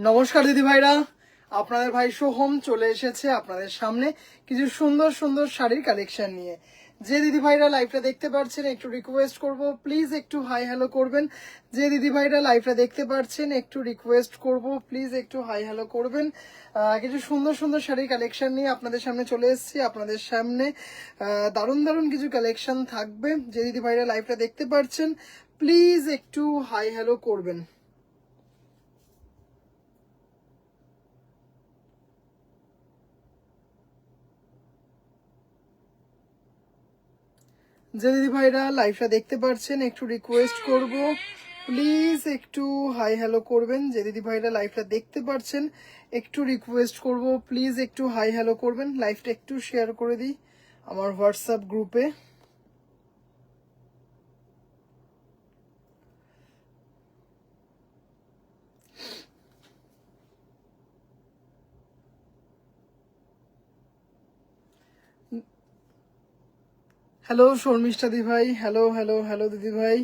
নমস্কার দিদি ভাইরা, আপনাদের ভাই সোহম চলে এসেছে আপনাদের সামনে কিছু সুন্দর সুন্দর শাড়ির কালেকশন নিয়ে। যে দিদি ভাইরা লাইভটা দেখতে পাচ্ছেন একটু রিকোয়েস্ট করব, প্লিজ একটু হাই হ্যালো করবেন। যে দিদি ভাইরা লাইভটা দেখতে পাচ্ছেন একটু রিকোয়েস্ট করব, প্লিজ একটু হাই হ্যালো করবেন। কিছু সুন্দর সুন্দর শাড়ির কালেকশন নিয়ে আপনাদের সামনে চলে এসেছি। আপনাদের সামনে দারুণ দারুণ কিছু কালেকশন থাকবে। যে দিদি ভাইরা লাইভটা দেখতে পাচ্ছেন প্লিজ একটু হাই হ্যালো করবেন। যে দিদি ভাইরা লাইভটা দেখতে পাচ্ছেন একটু রিকোয়েস্ট করব, প্লিজ একটু হাই হ্যালো করবেন। যে দিদি ভাইরা লাইভটা দেখতে পাচ্ছেন একটু রিকোয়েস্ট করব, প্লিজ একটু হাই হ্যালো করবেন। লাইভটা একটু শেয়ার করে দিই আমার হোয়াটসঅ্যাপ গ্রুপে। হ্যালো শর্মিষ্ঠা দি ভাই, হ্যালো হ্যালো হ্যালো দিদি ভাই।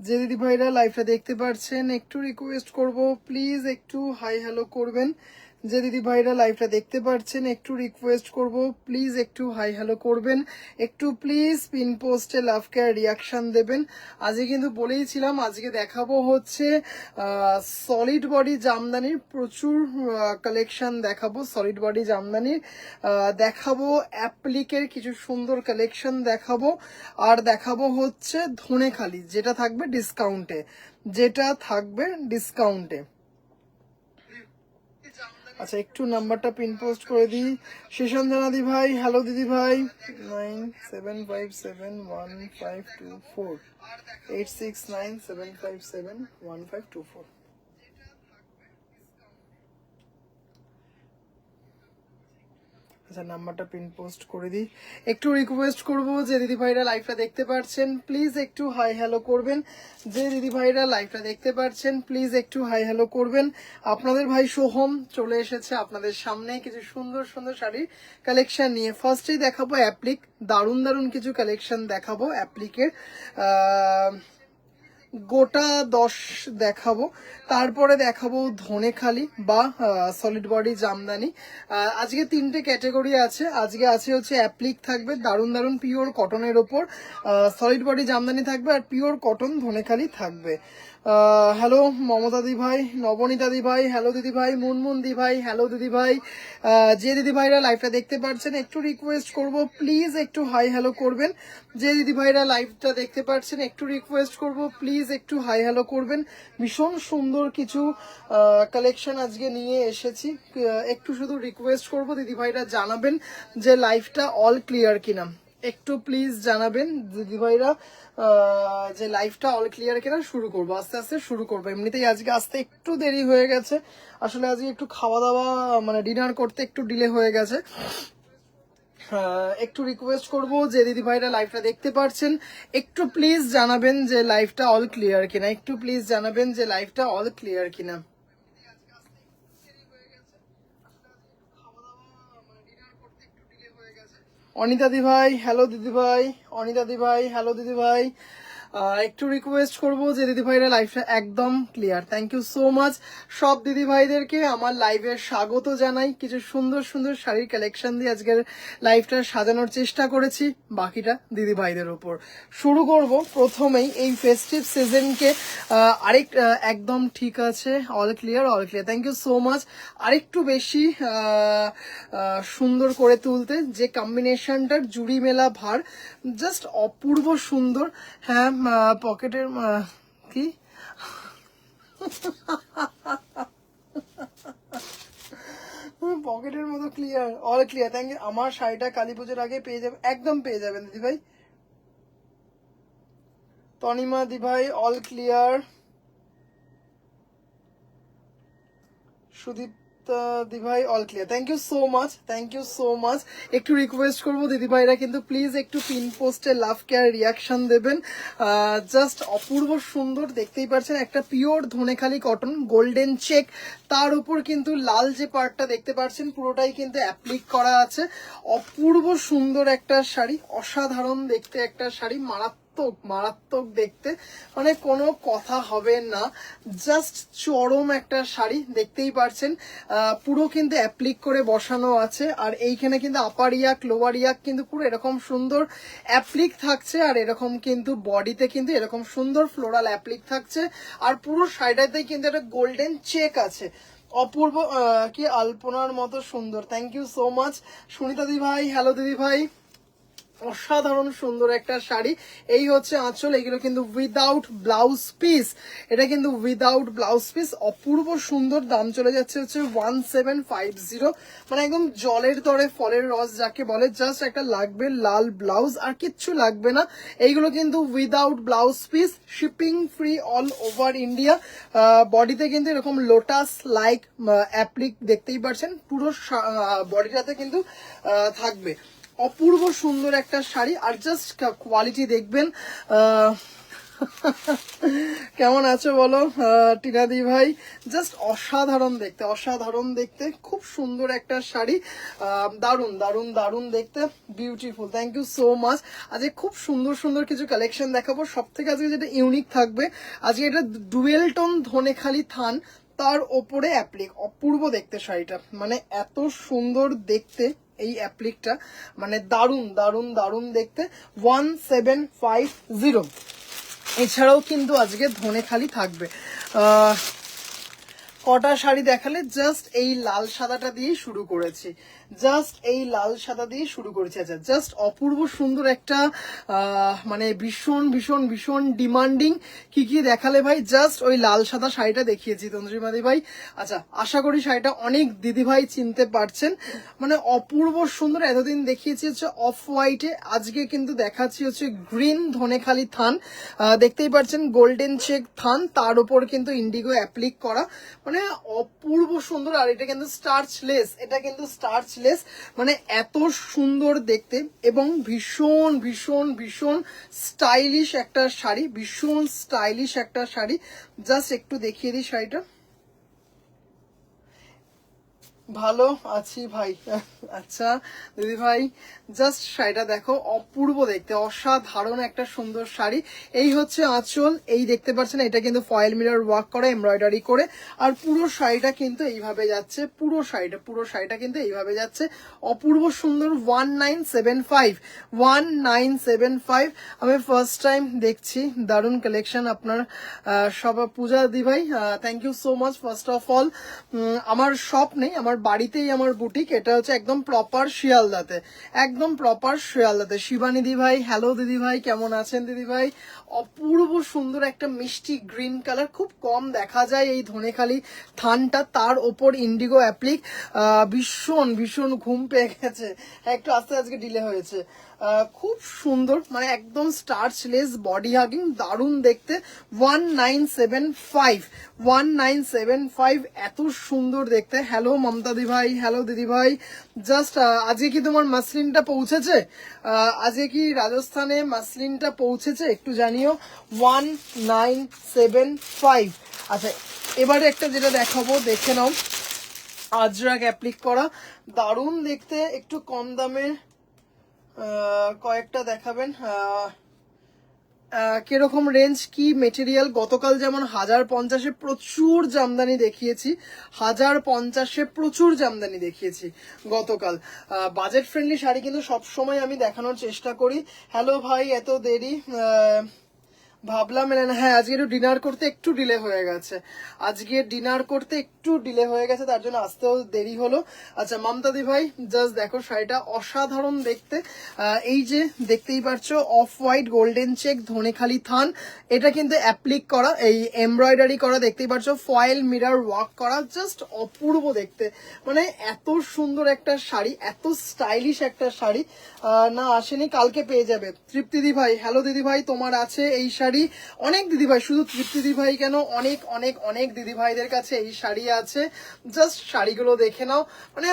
যে দিদি ভাইরা লাইভটা দেখতে পাচ্ছেন একটু রিকোয়েস্ট করব, প্লিজ একটু হাই হ্যালো করবেন। যে দিদি ভাইরা লাইভটা দেখতে পাচ্ছেন একটু রিকোয়েস্ট করব, প্লিজ একটু হাই হ্যালো করবেন। একটু প্লিজ পিন পোস্টে লাভ কেয়ার রিয়াকশন দেবেন। আজকে কিন্তু বলেইছিলাম আজকে দেখাবো হচ্ছে সলিড বডি জামদানির প্রচুর কালেকশন দেখাবো। সলিড বডি জামদানির দেখাবো, অ্যাপ্লিকের কিছু সুন্দর কালেকশন দেখাবো, আর দেখাবো হচ্ছে ধনেখালি যেটা থাকবে ডিসকাউন্টে, যেটা থাকবে ডিসকাউন্টে। আচ্ছা একটু নাম্বারটা পিন পোস্ট করে দিই। শীষঞ্জনা দি ভাই, হ্যালো দিদি ভাই। 97571524 আচ্ছা নাম্বারটা পিন পোস্ট করে দিই। একটু রিকোয়েস্ট করব, যে দিদি ভাইরা লাইভটা দেখতে পাচ্ছেন প্লিজ একটু হাই হ্যালো করবেন। যে দিদি ভাইরা লাইভটা দেখতে পাচ্ছেন প্লিজ একটু হাই হ্যালো করবেন। আপনাদের ভাই সোহম চলে এসেছে আপনাদের সামনে কিছু সুন্দর সুন্দর শাড়ির কালেকশন নিয়ে। ফার্স্টেই দেখাবো অ্যাপ্লিক, দারুণ দারুণ কিছু কালেকশন দেখাবো অ্যাপ্লিকের। গোটা 10 দেখাবো, তারপরে দেখাবো ধনেখালি বা সলিড বডি জামদানি। আজকে 3টে ক্যাটাগরি আছে। আজকে আছে হচ্ছে অ্যাপ্লিক থাকবে দারুণ দারুণ পিওর কটনের ওপর, সলিড বডি জামদানি থাকবে, আর পিওর কটন ধনেখালি থাকবে। হ্যালো মমতা দি ভাই, নবনীতা দি ভাই, হ্যালো দিদি ভাই, মুনমুন দি ভাই, হ্যালো দিদি ভাই। যে দিদি ভাইরা লাইভটা দেখতে পাচ্ছেন একটু রিকোয়েস্ট করব, প্লিজ একটু হাই হ্যালো করবেন। যে দিদি ভাইরা লাইভটা দেখতে পাচ্ছেন একটু রিকোয়েস্ট করব, প্লিজ একটু হাই হ্যালো করবেন। ভীষণ সুন্দর কিছু কালেকশন আজকে নিয়ে এসেছি। একটু শুধু রিকোয়েস্ট করব দিদি ভাইরা জানাবেন যে লাইভটা অল ক্লিয়ার কিনা, একটু প্লিজ জানাবেন দিদি ভাইরা যে লাইভটা অল ক্লিয়ার কিনা। শুরু করবো আস্তে আস্তে শুরু করবো, এমনিতেই আজকে আসতে একটু দেরি হয়ে গেছে। আসলে আজকে একটু খাওয়া দাওয়া মানে ডিনার করতে একটু ডিলে হয়ে গেছে। একটু রিকোয়েস্ট করব, যে দিদি ভাইরা লাইভটা দেখতে পাচ্ছেন একটু প্লিজ জানাবেন যে লাইভটা অল ক্লিয়ার কিনা, একটু প্লিজ জানাবেন যে লাইভটা অল ক্লিয়ার কিনা। অনিতা দি ভাই, হ্যালো দিদি ভাই। অনিতা দি ভাই, হ্যালো দিদি ভাই। একটু রিকোয়েস্ট করব যে দিদি ভাইরা লাইভটা একদম clear. Thank you so much. সব দিদি ভাইদেরকে আমার লাইভে স্বাগত জানাই। কিছু সুন্দর সুন্দর শাড়ির কালেকশন দিয়ে আজকের লাইভটা সাজানোর চেষ্টা করেছি, বাকিটা দিদি ভাইদের উপর। শুরু করব প্রথমেই এই ফেস্টিভ সিজনকে আরেক একদম ঠিক আছে, all clear all clear. Thank you so much. আরেকটু বেশি সুন্দর করে তুলতে যে কম্বিনেশনটার জুড়ি মেলা ভার, জাস্ট অপূর্ব সুন্দর। হ্যাঁ পকেটের কি পকেটের মতো clear, all clear. Thank you. আমার শাড়িটা কালী পুজোর আগে পেয়ে যাবেন, একদম পেয়ে যাবেন দিদি ভাই। তনিমা দি ভাই, অল ক্লিয়ার। সুদীপ দি ভাই, all clear. Thank you so much, thank you so much. একটু রিকোয়েস্ট করবো দিদি ভাইরা কিন্তু প্লিজ একটু পিন পোস্টে লাভ কেয়ার রিয়াকশন দেবেন। জাস্ট অপূর্ব সুন্দর, দেখতেই পাচ্ছেন একটা pure Dhanekhali cotton golden check, তার উপর কিন্তু লাল যে পার্টটা দেখতে পাচ্ছেন পুরোটাই কিন্তু অ্যাপ্লিক করা আছে। অপূর্ব সুন্দর একটা শাড়ি, অসাধারণ দেখতে একটা শাড়ি, মারাত্মক মারাত্মক মারাত্মক দেখতে, মানে কোনো কথা হবে না, জাস্ট চরম একটা শাড়ি। দেখতেই পারছেন পুরো কিন্তু অ্যাপ্লিক করে বসানো আছে, আর এইখানে কিন্তু আপার ইয়াক লোয়ার ইয়াক কিন্তু পুরো এরকম সুন্দর অ্যাপ্লিক থাকছে, আর এরকম কিন্তু বডিতে কিন্তু এরকম সুন্দর ফ্লোরাল অ্যাপ্লিক থাকছে, আর পুরো শাড়িটাতেই কিন্তু একটা গোল্ডেন চেক আছে। অপূর্ব, কি আলপনার মতো সুন্দর। Thank you so much Sunita দি ভাই, হ্যালো দিদি ভাই, অসাধারণ সুন্দর একটা শাড়ি। এই হচ্ছে আঁচল, এগুলো কিন্তু উইদাউট ব্লাউজ পিস, এটা কিন্তু উইদাউট ব্লাউজ পিস, অপূর্ব সুন্দর। দাম চলে যাচ্ছে হচ্ছে 1750, মানে একদম জলের তরে ফলের রস যাকে বলে। জাস্ট একটা লাগবে লাল ব্লাউজ, আর কিচ্ছু লাগবে না। এইগুলো কিন্তু without blouse piece, shipping free all over India. বডিতে কিন্তু এরকম লোটাস লাইক অ্যাপ্লিক দেখতেই পাচ্ছেন, পুরো বডিটাতে কিন্তু থাকবে। অপূর্ব সুন্দর একটা শাড়ি, আর জাস্ট কোয়ালিটি দেখবেন। কেমন আছো বলো টিনাদি ভাই? জাস্ট অসাধারণ দেখতে, অসাধারণ দেখতে, খুব সুন্দর একটা শাড়ি, দারুন দারুন দারুন দেখতে, beautiful. Thank you so much. আজকে খুব সুন্দর সুন্দর কিছু কালেকশন দেখাবো। সব থেকে আজকে যেটা ইউনিক থাকবে, আজকে এটা ডুয়েল টোন ধনেখালি থান, তার ওপরে অ্যাপ্লিক। অপূর্ব দেখতে শাড়িটা, মানে এত সুন্দর দেখতে এই অ্যাপ্লিকটা, মানে দারুন দারুন দারুন দেখতে। 1750। এছাড়াও কিন্তু আজকে ধনেখালি থাকবে। কটা শাড়ি দেখালে, জাস্ট এই লাল সাদাটা দিয়ে শুরু করেছি, জাস্ট এই লাল সাদা দিয়ে শুরু করেছি। আচ্ছা, জাস্ট অপূর্ব সুন্দর একটা মানে ভীষণ ভীষণ ভীষণ ডিমান্ডিং। কি কি দেখালে ভাই? জাস্ট ওই লাল সাদা শাড়িটা দেখিয়েছি তন্দ্রিমাদি ভাই। আচ্ছা, আশা করি শাড়িটা অনেক দিদি ভাই চিনতে পারছেন, মানে অপূর্ব সুন্দর। এতদিন দেখিয়েছি হচ্ছে অফ হোয়াইটে, আজকে কিন্তু দেখাচ্ছি হচ্ছে গ্রিন ধনেখালি থান। দেখতেই পাচ্ছেন গোল্ডেন চেক থান, তার উপর কিন্তু ইন্ডিগো অ্যাপ্লিক করা, মানে অপূর্ব সুন্দর। আর এটা কিন্তু স্টার্চলেস, এটা কিন্তু স্টার্চলেস, মানে এত সুন্দর দেখতে, এবং ভীষণ ভীষণ ভীষণ স্টাইলিশ একটা শাড়ি, ভীষণ স্টাইলিশ একটা শাড়ি। জাস্ট একটু দেখিয়ে দিই শাড়িটা। ভালো আছি ভাই। আচ্ছা দিদি ভাই, জাস্ট শাড়িটা দেখো, অপূর্ব দেখতে, অসাধারণ একটা সুন্দর শাড়ি। এই হচ্ছে আঁচল, এই দেখতে পাচ্ছেন, এটা কিন্তু ফয়েল মিরর ওয়ার্ক করা, এমব্রয়ডারি করে, আর পুরো শাড়িটা কিন্তু এইভাবে যাচ্ছে, পুরো শাড়িটা কিন্তু এইভাবে যাচ্ছে, অপূর্ব সুন্দর। 1975, 1975। আমি ফার্স্ট টাইম দেখছি, দারুণ কালেকশন আপনার সব। পূজা দি ভাই, thank you so much. First of all, আমার শপ নেই, আমার বাড়িতেই আমার বুটিক, এটা হচ্ছে একদম প্রপার শিয়ালদাতে, একদম প্রপার শিয়ালদাতে। শিবানী দি ভাই, হ্যালো দিদি ভাই, কেমন আছেন দিদি ভাই? অপূর্ব সুন্দর একটা মিষ্টি গ্রিন কালার, খুব কম দেখা যায় এই ধনেখালি থানটা, তার ওপর ইন্ডিগো অ্যাপ্লিক। ভীষণ ভীষণ ঘুম পেয়ে গেছে, একটু আস্তে আজকে ডিলে হয়েছে। খুব সুন্দর, মানে একদম স্টার্চলেস বডি হাগিং, দারুণ দেখতে। 1975, 1975, এত সুন্দর দেখতে। হ্যালো মমতা দি ভাই, হ্যালো দিদি ভাই। জাস্ট আজকে কি তোমার মাসলিনটা পৌঁছেছে? আজকে কি রাজস্থানে মাসলিনটা পৌঁছেছে একটু জানিও। 1975। আচ্ছা, এবারে একটা যেটা দেখাবো, দেখে নাও, আজরাক অ্যাপ্লিক করা, দারুণ দেখতে, একটু কম দামে কয়েকটা দেখাবেন। কিরকম রেঞ্জ, কি মেটেরিয়াল? গতকাল যেমন 1050-এ প্রচুর জামদানি দেখিয়েছি, 1050-এ প্রচুর জামদানি দেখিয়েছি গতকাল। বাজেট ফ্রেন্ডলি শাড়ি কিন্তু সবসময় আমি দেখানোর চেষ্টা করি। হ্যালো ভাই, এত দেরি? ভাবলাম হ্যাঁ, আজকে একটু ডিনার করতে একটু ডিলে হয়ে গেছে, আজকে ডিনার করতে একটু ডিলে হয়ে গেছে, তার জন্য আসতেও দেরি হলো। আচ্ছা মমতাদি ভাই, জাস্ট দেখো শাড়িটা অসাধারণ দেখতে। এই যে দেখতেই পাচ্ছ, off white golden check Dhonekhali থান, এটা কিন্তু অ্যাপ্লিক করা, এই এমব্রয়ডারি করা, দেখতেই পাচ্ছ ফয়েল মিরর ওয়ার্ক করা, জাস্ট অপূর্ব দেখতে, মানে এত সুন্দর একটা শাড়ি, এত স্টাইলিশ একটা শাড়ি। না আসেনি, কালকে পেয়ে যাবে। তৃপ্তি দি ভাই, হ্যালো দিদি ভাই, তোমার আছে এই শাড়ি? অনেক দিদি ভাই, শুধু তৃপ্তি দি ভাই কেন, অনেক অনেক অনেক দিদি ভাইদের কাছে এই শাড়ি আছে। জাস্ট শাড়িগুলো দেখে নাও, মানে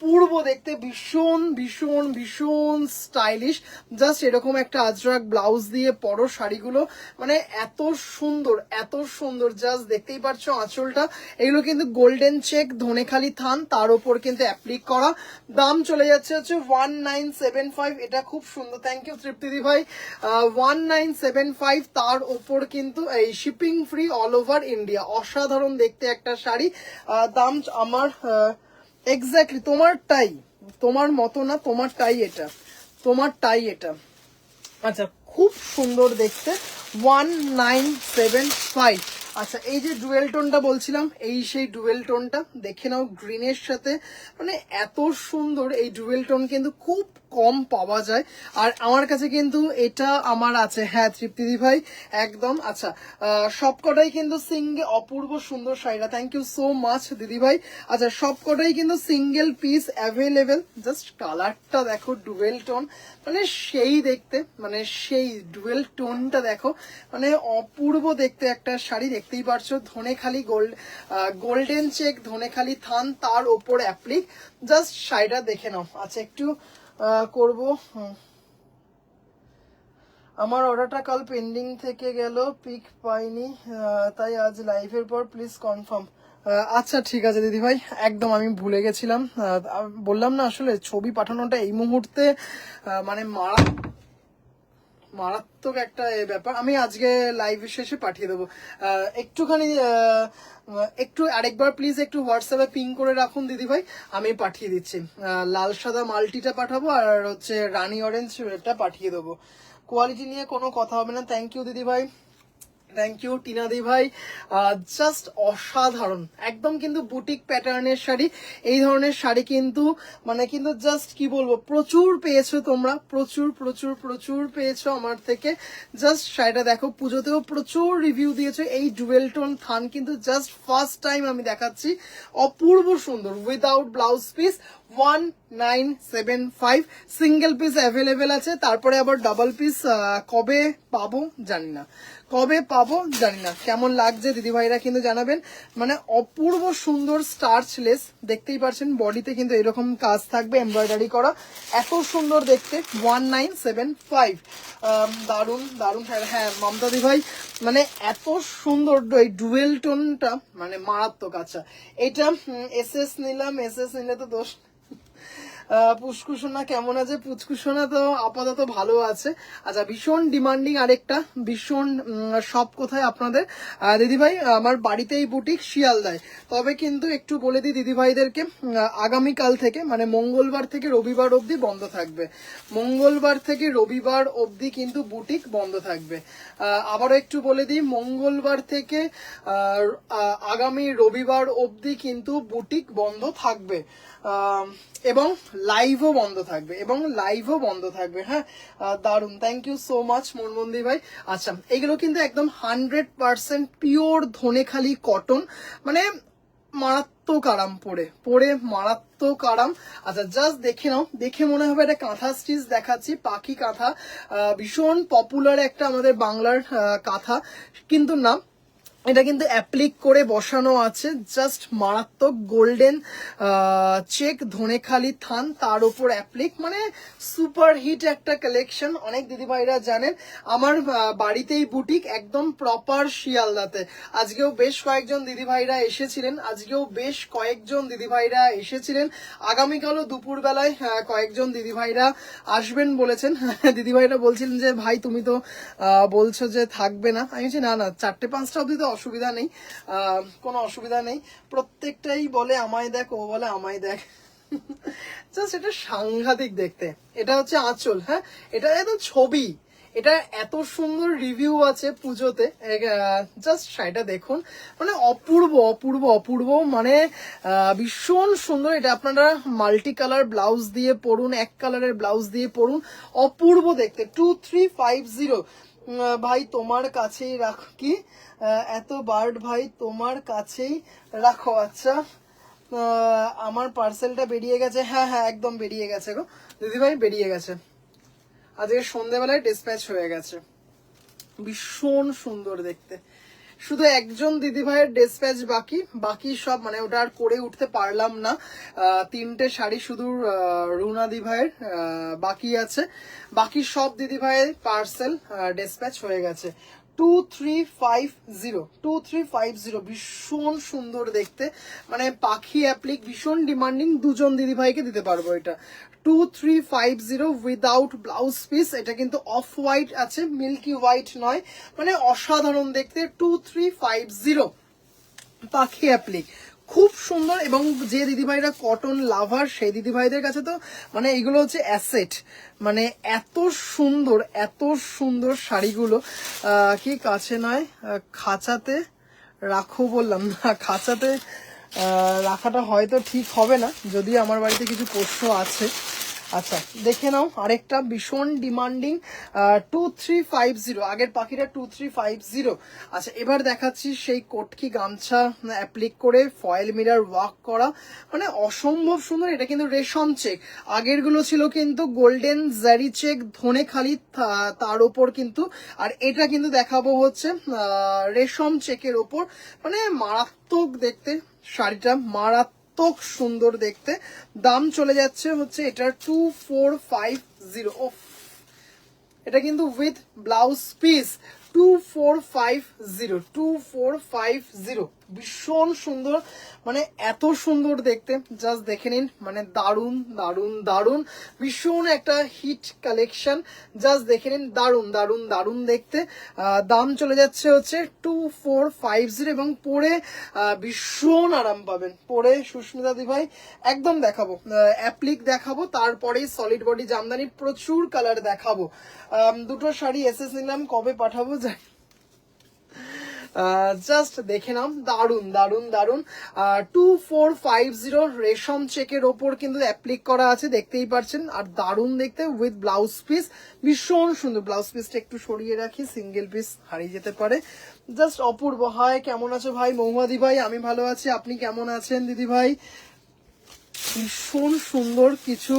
অপূর্ব দেখতে, ভীষণ ভীষণ ভীষণ স্টাইলিশ। জাস্ট এরকম একটা আজরাক ব্লাউজ দিয়ে পরো শাড়িগুলো, মানে এত সুন্দর এত সুন্দর, জাস্ট দেখতেই পাচ্ছ আঁচলটা। এগুলো কিন্তু গোল্ডেন চেক ধনেখালি থান, তার উপর কিন্তু অ্যাপ্লিক করা। দাম চলে যাচ্ছে হচ্ছে 1975। এটা খুব সুন্দর, থ্যাংক ইউ তৃপ্তিদি ভাই। 1975, তার উপর কিন্তু এই shipping free all over India. অসাধারণ দেখতে একটা শাড়ি। দাম আমার এক্স্যাক্টলি তোমারটাই, তোমার মতো না, তোমারটাই এটা, তোমারটাই এটা। আচ্ছা, খুব সুন্দর দেখতে, 1975। আচ্ছা, এই যে ডুয়েল টোনটা বলছিলাম, এই সেই ডুয়েল টোনটা দেখে নাও গ্রিনের সাথে, মানে এত সুন্দর। এই ডুয়েল টোন কিন্তু খুব কম পাওয়া যায়, আর আমার কাছে কিন্তু এটা আমার আছে। হ্যাঁ তৃপ্তিদি ভাই, একদম। আচ্ছা, সবকটাই কিন্তু সিঙ্গেল, অপূর্ব সুন্দর শাড়িটা, থ্যাংক ইউ সো মাচ দিদি ভাই। আচ্ছা, সবকটাই কিন্তু সিঙ্গেল পিস অ্যাভেলেবেল। জাস্ট কালারটা দেখো, ডুয়েল টোন, মানে সেই দেখতে, মানে সেই ডুয়েল টোনটা দেখো, মানে অপূর্ব দেখতে একটা শাড়ি। দেখতেই পারছো ধনেখালি গোল্ডেন চেক ধনেখালি থান, তার ওপর অ্যাপ্লিক। জাস্ট শাড়িটা দেখে নাও। আচ্ছা, একটু করবো। আমার অর্ডারটা কাল পেন্ডিং থেকে গেল, পিক পাইনি, তাই আজ লাইভের পর প্লিজ কনফার্ম। আচ্ছা ঠিক আছে দিদি ভাই, একদম আমি ভুলে গেছিলাম। বললাম না, আসলে ছবি পাঠানোটা এই মুহূর্তে মানে মারাত্মক একটা ব্যাপার। আমি আজকে লাইভ শেষে পাঠিয়ে দেবো। একটুখানি একটু আরেকবার প্লিজ একটু হোয়াটসঅ্যাপে পিং করে রাখুন দিদি ভাই, আমি পাঠিয়ে দিচ্ছি। লাল সাদা মাল্টিটা পাঠাবো, আর হচ্ছে রানী অরেঞ্জটা পাঠিয়ে দেবো। কোয়ালিটি নিয়ে কোনো কথা হবে না। থ্যাংক ইউ দিদি ভাই, থ্যাংক ইউ টিনা দি ভাই। জাস্ট অসাধারণ, একদম কিন্তু বুটিক প্যাটার্নের শাড়ি। এই ধরনের শাড়ি কিন্তু মানে কিন্তু জাস্ট কি বলবো, প্রচুর পেয়েছো তোমরা, প্রচুর প্রচুর প্রচুর পেয়েছো আমার থেকে। জাস্ট শাড়িটা দেখো, পুজোতেও প্রচুর রিভিউ দিয়েছো। এই ডুয়েল টোন থান কিন্তু জাস্ট ফার্স্ট টাইম আমি দেখাচ্ছি, অপূর্ব সুন্দর without blouse piece. 1975, single piece available আছে। তারপরে আবার ডাবল পিস কবে পাবো জানি না, কবে পাবো জানি না। কেমন লাগছে দিদিভাইরা কিন্তু জানাবেন। মানে অপূর্ব সুন্দর স্টার্চলেস, দেখতেই পাচ্ছেন বডিতে কিন্তু এরকম কাজ থাকবে, এমব্রয়ডারি করা, এত সুন্দর দেখতে। 1975, দারুণ দারুণ। হ্যাঁ মমতা দি ভাই, মানে এত সুন্দর এই ডুয়েল টোনটা, মানে মারাত্মক। আচ্ছা, এটা এসএস নিলাম, এসএস নিলে তো দোষ। পুষ্কুসোনা কেমন আছে? পুচকুসোনা তো আপাতত ভালো আছে। আচ্ছা, ভীষণ ডিমান্ডিং আরেকটা, ভীষণ সব কোথায় আপনাদের দিদিভাই, আমার বাড়িতেই বুটিক শিয়ালদায়। তবে কিন্তু একটু বলে দিই দিদিভাইদেরকে, আগামীকাল থেকে মানে মঙ্গলবার থেকে রবিবার অবধি বন্ধ থাকবে। মঙ্গলবার থেকে রবিবার অবধি কিন্তু বুটিক বন্ধ থাকবে। আবারও একটু বলে দিই, মঙ্গলবার থেকে আগামী রবিবার অবধি কিন্তু বুটিক বন্ধ থাকবে, এবং লাইভও বন্ধ থাকবে, এবং লাইভও বন্ধ থাকবে। হ্যাঁ, দারুন, থ্যাংক ইউ সো মাচ মনমন্দি ভাই। আচ্ছা, এগুলো কিন্তু একদম 100% পিওর ধনেখালি কটন, মানে মারাত্মক আরাম, পরে পরে মারাত্মক আরাম। আচ্ছা, জাস্ট দেখে নাও, দেখে মনে হবে এটা কাঁথা স্টিচ দেখাচ্ছি, পাখি কাঁথা, ভীষণ পপুলার একটা আমাদের বাংলার কাঁথা, কিন্তু না, এটা কিন্তু অ্যাপ্লিক করে বসানো আছে। জাস্ট মারাত্মক গোল্ডেন চেক ধনেখালি থান, তার উপর অ্যাপ্লিক, মানে সুপার হিট একটা কালেকশন। অনেক দিদিভাইরা জানেন আমার বাড়িতেই বুটিক, একদম প্রপার শিয়ালদাতে। আজকেও বেশ কয়েকজন দিদিভাইরা এসেছিলেন, আগামীকালও দুপুরবেলায় কয়েকজন দিদিভাইরা আসবেন বলেছেন। দিদিভাইরা বলছিলেন যে ভাই তুমি তো বলছো যে থাকবে না, আমি বলছি না না, 4-5টা অবধি তো অসুবিধা নেই, কোনো অসুবিধা নেই। প্রত্যেকটাই বলে আমায় দেখ, ও বলে আমায় দেখ। জাস্ট এটা সাংঘাতিক দেখতে। এটা হচ্ছে আঁচল, হ্যাঁ এটা একদম ছবি, এটা এত সুন্দর রিভিউ আছে পুজোতে। জাস্ট শাড়িটা দেখুন, মানে অপূর্ব অপূর্ব অপূর্ব, মানে ভীষণ সুন্দর। এটা আপনারা মাল্টি কালার ব্লাউজ দিয়ে পরুন, এক কালারের ব্লাউজ দিয়ে পরুন, অপূর্ব দেখতে। 2350 ভাই তোমার কাছেই রাখো কি, এত বার্ড ভাই তোমার কাছেই রাখো। আচ্ছা, আমার পার্সেলটা বেরিয়ে গেছে। হ্যাঁ হ্যাঁ, একদম বেরিয়ে গেছে গো দিদিভাই, বেরিয়ে গেছে, আজকে সন্ধ্যেবেলায় ডিসপ্যাচ হয়ে গেছে। ভীষণ সুন্দর দেখতে, শুধু একজন দিদিভাইয়ের ডিসপ্যাচ বাকি, বাকি সব মানে ওটা আর করে উঠতে পারলাম না। তিনটে শাড়ি শুধু রুনা দিভাইয়ের বাকি আছে, বাকি সব দিদিভাইয়ের পার্সেল ডিসপ্যাচ হয়ে গেছে। 2350 ভীষণ সুন্দর দেখতে, মানে পাখি অ্যাপ্লিক, ভীষণ ডিমান্ডিং, দুজন দিদিভাইকে দিতে পারবো এটা। 2350 উইদাউট ব্লাউজ পিস। এটা কিন্তু অফ হোয়াইট আছে, মিল্কি হোয়াইট নয়, মানে অসাধারণ দেখতে। 2350 পাখি অ্যাপ্লিক, খুব সুন্দর। এবং যে দিদিভাইরা কটন লাভার সেই দিদিভাইদের কাছে তো মানে এগুলো হচ্ছে অ্যাসেট, মানে এত সুন্দর এত সুন্দর শাড়িগুলো। কি কাছে নয় খাঁচাতে রাখো বললাম না, খাঁচাতে রাখাটা হয়তো ঠিক হবে না, যদিও আমার বাড়িতে কিছু পোষ্য আছে। আচ্ছা দেখে নাও আরেকটা ভীষণ ডিমান্ডিং 2350, আগের পাখিটা 2350। আচ্ছা এবার দেখাচ্ছি সেই কোটকি গামছা অ্যাপ্লিক করে ফয়েল মিরার ওয়ার্ক করা, মানে অসম্ভব সুন্দর। এটা কিন্তু রেশম চেক, আগের গুলো ছিল কিন্তু গোল্ডেন জারি চেক ধনে খালি তার ওপর কিন্তু, আর এটা কিন্তু দেখাবো হচ্ছে রেশম চেকের ওপর, মানে মারাত্মক দেখতে শাড়িটা, মারাত্মক সুন্দর দেখতে। দাম চলে যাচ্ছে হচ্ছে এটার 2450। ওফ, এটা কিন্তু উইথ ব্লাউজ পিস। 2450 ভীষণ সুন্দর, মানে এত সুন্দর দেখতে, জাস্ট দেখে নিন, মানে দারুন দারুন দারুন, ভীষণ একটা হিট কালেকশন, জাস্ট দেখে নিন, দারুন দারুন দারুন দেখতে। দাম চলে যাচ্ছে হচ্ছে 2450 এবং পরে ভীষণ আরাম পাবেন পরে। সুস্মিতা দি ভাই একদম দেখাবো, অ্যাপ্লিক দেখাবো, তারপরেই সলিড বডি জামদানি প্রচুর কালার দেখাবো। দুটো শাড়ি এসএস নিলাম, কবে পাঠাবো জানি, জাস্ট দেখে নাও, দারুন দারুন দারুন। 2450 রেশম চেকের ওপর কিন্তু অ্যাপ্লিক করা আছে, দেখতেই পাচ্ছেন, আর দারুন দেখতে উইথ ব্লাউজ পিস, ভীষণ সুন্দর। ব্লাউজ পিসটা একটু সরিয়ে রাখি, সিঙ্গেল পিস হারিয়ে যেতে পারে। জাস্ট অপূর্ব। হাই, কেমন আছো ভাই? মহুয়াদি ভাই আমি ভালো আছি, আপনি কেমন আছেন দিদি ভাই? ভীষণ সুন্দর কিছু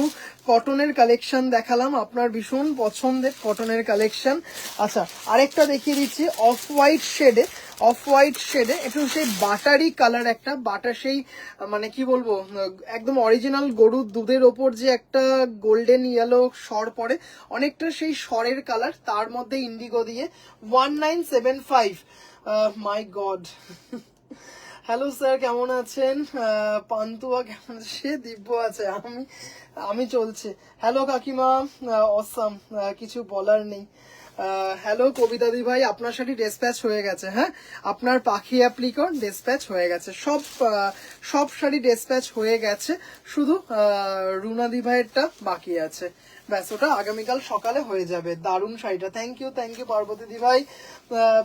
কটনের কালেকশন দেখালাম, আপনার ভীষণ পছন্দের কটনের কালেকশন। আচ্ছা আরেকটা দেখিয়ে দিচ্ছি অফ হোয়াইট শেডে, অফ হোয়াইট শেডে একটু সেই বাটারি কালার, একটা বাটা, সেই মানে কি বলবো, একদম অরিজিনাল গরুর দুধের ওপর যে একটা গোল্ডেন ইয়েলো সর পড়ে, অনেকটা সেই সরের কালার, তার মধ্যে ইন্ডিগো দিয়ে। 1975। মাই গড। হ্যালো স্যার, কেমন আছেন? পান্তুয়া কেমন আছে? সে দিব্য আছে, আমি চলছে। হ্যালো কাকিমা, অসাম, কিছু বলার নেই। হ্যালো কবিতা দি ভাই, আপনার সাথে ডিসপ্যাচ হয়ে গেছে। হ্যাঁ, আপনার পাখি অ্যাপ্লিকর ডিসপ্যাচ হয়ে গেছে, সব শাড়ি ডিসপ্যাচ হয়ে গেছে, শুধু রুনা দি ভাইয়েরটা বাকি আছে, ব্যাস ওটা আগামীকাল সকালে হয়ে যাবে। দারুণ শাড়িটা, থ্যাংক ইউ পার্বতী দি ভাই।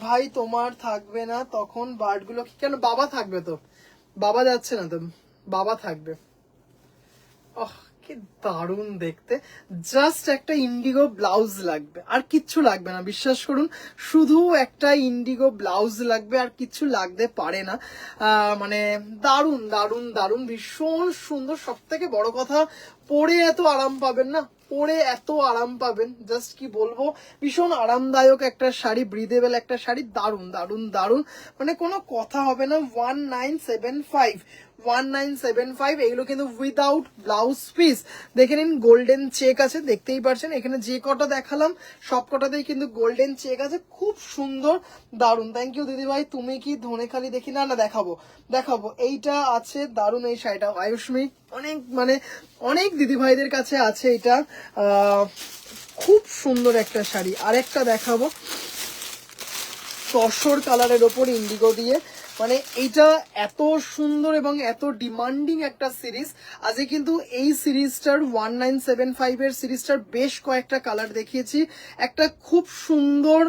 ভাই তোমার থাকবে না তখন বার্ডগুলো কি? কেন, বাবা থাকবে তো, বাবা যাচ্ছে না তো, বাবা থাকবে। ওহ কি দারুণ দেখতে, জাস্ট একটা ইন্ডিগো ব্লাউজ লাগবে, আর কিচ্ছু লাগবে না, বিশ্বাস করুন, শুধু একটা ইন্ডিগো ব্লাউজ লাগবে, আর কিচ্ছু লাগতে পারে না। মানে দারুণ দারুণ দারুণ, ভীষণ সুন্দর। সব থেকে বড় কথা, পরে এত আরাম পাবেন না, পরে এত আরাম পাবেন, জাস্ট কি বলবো, ভীষণ আরামদায়ক একটা শাড়ি, ব্রিদেবল একটা শাড়ি, দারুণ দারুণ দারুণ, মানে কোনো কথা হবে না। 1975 এগুলো কিন্তু উইদাউট ব্লাউজ পিস। দেখে নিন, গোল্ডেন চেক আছে, দেখতেই পারছেন, এখানে যে কটা দেখালাম সব কটাতেই কিন্তু গোল্ডেন চেক আছে, খুব সুন্দর, দারুণ। থ্যাংক ইউ দিদি ভাই। তুমি কি ধনেখালি দেখি? না না, দেখাবো দেখাবো, এইটা আছে, দারুণ এই শাড়িটা, আয়ুষ্মি, অনেক মানে অনেক দিদি ভাইদের কাছে আছে এটা, খুব সুন্দর একটা শাড়ি। আরেকটা দেখাবো তসর কালারের ওপর ইন্ডিগো দিয়ে, মানে এইটা এত সুন্দর এবং এত ডিমান্ডিং একটা সিরিজ। আজকে কিন্তু এই সিরিজটার 1975 এর সিরিজটার বেশ কয়েকটা কালার দেখিয়েছি, একটা খুব সুন্দর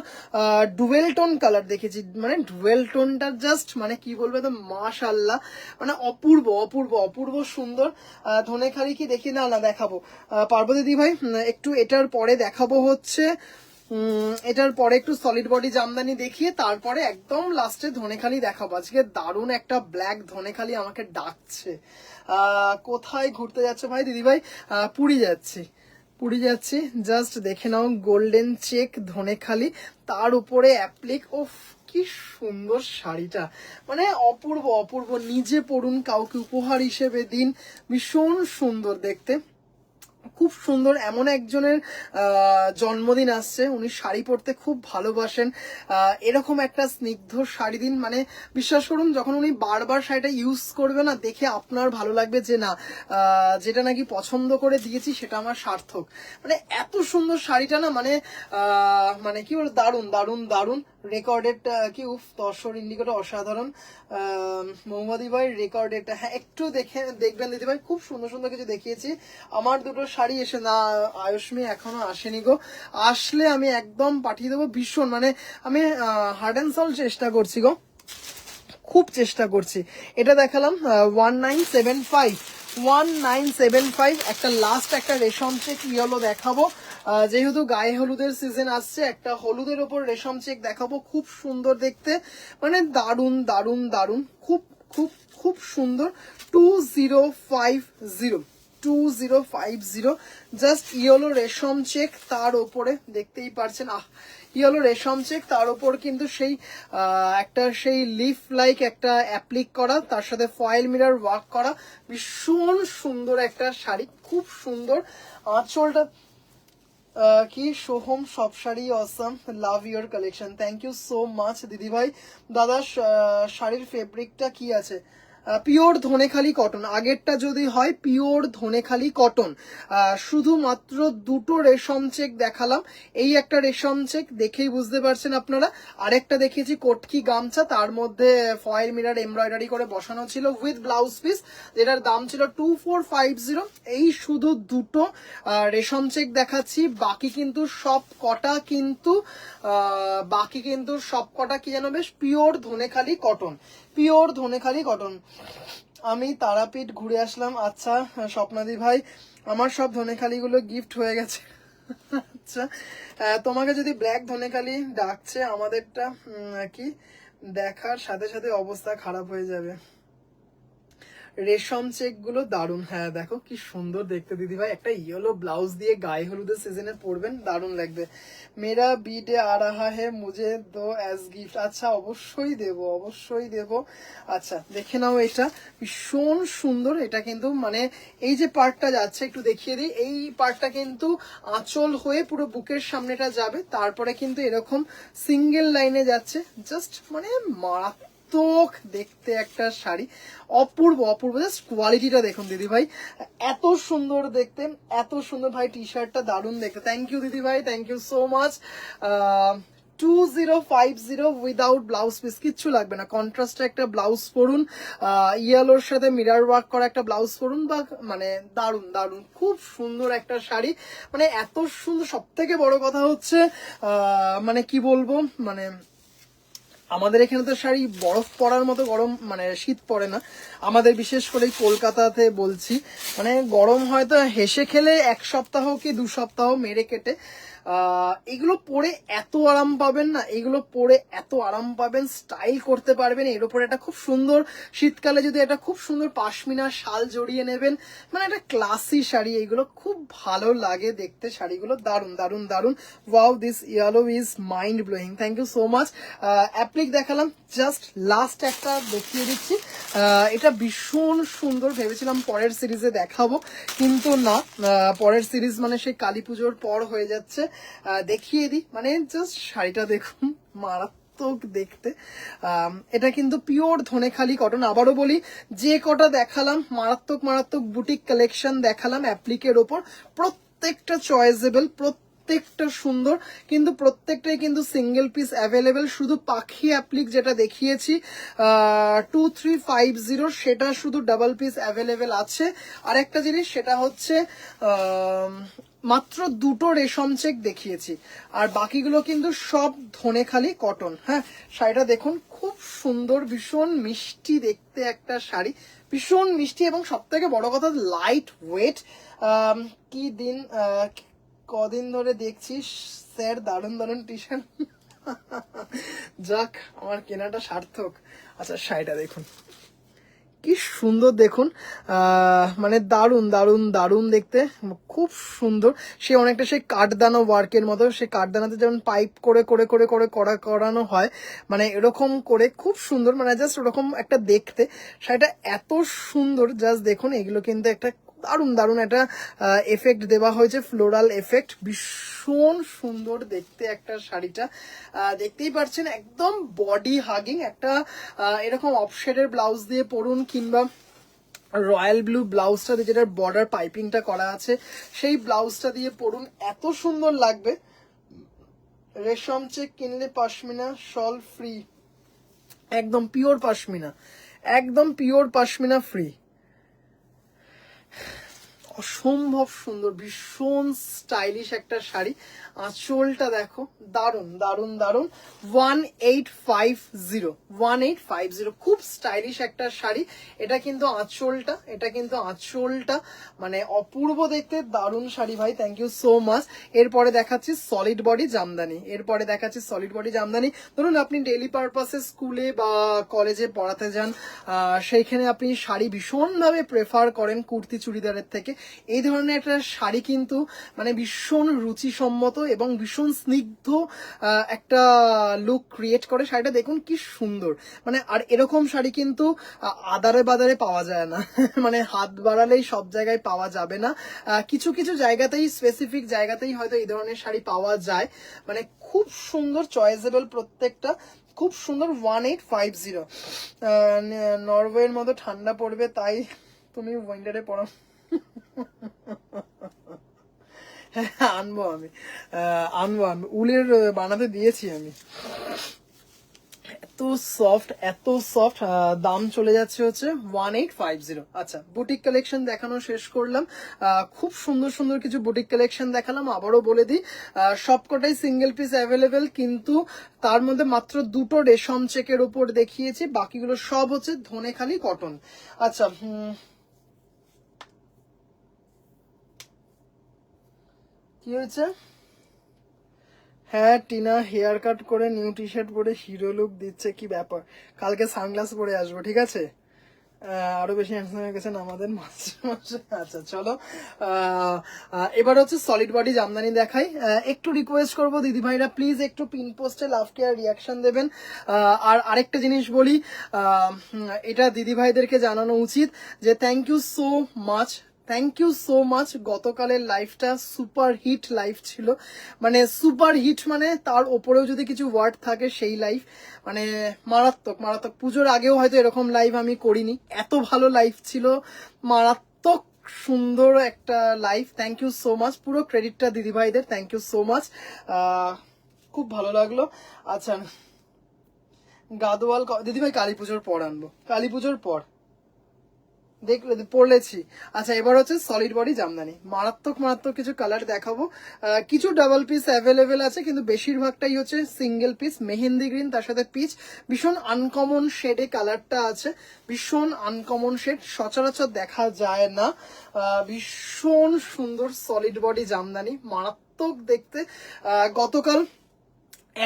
ডুয়েল টোন কালার দেখেছি, মানে ডুয়েল টোনটা জাস্ট মানে কি বলবো, তো মাশাআল্লাহ, মানে অপূর্ব অপূর্ব অপূর্ব সুন্দর। ধনেখালি কি দেখি? না না, দেখাবো পার্বতী দি ভাই, একটু এটার পরে দেখাবো হচ্ছে, এটার পরে একটু সলিড বডি জামদানি দেখিয়ে তারপরে একদম লাস্টে ধনেখালি দেখাবো। আজকে দারুণ একটা ব্ল্যাক ধনেখালি আমাকে ডাকছে। কোথায় ঘুরতে যাচ্ছে ভাই? দিদি ভাই পুরী যাচ্ছি, পুরি যাচ্ছি, জাস্ট দেখে নাও গোল্ডেন চেক ধনেখালি, তার উপরে অ্যাপ্লিক। ওফ কি সুন্দর শাড়িটা, মানে অপূর্ব অপূর্ব। নিজে পরুন, কাউকে উপহার হিসেবে দিন, ভীষণ সুন্দর দেখতে, খুব সুন্দর। এমন একজনের জন্মদিন আসছে, উনি শাড়ি পরতে খুব ভালোবাসেন, এরকম একটা স্নিগ্ধ শাড়ি দিন। মানে বিশ্বাস করুন, যখন উনি বারবার শাড়িটা ইউজ করবে না, দেখে আপনার ভালো লাগবে যে না, যেটা নাকি পছন্দ করে দিয়েছি সেটা আমার সার্থক। মানে এত সুন্দর শাড়িটা না, মানে মানে কি বল, দারুণ দারুণ দারুণ। রেকর্ডেড কি উফ, তসর ইন্ডিকেটর অসাধারণ। মৌমাদি ভাই রেকর্ডেড, হ্যাঁ একটু দেখবেন দিদি ভাই, খুব সুন্দর সুন্দর কিছু দেখিয়েছি। আমার দুটো শাড়ি এসে না, আয়ুষ্মি এখনো আসেনি গো, আসলে আমি একদম পাঠিয়ে দেবো। ভীষণ মানে আমি হার্ড অ্যান্ড সল চেষ্টা করছি গো, খুব চেষ্টা করছি। এটা দেখালাম 1975, 1975। একটা লাস্ট একটা রেশম চেক ইয়েলো দেখাবো, যেহেতু গায়ে হলুদের সিজন আসছে, একটা হলুদের ওপর রেশম চেক দেখাবো, খুব সুন্দর দেখতে, মানে দারুণ দারুণ দারুণ, খুব খুব খুব সুন্দর। 2050, 2050, জাস্ট ইয়েলো রেশম চেক, তার ওপরে দেখতেই পারছেন, ইয়েলো রেশম চেক, তার ওপর কিন্তু সেই একটা সেই লিফ লাইক একটা অ্যাপ্লিক করা, তার সাথে ফয়েল মিরর ওয়ার্ক করা, ভীষণ সুন্দর একটা শাড়ি, খুব সুন্দর। আঁচলটা কি সোহম, সব sari awesome, love your collection, thank you so much দিদি ভাই। দাদা শাড়ির ফেব্রিকটা কি আছে? পিওর ধনেখালি কটন, আগেরটা যদি হয় পিওর ধনেখালি কটন। শুধুমাত্র দুটো রেশম চেক দেখালাম, এই একটা রেশম চেক দেখেই বুঝতে পারছেন আপনারা, আরেকটা দেখিয়েছি কটকি গামছা, তার মধ্যে ফয়েল মিরর এমব্রয়ডারি করে বসানো ছিল উইথ ব্লাউজ পিস, যেটার দাম ছিল 2450। এই শুধু দুটো রেশম চেক দেখাচ্ছি, বাকি কিন্তু সব কটা কিন্তু কি যেন বেশ pure Dhanekhali cotton, pure Dhanekhali cotton. আমি তারাপীঠ ঘুরে আসলাম। আচ্ছা স্বপ্নাদি ভাই, আমার সব ধনেখালিগুলো গিফট হয়ে গেছে। আচ্ছা, তোমাকে যদি ব্ল্যাক ধনেখালি ডাকছে, আমাদেরটা কি দেখার সাথে সাথে অবস্থা খারাপ হয়ে যাবে। রেশম চেক গুলো দারুণ, হ্যাঁ দেখো কি সুন্দর দেখতে দিদি ভাই, একটা ইয়েলো ব্লাউজ দিয়ে গায়ে হলুদের সিজনে পরবেন, দারুণ লাগবে। মেরা বিডে আ রাহা হে, মুঝে দো অ্যাজ গিফট। আচ্ছা অবশ্যই দেব, অবশ্যই দেব। আচ্ছা দেখে নাও, এটা ভীষণ সুন্দর। এটা কিন্তু মানে এই যে পার্টটা যাচ্ছে, একটু দেখিয়ে দিই, এই পার্টটা কিন্তু আঁচল হয়ে পুরো বুকের সামনেটা যাবে, তারপরে কিন্তু এরকম সিঙ্গেল লাইনে যাচ্ছে, জাস্ট মানে মারাত্মক দেখতে একটা শাড়ি, অপূর্ব অপূর্ব। জাস্ট কোয়ালিটিটা দেখুন দিদি ভাই, এত সুন্দর দেখতে, এত সুন্দর। ভাই টি শার্টটা দারুণ দেখতে, থ্যাংক ইউ দিদি ভাই, thank you so much. 2050 without blouse piece, কিচ্ছু লাগবে না, কন্ট্রাস্টে একটা ব্লাউজ পরুন, ইয়েলোর সাথে মিরর ওয়ার্ক করা একটা ব্লাউজ পরুন, বা মানে দারুণ দারুণ, খুব সুন্দর একটা শাড়ি, মানে এত সুন্দর। সব থেকে বড় কথা হচ্ছে মানে কি বলবো, মানে আমাদের এখানে তো শাড়ি বরফ পড়ার মতো গরম, মানে শীত পড়ে না আমাদের, বিশেষ করে কলকাতাতে বলছি, মানে গরম হয়তো হেসে খেলে 1 সপ্তাহ কি 2 সপ্তাহ মেরে কেটে, এগুলো পরে এত আরাম পাবেন না, এগুলো পরে এত আরাম পাবেন, স্টাইল করতে পারবেন। এর উপরে একটা খুব সুন্দর শীতকালে যদি একটা খুব সুন্দর পাশমিনা শাল জড়িয়ে নেবেন, মানে একটা ক্লাসি শাড়ি, এগুলো খুব ভালো লাগে দেখতে শাড়িগুলো, দারুন দারুন দারুন। Wow, this yellow is mind blowing, thank you so much. Applique দেখালাম, জাস্ট লাস্ট একটা দেখিয়ে দিচ্ছি, এটা ভীষণ সুন্দর। ভেবেছিলাম পরের সিরিজে দেখাবো, কিন্তু না, পরের সিরিজ মানে সেই কালী পুজোর পর হয়ে যাচ্ছে। দেখিয়ে দিই, মানে জাস্ট শাড়িটা দেখুন, মারাত্মক দেখতে। এটা কিন্তু পিওর ধনেখালি কটন। আবারও বলি, যে কটা দেখালাম মারাত্মক মারাত্মক বুটিক কালেকশন দেখালাম অ্যাপ্লিকের ওপর, প্রত্যেকটা চয়েসেবল, প্রত্যেকটা সুন্দর, কিন্তু প্রত্যেকটাই কিন্তু সিঙ্গেল পিস অ্যাভেলেবেল। শুধু পাখি অ্যাপ্লিক যেটা দেখিয়েছি 2350, সেটা শুধু ডাবল পিস অ্যাভেলেবেল আছে। আর একটা জিনিস, সেটা হচ্ছে মাত্র দুটো রেশম চেক দেখিয়েছি, আর বাকিগুলো কিন্তু সব ধনেখালি কটন। হ্যাঁ, শাড়িটা দেখুন, খুব সুন্দর, ভীষণ মিষ্টি দেখতে একটা শাড়ি, ভীষণ মিষ্টি, এবং সব থেকে বড় কথা লাইট ওয়েট। কি দিন কদিন ধরে দেখছি স্যার, দারুণ দারুণ টি শার্ট। যাক, আমার কেনাটা সার্থক। আচ্ছা শাড়িটা দেখুন, কি সুন্দর দেখুন, মানে দারুণ দারুণ দারুণ দেখতে, খুব সুন্দর। সে অনেকটা সেই কাঠদানা ওয়ার্কের মতো, সে কাঠদানাতে যেমন পাইপ করে করে করে করে করানো হয়, মানে এরকম করে খুব সুন্দর, মানে জাস্ট ওরকম একটা দেখতে শাড়িটা এত সুন্দর। জাস্ট দেখুন, এগুলো কিন্তু একটা দারুণ দারুণ একটা এফেক্ট দেওয়া হয়েছে, ফ্লোরাল এফেক্ট, ভীষণ সুন্দর দেখতে একটা শাড়িটা। দেখতেই পাচ্ছেন একদম বডি হাগিং একটা, এরকম অফশেডের ব্লাউজ দিয়ে পরুন, কিংবা রয়্যাল ব্লু ব্লাউজটা দিয়ে যেটার বর্ডার পাইপিংটা করা আছে সেই ব্লাউজটা দিয়ে পরুন, এত সুন্দর লাগবে। রেশম চেক কিনলে পশমিনা শল ফ্রি, একদম পিওর পশমিনা, একদম পিওর পশমিনা ফ্রি। অসম্ভব সুন্দর, ভীষণ স্টাইলিশ একটা শাড়ি। আঁচলটা দেখো, দারুন দারুন দারুন। 1850, খুব স্টাইলিশ একটা শাড়ি। এটা কিন্তু আঁচলটা, এটা কিন্তু আঁচলটা মানে অপূর্ব দেখতে, দারুণ শাড়ি ভাই, থ্যাংক ইউ সো মাচ। এরপরে দেখাচ্ছি সলিড বডি জামদানি, এরপরে দেখাচ্ছি সলিড বডি জামদানি। ধরুন আপনি ডেইলি পারপাসে স্কুলে বা কলেজে পড়াতে যান, সেইখানে আপনি শাড়ি ভীষণভাবে প্রেফার করেন কুর্তি চুড়িদারের থেকে, এই ধরনের একটা শাড়ি কিন্তু মানে ভীষণ রুচিসম্মত এবং ভীষণ স্নিগ্ধ একটা লুক ক্রিয়েট করে। শাড়িটা দেখুন কি সুন্দর, মানে আর এরকম শাড়ি কিন্তু আদারে বাদারে পাওয়া যায় না মানে হাত বাড়ালেই সব জায়গায় পাওয়া যাবে না, কিছু কিছু জায়গাতেই, স্পেসিফিক জায়গাতেই হয়তো এই ধরনের শাড়ি পাওয়া যায়। মানে খুব সুন্দর, চয়েসেবল প্রত্যেকটা, খুব সুন্দর। 1850, নরওয়ের মতো ঠান্ডা পড়বে তাই তুমি উইন্টারে পড়ো হ্যাঁ, আনবো আমি, আনবো উলের বানাতে দিয়েছি আমি। এত সফট, এত সফট। দাম চলে যাচ্ছে হচ্ছে 1850। আচ্ছা, বুটিক কালেকশন দেখানো শেষ করলাম, খুব সুন্দর সুন্দর কিছু বুটিক কালেকশন দেখালাম। আবারও বলে দিই, সবকটাই সিঙ্গেল পিস অ্যাভেলেবেল, কিন্তু তার মধ্যে মাত্র দুটো রেশম চেকের উপর দেখিয়েছি, বাকিগুলো সব হচ্ছে ধনেখালি কটন। আচ্ছা, কি হয়েছে? হ্যাঁ, টিনা হেয়ার কাট করে নিউ টি শার্ট পরে হিরো লুক দিচ্ছে, কি ব্যাপার? কালকে সানগ্লাস পরে আসবো, ঠিক আছে? আরো বেশি হ্যান্ডসাম হয়ে গেছেন আমাদের মাঝে মাঝে। আচ্ছা চলো, এবার হচ্ছে সলিড বডি জামদানি দেখাই। একটু রিকোয়েস্ট করবো দিদি ভাইরা, প্লিজ একটু পিন পোস্টে লাভ কেয়ার রিয়াকশন দেবেন। আর আরেকটা জিনিস বলি, এটা দিদি ভাইদেরকে জানানো উচিত যে thank you so much, thank you so much. গতকালের লাইফটা সুপার হিট লাইফ ছিল, মানে সুপার হিট, মানে তার ওপরেও যদি কিছু ওয়ার্ড থাকে সেই লাইফ, মানে মারাত্মক মারাত্মক। পুজোর আগেও হয়তো এরকম লাইভ আমি করিনি, এত ভালো লাইফ ছিল, মারাত্মক সুন্দর একটা live. Thank you so much, পুরো ক্রেডিটটা দিদিভাইদের, থ্যাংক ইউ সো মাচ, খুব ভালো লাগলো। আচ্ছা, গাদোয়াল দিদিভাই কালী পুজোর পর আনবো, কালী পুজোর পর দেখলে পড়লেছি। আচ্ছা, এবার হচ্ছে সলিড বডি জামদানি, মারাত্মক মারাত্মক কিছু কালার দেখাবো। কিছু ডাবল পিস অ্যাভেলেবেল আছে, কিন্তু বেশিরভাগটাই হচ্ছে সিঙ্গেল পিস, মেহেন্দি গ্রিন তার সাথে পিচ, ভীষণ আনকমন শেডে কালারটা আছে, ভীষণ আনকমন শেড, সচরাচর দেখা যায় না। ভীষণ সুন্দর সলিড বডি জামদানি, মারাত্মক দেখতে। গতকাল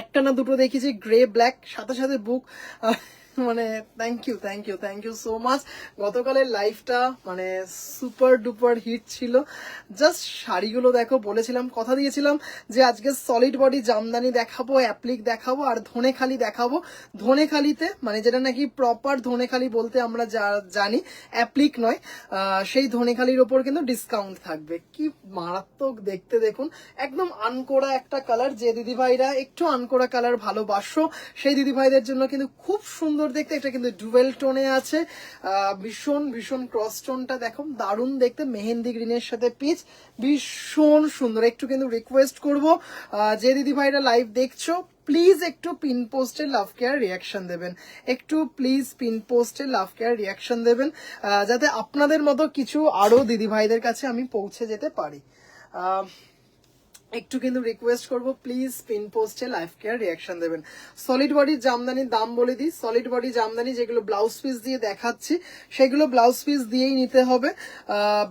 একটা না দুটো দেখেছি গ্রে ব্ল্যাক, সাথে সাথে বুক, মানে thank you thank you thank you so much. গতকালের লাইফটা মানে সুপার ডুপার হিট ছিল। জাস্ট শাড়িগুলো দেখো, বলেছিলাম, কথা দিয়েছিলাম যে আজকে সলিড বডি জামদানি দেখাবো, অ্যাপ্লিক দেখাবো আর ধনেখালি দেখাবো। ধনেখালিতে মানে যেটা নাকি প্রপার ধনেখালি বলতে আমরা যা জানি, অ্যাপ্লিক নয়, সেই ধনেখালির ওপর কিন্তু ডিসকাউন্ট থাকবে। কি মারাত্মক দেখতে দেখুন, একদম আনকোড়া একটা কালার। যে দিদিভাইরা একটু আনকোড়া কালার ভালোবাসো সেই দিদিভাইদের জন্য কিন্তু খুব সুন্দর দেখতে। এটা কিন্তু ডুয়েল টোনে আছে, ভীষণ ভীষণ ক্রস টোনটা দেখো, দারুণ দেখতে, মেহেন্দি গ্রিনের সাথে পিচ, ভীষণ সুন্দর। একটু কিন্তু রিকোয়েস্ট করবো, যে দিদিভাইরা লাইভ দেখছো, প্লিজ একটু পিন পোস্টে লাভ কেয়ার রিয়াকশন দেবেন, একটু প্লিজ পিন পোস্টে লাভ কেয়ার রিয়াকশন দেবেন, যাতে আপনাদের মতো কিছু আরো দিদিভাইদের কাছে আমি পৌঁছে যেতে পারি। একটু কিন্তু রিকোয়েস্ট করব প্লিজ পিন পোস্টে লাইভ কেয়ার রিয়াকশন দেবেন। সলিড বডির জামদানির দাম বলে দিই। সলিড বডি জামদানি যেগুলো ব্লাউজ পিস দিয়ে দেখাচ্ছি সেগুলো ব্লাউজ পিস দিয়েই নিতে হবে।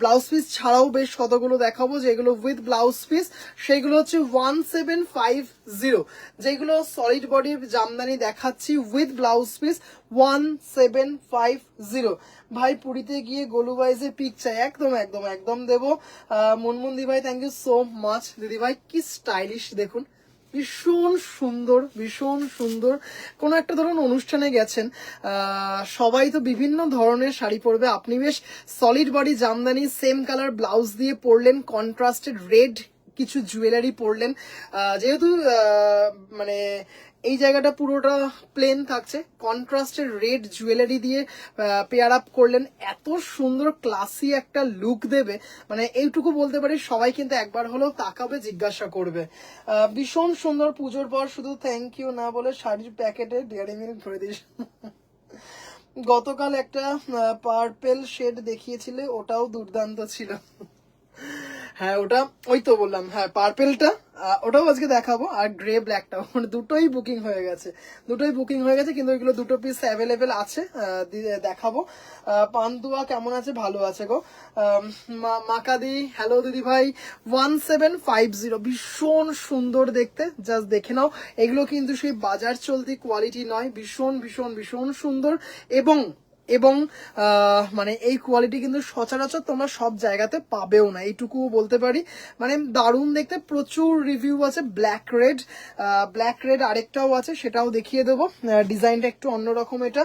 ব্লাউজ পিস ছাড়াও বেশ কতগুলো দেখাবো যেগুলো উইথ ব্লাউজ পিস, সেগুলো হচ্ছে 1750। যেগুলো সলিড বডির জামদানি দেখাচ্ছি উইথ ব্লাউজ পিস 1750। ভাই পুরীতে গিয়ে গোলু বাইজে পিক চাই, একদম একদম একদম দেবো। মনমন্দি ভাই থ্যাংক ইউ সো মাচ। দিদি ভাই কি স্টাইলিশ দেখুন, ভীষণ সুন্দর ভীষণ সুন্দর। কোনো একটা ধরুন অনুষ্ঠানে গেছেন, সবাই তো বিভিন্ন ধরনের শাড়ি পরবে, আপনি বেশ solid body Jamdani same colour blouse দিয়ে পরলেন, কন্ট্রাস্টেড রেড কিছু জুয়েলারি পরলেন। যেহেতু মানে এই জায়গাটা পুরোটা প্লেন থাকছে, কন্ট্রাস্টেড রেড জুয়েলারি দিয়ে পেয়ার আপ করলেন, এত সুন্দর ক্লাসি একটা লুক দেবে। মানে এইটুকু বলতে পারি সবাই কিন্তু একবার হলেও তাকাবে, জিজ্ঞাসা করবে। ভীষণ সুন্দর। পুজোর পর শুধু থ্যাংক ইউ না বলে শাড়ির প্যাকেটে ডেয়ারি মিল্ক ভরে দিস। গতকাল একটা পার্পেল শেড দেখিয়েছিলে, ওটাও দুর্দান্ত ছিল। হ্যাঁ ওটা ওই তো বললাম, হ্যাঁ পার্পেলটা ওটাও আজকে দেখাবো, আর গ্রে ব্ল্যাকটাও, মানে দুটোই বুকিং হয়ে গেছে, কিন্তু ওইগুলো দুটো পিস অ্যাভেলেবেল আছে, দেখাবো। পান্তুয়া কেমন আছে? ভালো আছে গো। মাকাদি হ্যালো দিদি ভাই। 1750 ভীষণ সুন্দর দেখতে, জাস্ট দেখে নাও। এগুলো কিন্তু সেই বাজার চলতি কোয়ালিটি নয়, ভীষণ ভীষণ ভীষণ সুন্দর। এবং এবং মানে এই কোয়ালিটি কিন্তু সচরাচর তোমরা সব জায়গাতে পাবেও না, এইটুকু বলতে পারি। মানে দারুণ দেখতে, প্রচুর রিভিউ আছে। ব্ল্যাক রেড আরেকটাও আছে, সেটাও দেখিয়ে দেবো। ডিজাইনটা একটু অন্যরকম। এটা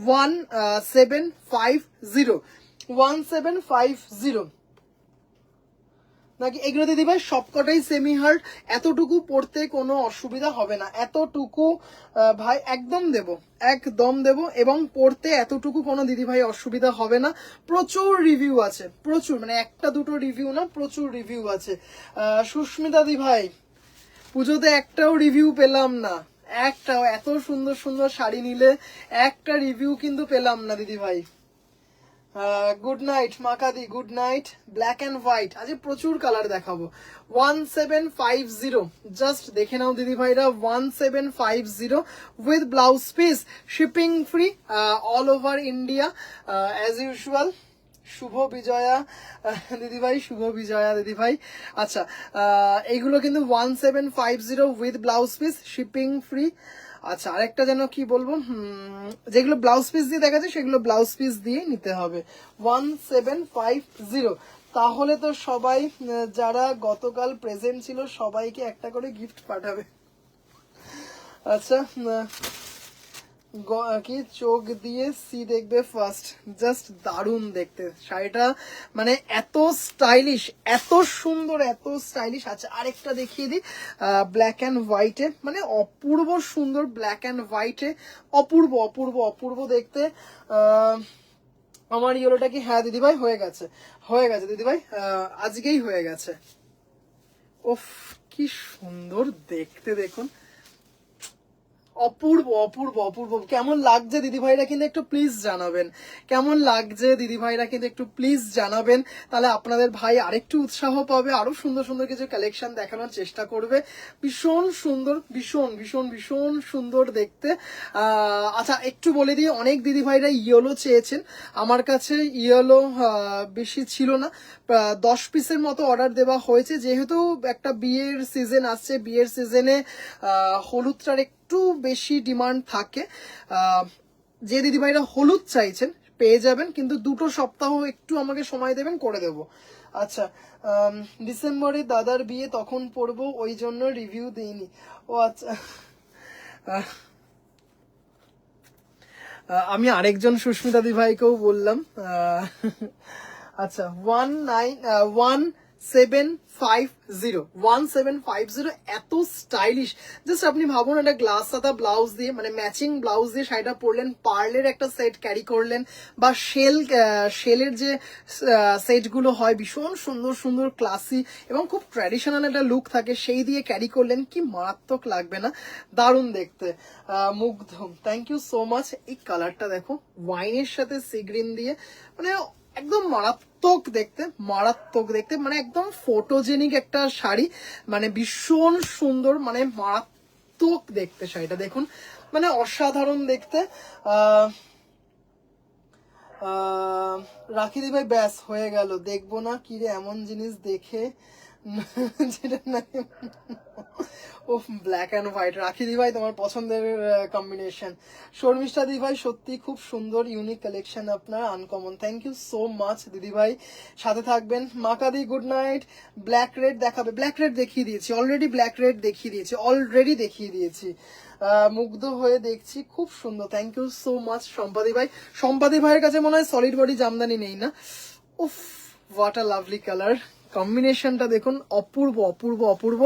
1750 নাকি এগুলো দিদি ভাই সবকটাই সেমি হার্ড, এতটুকু পড়তে কোনো অসুবিধা হবে না, এতটুকু ভাই একদম দেব এবং পড়তে এতটুকু কোনো দিদি ভাই অসুবিধা হবে না। প্রচুর রিভিউ আছে, প্রচুর, মানে একটা দুটো রিভিউ না, প্রচুর রিভিউ আছে। সুস্মিতা দি ভাই পুজোতে একটাও রিভিউ পেলাম না, একটাও। এত সুন্দর সুন্দর শাড়ি নিলে একটা রিভিউ কিন্তু পেলাম না দিদি ভাই। গুড নাইট মাকাদি, good night. Black and white আজ প্রচুর কালার দেখাবো। 1750 জাস্ট দেখে নাও দিদি ভাইরা, 1750 with blouse piece, shipping free all over India as usual. শুভ বিজয়া দিদি ভাই, শুভ বিজয়া দিদি ভাই। আচ্ছা এইগুলো কিন্তু 1750 with blouse piece, shipping free. আচ্ছা আরেকটা যেন কি বলবো, যেগুলো ব্লাউজ পিস দিয়ে দেখাচ্ছে সেগুলো ব্লাউজ পিস দিয়ে নিতে হবে। 1750। তাহলে তো সবাই যারা গতকাল প্রেজেন্ট ছিল সবাইকে একটা করে গিফট পাঠাবে। আচ্ছা কি চোখ দিয়ে সি দেখবে ফার্স্ট, জাস্ট দারুণ দেখতে শাড়িটা, মানে এত স্টাইলিশ, এত সুন্দর, এত স্টাইলিশ। আচ্ছা আরেকটা দেখিয়ে দিই, ব্ল্যাক অ্যান্ড হোয়াইটে, মানে অপূর্ব সুন্দর ব্ল্যাক অ্যান্ড হোয়াইটে, অপূর্ব অপূর্ব অপূর্ব দেখতে। আমার ইয়েলোটা কি? হ্যাঁ দিদিভাই হয়ে গেছে দিদিভাই, আজকেই হয়ে গেছে। ওফ কি সুন্দর দেখতে দেখুন, অপূর্ব অপূর্ব অপূর্ব। কেমন লাগছে দিদি ভাইরা কিন্তু একটু প্লিজ জানাবেন, কেমন লাগছে দিদি ভাইরা কিন্তু একটু প্লিজ জানাবেন, তাহলে আপনাদের ভাই আরেকটু উৎসাহ পাবে, আরো সুন্দর সুন্দর কিছু কালেকশন দেখানোর চেষ্টা করবে। ভীষণ সুন্দর, ভীষণ ভীষণ ভীষণ সুন্দর দেখতে। আচ্ছা একটু বলে দিই, অনেক দিদি ভাইরা ইয়েলো চেয়েছেন, আমার কাছে ইয়েলো বেশি ছিল না, 10 পিসের মতো অর্ডার দেওয়া হয়েছে। যেহেতু একটা বিয়ের সিজন আসছে, বিয়ের সিজনে হলুদটার একটু বেশি ডিমান্ড থাকে, যে দিদিভাইরা হলুদ চাইছেন পেয়ে যাবেন, কিন্তু 2 সপ্তাহ একটু আমাকে সময় দেবেন, করে দেব। আচ্ছা ডিসেম্বরে দাদার বিয়ে, তখন পড়বো, ওই জন্য রিভিউ দিইনি। ও আচ্ছা আমি আরেকজন সুস্মিতা দি ভাইকেও বললাম। আচ্ছা 1750 এত স্টাইলিশ, জাস্ট আপনি ভাবুন একটা গ্লাস সাদা ব্লাউজ দিয়ে, মানে ম্যাচিং ব্লাউজ দিয়ে শাড়িটা পরলেন, পার্লের একটা সেট ক্যারি করলেন, বা শেলের যে সেটগুলো হয় ভীষণ সুন্দর সুন্দর ক্লাসি এবং খুব ট্র্যাডিশনাল একটা লুক থাকে, সেই দিয়ে ক্যারি করলেন, কি মারাত্মক লাগবে না? দারুণ দেখতে। মুগ্ধ থ্যাংক ইউ সো মাচ। এই কালারটা দেখো, ওয়াইনের সাথে সি গ্রিন দিয়ে, মানে একদম মারাত্মক মারাত্মক দেখতে, মারাত্মক দেখতে, মানে একদম ফটোজেনিক একটা শাড়ি, মানে ভীষণ সুন্দর, মানে মারাত্মক দেখতে শাড়িটা দেখুন, মানে অসাধারণ দেখতে। রাখি দি ভাই ব্যাস হয়ে গেল, দেখবো না কি রে এমন জিনিস দেখে যেটা না। ও ব্ল্যাক অ্যান্ড হোয়াইট, রাখি দি ভাই তোমার পছন্দের কম্বিনেশন। শর্মিষ্ঠা দি ভাই সত্যি খুব সুন্দর ইউনিক কালেকশন আপনার, uncommon, thank you so much দিদি ভাই, সাথে থাকবেন। মাকাদি গুড নাইট। ব্ল্যাক রেড দেখাবে, ব্ল্যাক রেড দেখিয়ে দিয়েছি অলরেডি, ব্ল্যাক রেড দেখিয়ে দিয়েছি অলরেডি, দেখিয়ে দিয়েছি। মুগ্ধ হয়ে দেখছি, খুব সুন্দর, থ্যাংক ইউ সো মাচ সম্পাদি ভাই। সম্পাদি ভাইয়ের কাছে মনে হয় সলিড বডি জামদানি নেই না? উফ, হোয়াট আ লাভলি কালার, কম্বিনেশনটা দেখুন, অপূর্ব অপূর্ব অপূর্ব।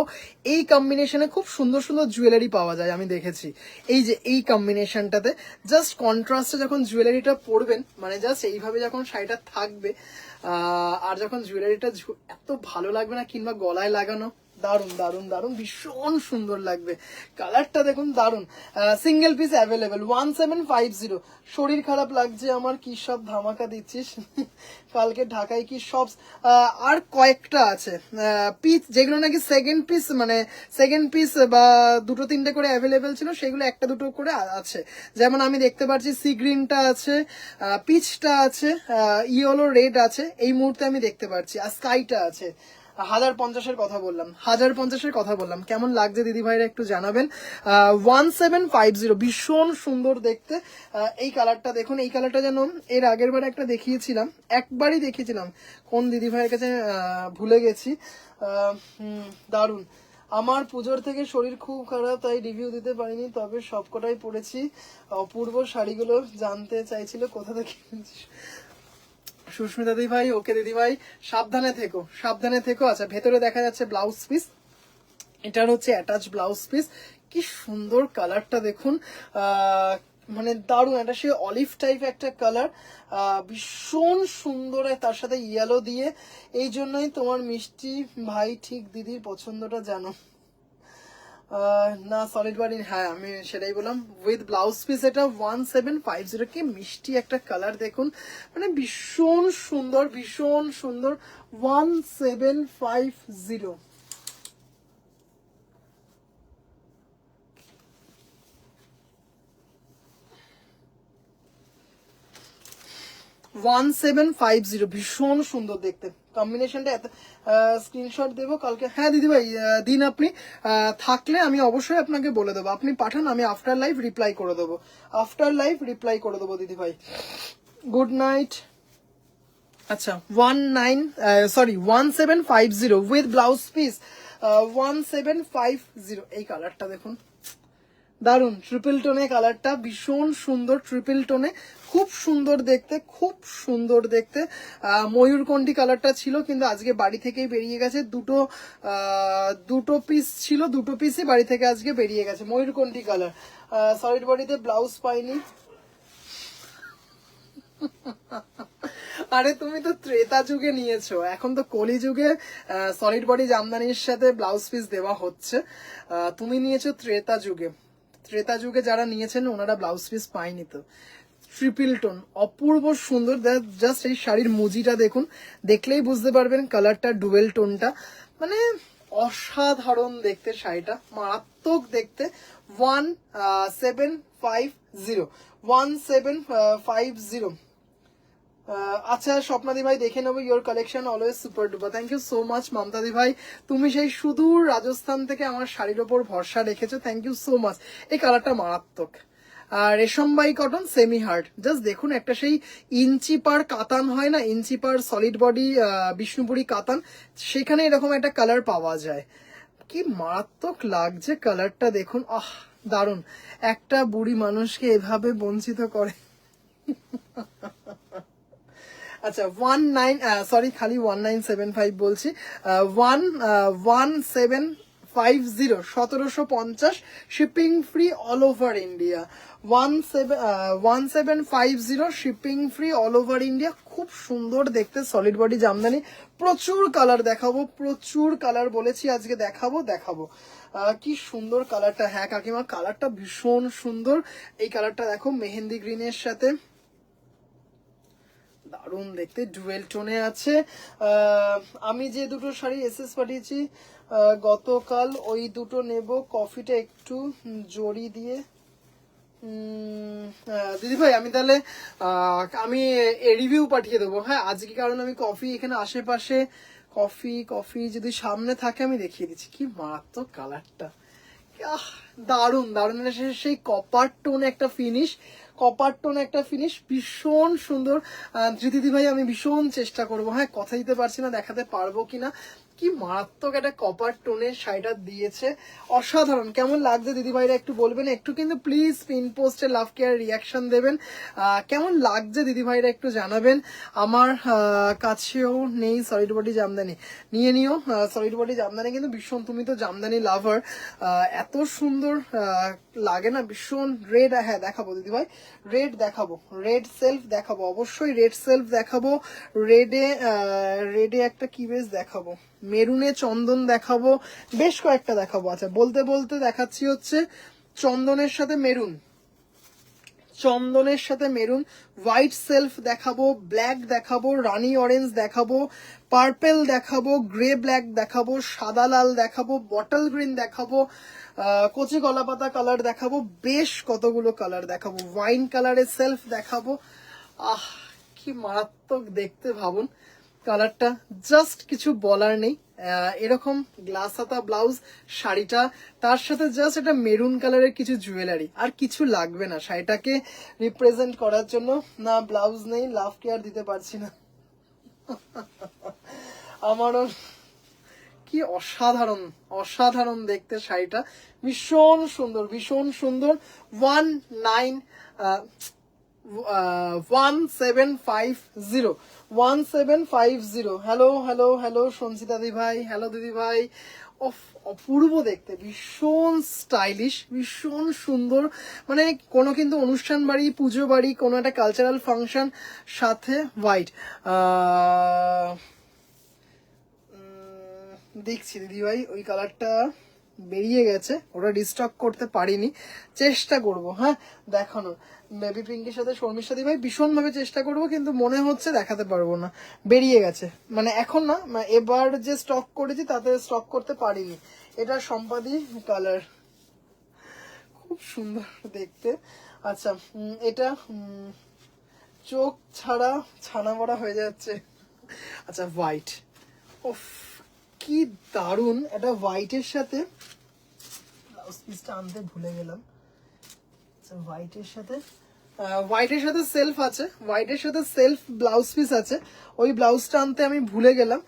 এই কম্বিনেশনে খুব সুন্দর সুন্দর জুয়েলারি পাওয়া যায়, আমি দেখেছি। এই যে এই কম্বিনেশনটাতে জাস্ট কন্ট্রাস্টে যখন জুয়েলারিটা পরবেন, মানে জাস্ট এইভাবে যখন শাড়িটা থাকবে, আর যখন জুয়েলারিটা এত ভালো লাগবে না, কিংবা গলায় লাগানো, দারুন দারুন দারুন, ভীষণ সুন্দর লাগবে। কালারটা দেখুন দারুন। Single piece available 1750। শরীর খারাপ লাগছে আমার, কি সব ধামাকা দিচ্ছিস কালকে ঢাকায় কি সব। আর কয়েকটা আছে পিস, যেগুলো নাকি সেকেন্ড পিস, মানে সেকেন্ড পিস বা দুটো তিনটে করে অ্যাভেলেবেল ছিল, সেগুলো একটা দুটো করে আছে। যেমন আমি দেখতে পাচ্ছি সি গ্রিনটা আছে, পিচটা আছে, ইয়েলো রেড আছে, এই মুহূর্তে আমি দেখতে পাচ্ছি, আর স্কাইটা আছে। 1050-এর কথা বললাম, 1050-এর কথা বললাম, কেমন লাগছে দিদি ভাইরা একটু জানাবেন। 1750, ভীষণ সুন্দর দেখতে। এই কালারটা দেখুন, এই কালারটা যেন এর আগের বার একটা দেখিয়েছিলাম, একবারই দেখিয়েছিলাম, কোন দিদি ভাইয়ের কাছে ভুলে গেছি। দারুন। আমার পুজোর থেকে শরীর খুব খারাপ, তাই রিভিউ দিতে পারিনি, তবে সবকটাই পড়েছি। অপূর্ব শাড়িগুলো জানতে চাইছিল কোথা থেকে। সুস্মিতা দিদি ভাই, ওকে দিদি ভাই, সাবধানে থেকো সাবধানে থেকো। আচ্ছা, ভেতরে দেখা যাচ্ছে ব্লাউজ পিস, এটার হচ্ছে অ্যাটাচ ব্লাউজ পিস। কি সুন্দর কালারটা দেখুন, মানে দারুণ, এটা সে অলিভ টাইপ একটা কালার, ভীষণ সুন্দর, তার সাথে ইয়েলো দিয়ে। এই জন্যই তোমার মিষ্টি ভাই ঠিক দিদির পছন্দটা জানো না, সলিড বডি, হ্যাঁ আমি সেটাই বললাম, উইথ ব্লাউজ পিস। এটা 1750, কি মিষ্টি একটা কালার দেখুন, মানে ভীষণ সুন্দর ভীষণ সুন্দর। 1750, 1750, ভীষণ সুন্দর দেখতে কম্বিনেশনটা। এত স্ক্রিনশট দেবো কালকে, হ্যাঁ দিদি ভাই দিন, আপনি থাকলে আমি অবশ্যই আপনাকে বলে দেবো, আপনি পাঠান, আমি আফটার লাইভ রিপ্লাই করে দেবো, আফটার লাইভ রিপ্লাই করে দেবো দিদি ভাই। Good night. আচ্ছা 1750 উইথ ব্লাউজ পিস, 1750। এই কালারটা দেখুন, দারুন, ট্রিপল টোনে কালারটা, ভীষণ সুন্দর, ট্রিপল টোনে, খুব সুন্দর দেখতে, খুব সুন্দর দেখতে। ময়ূরকণ্ঠী কালারটা ছিল, কিন্তু আজকে বাড়ি থেকেই বেরিয়ে গেছে, দুটো পিস ছিল, দুটো পিসই বাড়ি থেকে আজকে বেরিয়ে গেছে, ময়ূরকণ্ঠী কালার। সলিড বডিতে ব্লাউজ পাইনি। আরে তুমি তো ত্রেতা যুগে নিয়েছো, এখন তো কলি যুগে সলিড বডি জামদানির সাথে ব্লাউজ পিস দেওয়া হচ্ছে। তুমি নিয়েছো ত্রেতা যুগে, ত্রেতা যুগে যারা নিয়েছেন ওনারা ব্লাউজ পিস পায়নি। তো ট্রিপল টোন, অপূর্ব সুন্দর, জাস্ট এই শাড়ির মুজিটা দেখুন, দেখলেই বুঝতে পারবেন কালারটা, ডুয়েল টোনটা, মানে অসাধারণ দেখতে শাড়িটা, মারাত্মক দেখতে। 1750, 1750। আচ্ছা স্বপ্নাদি ভাই, দেখে নেবো, your collection always super duper, thank you so much মমতাদি ভাই, তুমি সেই সুদূর রাজস্থান থেকে আমার শাড়ির ওপর ভরসা রেখেছো, থ্যাংক ইউ সো মাচ। এই কালারটা মারাত্মক। আর রেশমবাই কটন সেমি হার্ড, জাস্ট দেখুন, একটা সেই ইঞ্চি পার কাতান হয় না, ইঞ্চি পার সলিড বডি বিষ্ণুপুরি কাতান, সেখানে এরকম একটা কালার পাওয়া যায়। কি মারাত্মক লাগছে কালারটা দেখুন, দারুণ। একটা বুড়ি মানুষকে এভাবে বঞ্চিত করে। আচ্ছা 19 1975 বলছি, 1750, 1750, shipping free all over India. 1750, shipping free all over India. খুব সুন্দর দেখতে সলিড বডি জামদানি, প্রচুর কালার দেখাবো, প্রচুর কালার বলেছি আজকে দেখাবো। কি সুন্দর কালারটা, হ্যাঁ কাকিমা কালারটা ভীষণ সুন্দর। এই কালারটা দেখো, মেহেন্দি গ্রিনের সাথে দারুণ দেখতে, ডুয়েল টোনে আছে। আমি যে দুটো শাড়ি এসএস পাঠিয়েছি গতকাল, ওই দুটো নেব। কফিটা একটু জড়ি দিয়ে। দিদি ভাই আমি তাহলে আমি রিভিউ পাঠিয়ে দেবো, হ্যাঁ আজকে, কারণ আমি কফি এখানে আশেপাশে, কফি কফি যদি সামনে থাকে আমি দেখিয়ে দিচ্ছি। কি মারাত্মক কালারটা, দারুণ দারুণ, সেই কপার টোন একটা ফিনিশ, কপার টোন একটা ফিনিশ, ভীষণ সুন্দর। দিদি ভাই আমি ভীষণ চেষ্টা করবো, হ্যাঁ কথা দিতে পারছি না দেখাতে পারবো কিনা। কি মারাত্মক একটা কপার টোনের শাড়িটা দিয়েছে, অসাধারণ। কেমন লাগছে দিদি ভাইরা একটু বলবেন, একটু কিন্তু প্লিজ পিন পোস্টে লাভ কেয়ার রিয়াকশন দেবেন। কেমন লাগছে দিদি ভাইরা একটু জানাবেন। আমার কাছেও নেই সলিড বডি জামদানি, নিয়ে নিও সলিড বডি জামদানি, কিন্তু ভীষণ, তুমি তো জামদানি লাভার, এত সুন্দর লাগে না ভীষণ। রেড, হ্যাঁ দেখাবো দিদি ভাই, রেড দেখাবো, রেড সেলফ দেখাবো, অবশ্যই রেড সেলফ দেখাবো। রেডে রেডে একটা কি বেশ দেখাবো, মেরুনে চন্দন দেখাবো, বেশ কয়েকটা দেখাবো। আচ্ছা বলতে বলতে দেখাচ্ছি হচ্ছে চন্দনের সাথে মেরুন, চন্দনের সাথে মেরুন, হোয়াইট সেলফ দেখাবো, ব্ল্যাক দেখাবো, রানি অরেঞ্জ দেখাবো, পার্পেল দেখাবো, গ্রে ব্ল্যাক দেখাবো, সাদা লাল দেখাবো, বটল গ্রিন দেখাবো, কচি কলাপাতা কালার দেখাবো, বেশ কতগুলো কালার দেখাবো, ওয়াইন কালারের সেলফ দেখাবো। আহ কি মারাত্মক দেখতে, ভাবুন কালারটা, জাস্ট কিছু বলার নেই। এরকম গ্লাস হাতা ব্লাউজ শাড়িটা, তার সাথে জাস্ট একটা মেরুন কালারের কিছু জুয়েলারি, আর কিছু লাগবে না শাড়িটাকে রিপ্রেজেন্ট করার জন্য। না ব্লাউজ নেই, লাভ কেয়ার দিতে পারছি না। আমারও কি অসাধারণ, অসাধারণ দেখতে শাড়িটা, ভীষণ সুন্দর, ভীষণ সুন্দর। 1750, 1750। হ্যালো হ্যালো হ্যালো সঞ্চিতা দি ভাই, হ্যালো দিদি ভাই। অপূর্ব দেখতে, ভীষণ স্টাইলিশ, ভীষণ সুন্দর, মানে কোনো কিন্তু অনুষ্ঠান বাড়ি, পুজো বাড়ি, কোনো একটা কালচারাল ফাংশন, সাথে হোয়াইট। দেখছি দিদি ভাই, ওই কালারটা বেরিয়ে গেছে, ওটা ডিস্টক করতে পারিনি, চেষ্টা করব হ্যাঁ দেখানোর। বেবি পিঙ্কের সাথে শর্মিষ্ঠা দি ভাই ভীষণভাবে চেষ্টা করব, কিন্তু মনে হচ্ছে দেখাতে পারবো না, বেরিয়ে গেছে, মানে এখন না, এবার যে স্টক করেছি তাতে স্টক করতে পারিনি। এটা সম্পাদি কালার, খুব সুন্দর দেখতে। আচ্ছা এটা চোখ ছাড়া ছানা বড়া হয়ে যাচ্ছে। আচ্ছা হোয়াইট, ওফ কি দারুন, এটা হোয়াইটের সাথে, ব্লাউজ পিসটা আনতে ভুলে গেলাম। আচ্ছা হোয়াইটের সাথে, হোয়াইটের সাথে সেলফ আছে, হোয়াইটের সাথে সেলফ ব্লাউজ পিস আছে, ওই ব্লাউজটা আনতে আমি ভুলে গেলাম।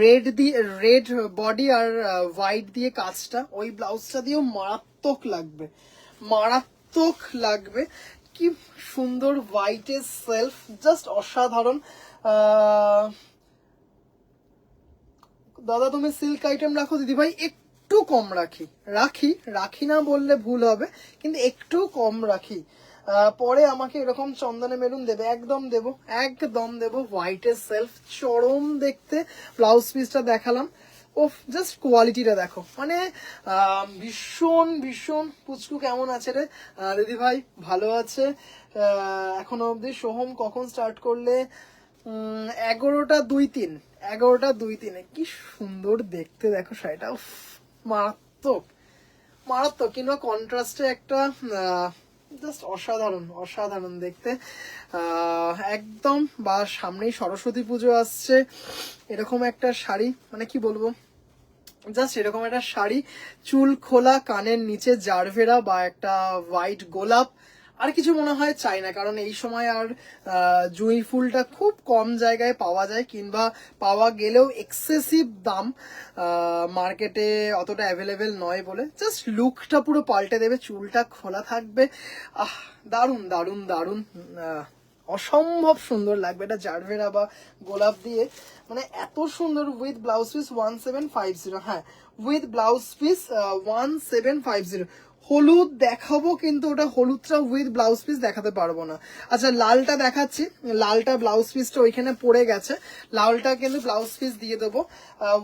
রেড দিয়ে, রেড বডি আর হোয়াইট দিয়ে কাজটা, ওই ব্লাউজটা দিয়েও মারাত্মক লাগবে, মারাত্মক লাগবে। কি সুন্দর হোয়াইটের সেলফ, জাস্ট অসাধারণ। দাদা তুমি সিল্ক আইটেম রাখো দিদি ভাই, একটু কম রাখি, রাখি রাখি না বললে ভুল হবে, কিন্তু একটু কম রাখি। পরে আমাকে এরকম চন্দনে মেরুন দেবে, একদম দেবো, একদম দেবো। হোয়াইটের সেলফ চরম দেখতে, ব্লাউজ পিসটা দেখালাম, ও জাস্ট কোয়ালিটিটা দেখো, মানে ভীষণ ভীষণ। পুচকু কেমন আছে রে দিদি ভাই? ভালো আছে এখনো অবধি। সোহম কখন স্টার্ট করলে? 11টা 2-3, 11টা 2-3। কি সুন্দর দেখতে দেখো শাড়িটা, মারাত্মক মারাত্মক, কিংবা কন্ট্রাস্টে একটা জাস্ট অসাধারণ, অসাধারণ দেখতে একদম। বা সামনেই সরস্বতী পুজো আসছে, এরকম একটা শাড়ি, মানে কি বলবো, জাস্ট এরকম একটা শাড়ি, চুল খোলা, কানের নিচে জারভেরা বা একটা হোয়াইট গোলাপ, আর কিছু মনে হয় চাই না, কারণ এই সময় আর জুঁই ফুলটা খুব কম জায়গায় পাওয়া যায়, কিংবা পাওয়া গেলেও এক্সেসিভ দাম, মার্কেটে অতটা অ্যাভেলেবেল নয় বলে। জাস্ট লুকটা পুরো পাল্টে দেবে, চুলটা খোলা থাকবে, দারুণ দারুণ দারুণ, অসম্ভব সুন্দর লাগবে এটা জারভেরা বা গোলাপ দিয়ে, মানে এত সুন্দর। উইথ ব্লাউজ পিস 1750, হ্যাঁ উইথ ব্লাউজ পিস 1750। হলুদ দেখাবো, কিন্তু ওটা হলুদটা উইথ ব্লাউজ পিস দেখাতে পারবো না। আচ্ছা লালটা দেখাচ্ছি, লালটা ব্লাউজ পিসটা ওইখানে পড়ে গেছে, লালটা কিন্তু ব্লাউজ পিস দিয়ে দেবো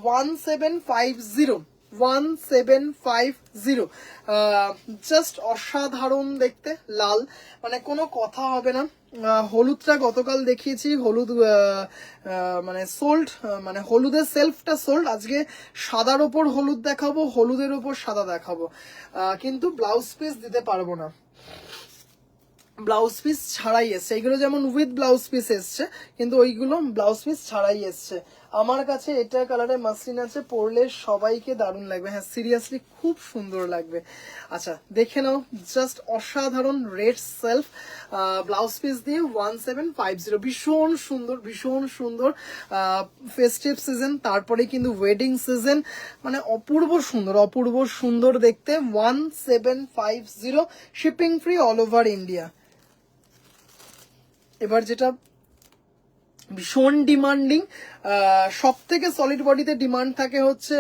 1750। 1750। জাস্ট অসাধারণ দেখতে, লাল, মানে কোনো কথা হবে না। হলুদটা গতকাল দেখিয়েছি, হলুদ মানে সোল্ড, মানে হলুদের সেলফটা সোল্ড। আজকে সাদার ওপর হলুদ দেখাবো, হলুদের ওপর সাদা দেখাবো, কিন্তু ব্লাউজ পিস দিতে পারবো না, ব্লাউজ পিস ছাড়াই এসছে। এইগুলো যেমন উইথ ব্লাউজ পিস এসছে, কিন্তু ওইগুলো ব্লাউজ পিস ছাড়াই এসছে। আমার কাছে এটা কালারে মাসলিন আছে, পরলে সবাইকে দারুণ লাগবে। হ্যাঁ সিরিয়াসলি খুব সুন্দর লাগবে। আচ্ছা দেখে নাও, জাস্ট অসাধারণ রেড সেলফ, ব্লাউজ পিস দিয়ে 1750। ভীষণ সুন্দর, ভীষণ সুন্দর। ফেস্টিভ সিজন, তারপরে কিন্তু ওয়েডিং সিজন, মানে অপূর্ব সুন্দর, অপূর্ব সুন্দর দেখতে। 1750, shipping free all over India. এবার যেটা ভীষণ ডিমান্ডিং, সব থেকে সলিড বডিতে ডিমান্ড থাকে হচ্ছে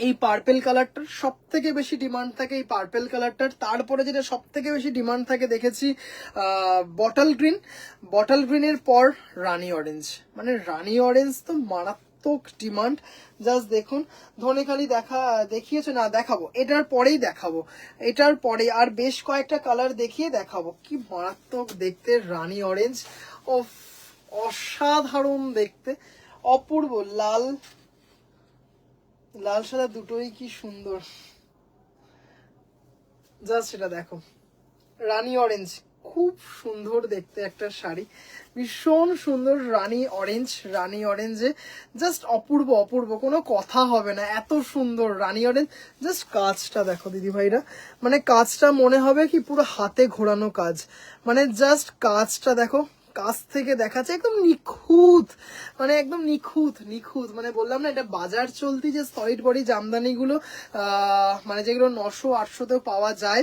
এই পার্পেল কালারটার, সব থেকে বেশি ডিমান্ড থাকে এই পার্পেল কালারটার। তারপরে যেটা সব থেকে বেশি ডিমান্ড থাকে দেখেছি বটল গ্রিন, বটল গ্রিনের পর রানি অরেঞ্জ। মানে রানি অরেঞ্জ তো মারাত্মক ডিমান্ড। জাস্ট দেখুন, ধনেখালি দেখিয়েছে না, দেখাবো এটার পরেই, দেখাবো এটার পরে আর বেশ কয়েকটা কালার দেখিয়ে দেখাবো। কি মারাত্মক দেখতে রানি অরেঞ্জ, ও অসাধারণ দেখতে, অপূর্ব। লাল, লাল সাদা দুটোই কি সুন্দর, জাস্ট এটা দেখো, রানী অরেঞ্জ, খুব সুন্দর দেখতে একটা শাড়ি, ভীষণ সুন্দর রানী অরেঞ্জ, রানী অরেঞ্জে জাস্ট অপূর্ব, অপূর্ব, কোনো কথা হবে না, এত সুন্দর রানী অরেঞ্জ। জাস্ট কাজটা দেখো দিদি ভাইরা, মানে কাজটা মনে হবে কি পুরো হাতে ঘোরানো কাজ, মানে জাস্ট কাজটা দেখো, কাছ থেকে দেখাচ্ছে একদম নিখুঁত, মানে একদম নিখুঁত, নিখুঁত। মানে বললাম না, এটা বাজার চলতি যে সলিড বডি জামদানিগুলো, মানে যেগুলো 900-800তেও পাওয়া যায়,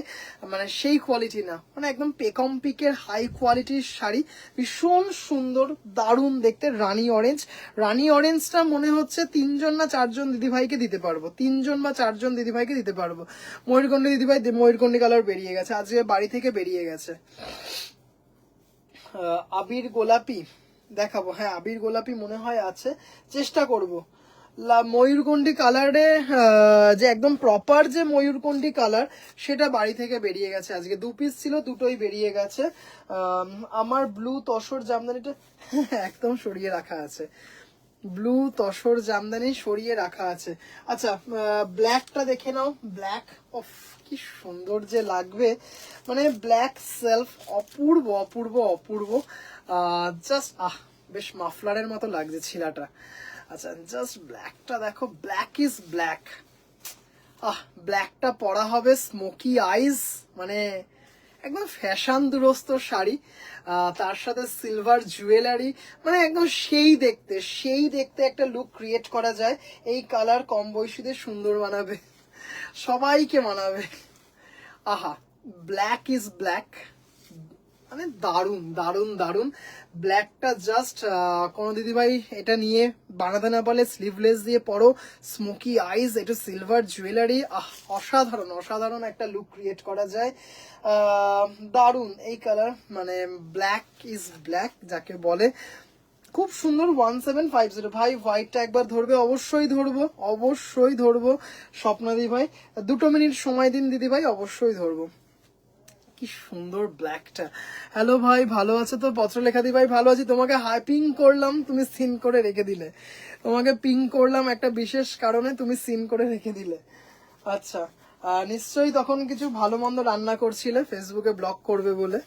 মানে সেই কোয়ালিটি না, মানে একদম পেকম পিকের হাই কোয়ালিটির শাড়ি, ভীষণ সুন্দর, দারুণ দেখতে। রানী অরেঞ্জ, রানী অরেঞ্জটা মনে হচ্ছে 3জন না 4জন দিদিভাইকে দিতে পারবো, 3জন বা 4জন দিদিভাইকে দিতে পারবো। ময়ূরকণ্ঠী দিদিভাই, ময়ূরকণ্ঠী কালার বেরিয়ে গেছে, আজকে বাড়ি থেকে বেরিয়ে গেছে। আবির গোলাপি দেখাবো, হ্যাঁ আবির গোলাপি মনে হয় আছে, চেষ্টা করব। ময়ূরকণ্ঠী কালারে, যে একদম প্রপার যে ময়ূরকণ্ঠী কালার, সেটা বাড়ি থেকে বেরিয়ে গেছে। আজকে 2 পিস ছিল, দুটোই বেরিয়ে গেছে। আমার ব্লু তসর জামদানিটা একদম সরিয়ে রাখা আছে, ব্লু তসর জামদানি সরিয়ে রাখা আছে। আচ্ছা ব্ল্যাকটা দেখে নাও, ব্ল্যাক, অফ কি সুন্দর যে লাগবে, মানে ব্ল্যাক সেলফ, অপূর্ব, অপূর্ব, অপূর্ব। জাস্ট বেশ মাফলারের মতো লাগছে ছিলাটা। আচ্ছা জাস্ট ব্ল্যাকটা দেখো, ব্ল্যাক ইজ ব্ল্যাক, ব্ল্যাকটা পরা হবে, স্মোকি আইজ, মানে একদম ফ্যাশন দুরস্ত শাড়ি, তার সাথে সিলভার জুয়েলারি, মানে একদম সেই দেখতে, সেই দেখতে একটা লুক ক্রিয়েট করা যায়। এই কালার কম বয়সীদের সুন্দর মানাবে, সবাইকে মানাবে। আহা, ব্ল্যাক ইজ ব্ল্যাক, মানে দারুন, দারুন, দারুন। ব্ল্যাকটা জাস্ট কোনো দিদিভাই এটা নিয়ে বানাতে না পারলে স্লিভলেস দিয়ে পরো, স্মোকি আইজ, এটা সিলভার জুয়েলারি, অসাধারণ, অসাধারণ একটা লুক ক্রিয়েট করা যায়। দারুন এই কালার, মানে ব্ল্যাক ইজ ব্ল্যাক যাকে বলে, খুব সুন্দর। 1750। ভাই হোয়াইটটা একবার ধরবে, অবশ্যই ধরবো, অবশ্যই ধরবো। স্বপ্নাদি ভাই 2 মিনিট সময় দিন দিদি ভাই, অবশ্যই ধরবো। কি সুন্দর ব্ল্যাকটা। হ্যালো ভাই, ভালো আছে তো? পত্রলেখা দি ভাই ভালো আছি, তোমাকে হাই পিং করলাম, তুমি সিন করে রেখে দিলে, তোমাকে পিং করলাম একটা বিশেষ কারণে, তুমি সিন করে রেখে দিলে। আচ্ছা নিশ্চয়ই তখন কিছু ভালো মন্দ রান্না করছিলে, ফেসবুকে ব্লগ করবে বলে।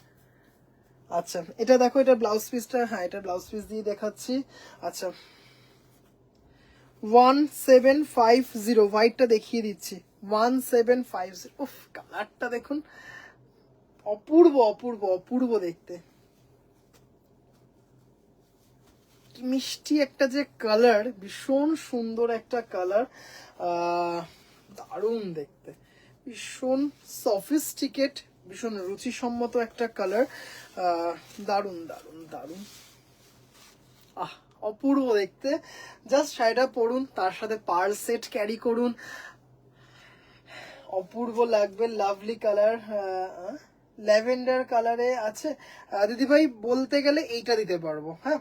আচ্ছা এটা দেখো, এটা ব্লাউজ পিসটা, হ্যাঁ এটা ব্লাউজ পিস দিয়ে দেখাচ্ছি। আচ্ছা 1750, হোয়াইটটা দেখিয়ে দিচ্ছি, 1750। উফ কালারটা দেখুন, অপূর্ব, অপূর্ব, অপূর্ব দেখতে, কি মিষ্টি একটা যে কালার, ভীষণ সুন্দর একটা কালার, দারুণ দেখতে, ভীষণ সফিস্টিকেট, ভীষণ রুচিসম্মত একটা কালার, দারুণ, দারুণ, দারুণ, অপূর্ব দেখতে। জাস্ট শাড়িটা পরুন, তার সাথে পার্ল সেট ক্যারি করুন, অপূর্ব লাগবে। লাভলি কালার, ল্যাভেন্ডার কালারে আছে দিদিভাই, বলতে গেলে এইটা দিতে পারবো, হ্যাঁ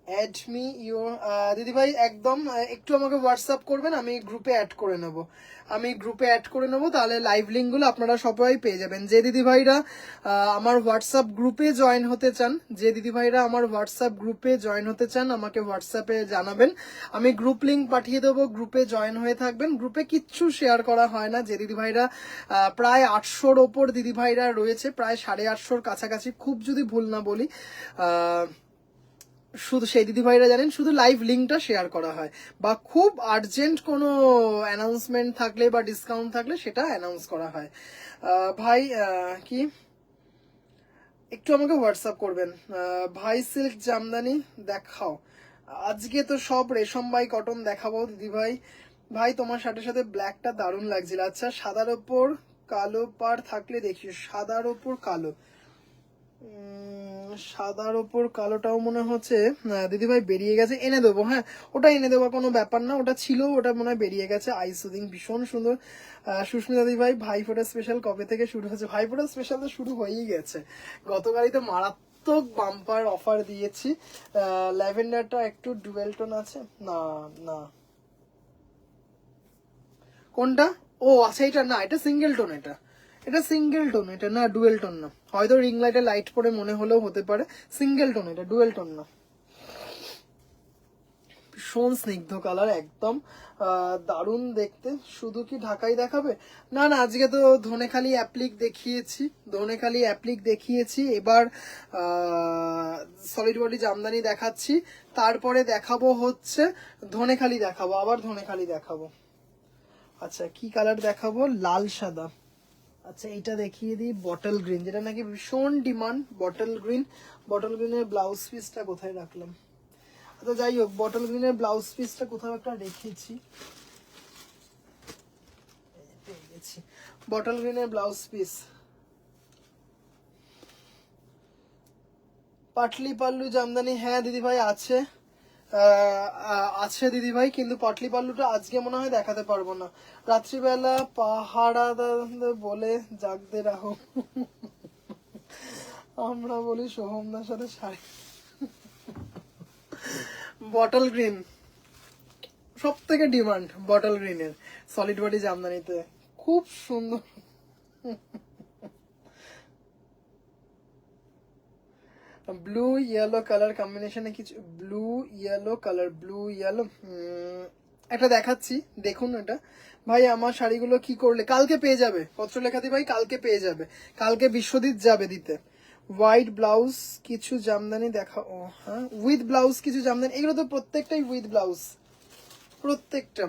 অ্যাড মি ইউর দিদি ভাই একদম একটু আমাকে হোয়াটসঅ্যাপ করবেন, আমি গ্রুপে অ্যাড করে নেব, তাহলে লাইভ লিঙ্কগুলো আপনারা সবাই পেয়ে যাবেন। যে দিদি ভাইরা আমার হোয়াটসঅ্যাপ গ্রুপে জয়েন হতে চান, আমাকে হোয়াটসঅ্যাপে জানাবেন, আমি গ্রুপ লিঙ্ক পাঠিয়ে দেবো, গ্রুপে জয়েন হয়ে থাকবেন। গ্রুপে কিচ্ছু শেয়ার করা হয় না। যে দিদি ভাইরা প্রায় 800-র ওপর দিদি ভাইরা রয়েছে, প্রায় 850-র কাছাকাছি, খুব যদি ভুল না বলি, শুধু সেই দিদি ভাইরা জানেন, শুধু লাইভ লিঙ্কটা শেয়ার করা হয়, বা খুব আর্জেন্ট কোনো অ্যানাউন্সমেন্ট থাকলে বা ডিসকাউন্ট থাকলে সেটা অ্যানাউন্স করা হয়। ভাই কি একটু আমাকে হোয়াটসঅ্যাপ করবেন। ভাই সিল্ক জামদানি দেখাও, আজকে তো সব রেশম বাই কটন দেখাবো দিদি ভাই। ভাই তোমার শার্টের সাথে ব্ল্যাকটা দারুণ লাগছিল। আচ্ছা, সাদার ওপর কালো পার থাকলে দেখি, সাদার ওপর কালো, সাদার ওপর কালোটাও মনে হচ্ছে দিদি ভাই বেরিয়ে গেছে, এনে দেবো। হ্যাঁ, ওটা এনে দেবো, কোনো ব্যাপার না, ওটা ছিল, ওটা মনে হয় বেরিয়ে গেছে। আই সুদিং ভীষণ সুন্দর। সুস্মিতা দিদি ভাই, ভাইফোঁটা স্পেশাল কবে থেকে শুরু হচ্ছে? ভাইফোঁটা স্পেশাল তো শুরু হয়েই গেছে, গতকালই তো মারাত্মক বাম্পার অফার দিয়েছি। ল্যাভেন্ডারটা একটু ডুয়েল টোন আছে না? না, কোনটা? ও আচ্ছা, এটা না, এটা সিঙ্গেল টোন, এটা সিঙ্গেল টোন, এটা না ডুয়েল টোন না, হয়তো রিং লাইটে লাইট পরে মনে হলেও হতে পারে। সিঙ্গেল টোন, এটা ডুয়েল টোন না। ভীষণ স্নিগ্ধ কালার, একদম দারুণ দেখতে। শুধু কি ঢাকাই দেখাবে? না না, আজকে তো ধনেখালি অ্যাপ্লিক দেখিয়েছি, এবার সলিড বডি জামদানি দেখাচ্ছি, তারপরে দেখাবো হচ্ছে ধনেখালি দেখাবো, আবার ধনেখালি দেখাবো। আচ্ছা, কি কালার দেখাবো? লাল সাদা। আচ্ছা, এটা দেখিয়ে দিই বটল গ্রিন, যেটা নাকি ভীষণ ডিমান্ড, বটল গ্রিনের ব্লাউজ পিসটা কোথায় রাখলাম? আচ্ছা যাই হোক, বটল গ্রিনের ব্লাউজ পিসটা কোথাও একটা রেখেছি, পেয়ে গেছি। বটল গ্রিনের ব্লাউজ পিস, পাটলি পাল্লু জামদানি, হ্যাঁ দিদি ভাই আছে, আছে দিদি ভাই, কিন্তু পাটলি পাল্লুটা আজকে মনে হয় দেখাতে পারবো না। রাত্রিবেলা পাহাড়া বলে জাগতে রাখো, আমরা বলি সোহমদার সাথে শাড়ি। বটল গ্রিন সব থেকে ডিমান্ড, বটল গ্রিনের সলিড বডি জামদানিতে, খুব সুন্দর। ব্লু ইয়েলো কালার কম্বিনেশনে কিছু, ব্লু ইয়েলো একটা দেখাচ্ছি, দেখুন এটা। ভাই আমার শাড়িগুলো কি করলে? কালকে পেয়ে যাবে, পত্রলেখাদি ভাই, কালকে পেয়ে যাবে, কালকে বিশ্বজিৎ যাবে দিতে। হোয়াইট ব্লাউজ কিছু জামদানি দেখা, ও হ্যাঁ, উইথ ব্লাউজ কিছু জামদানি, এগুলো তো প্রত্যেকটাই উইথ ব্লাউজ, প্রত্যেকটা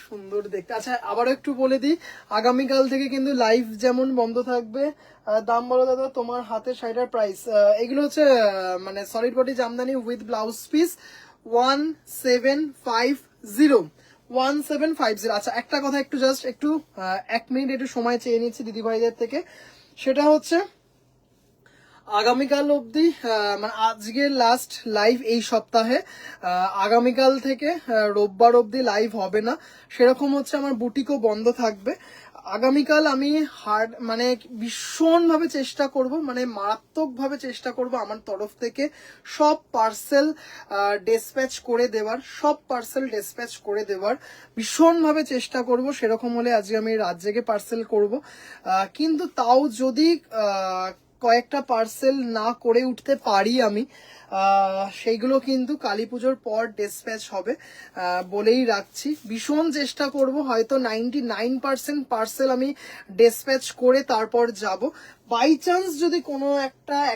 সুন্দর দেখতে। আচ্ছা, আবারও একটু বলে দিই, আগামীকাল থেকে কিন্তু লাইভ যেমন বন্ধ থাকবে। দাম বলো দাদা তোমার হাতের শাড়িটার প্রাইস। এগুলো হচ্ছে মানে solid body jamdani with blouse piece 1750, 1750। আচ্ছা, একটা কথা একটু জাস্ট একটু 1 মিনিট একটু সময় চেয়ে নিচ্ছি দিদি ভাইদের থেকে, সেটা হচ্ছে আগামীকাল অবধি, মানে আজকে লাস্ট লাইভ এই সপ্তাহে, আগামীকাল থেকে রোববার অবধি লাইভ হবে না, সেরকম হচ্ছে আমার বুটিকও বন্ধ থাকবে। আগামীকাল আমি মানে ভীষণভাবে চেষ্টা করব, মানে মারাত্মকভাবে চেষ্টা করব আমার তরফ থেকে সব পার্সেল ডেসপ্যাচ করে দেওয়ার ভীষণভাবে চেষ্টা করব। সেরকম হলে আজকে আমি রাত জেগে পার্সেল করব, কিন্তু তাও যদি কয়েকটা পার্সেল না করে উঠতে পারি আমি, সেইগুলো কিন্তু কালী পুজোর পর ডিসপ্যাচ হবে, বলেই রাখছি। ভীষণ চেষ্টা করব, হয়তো 99% পার্সেল আমি ডিসপ্যাচ করে তারপর যাব। বাই চান্স যদি কোনো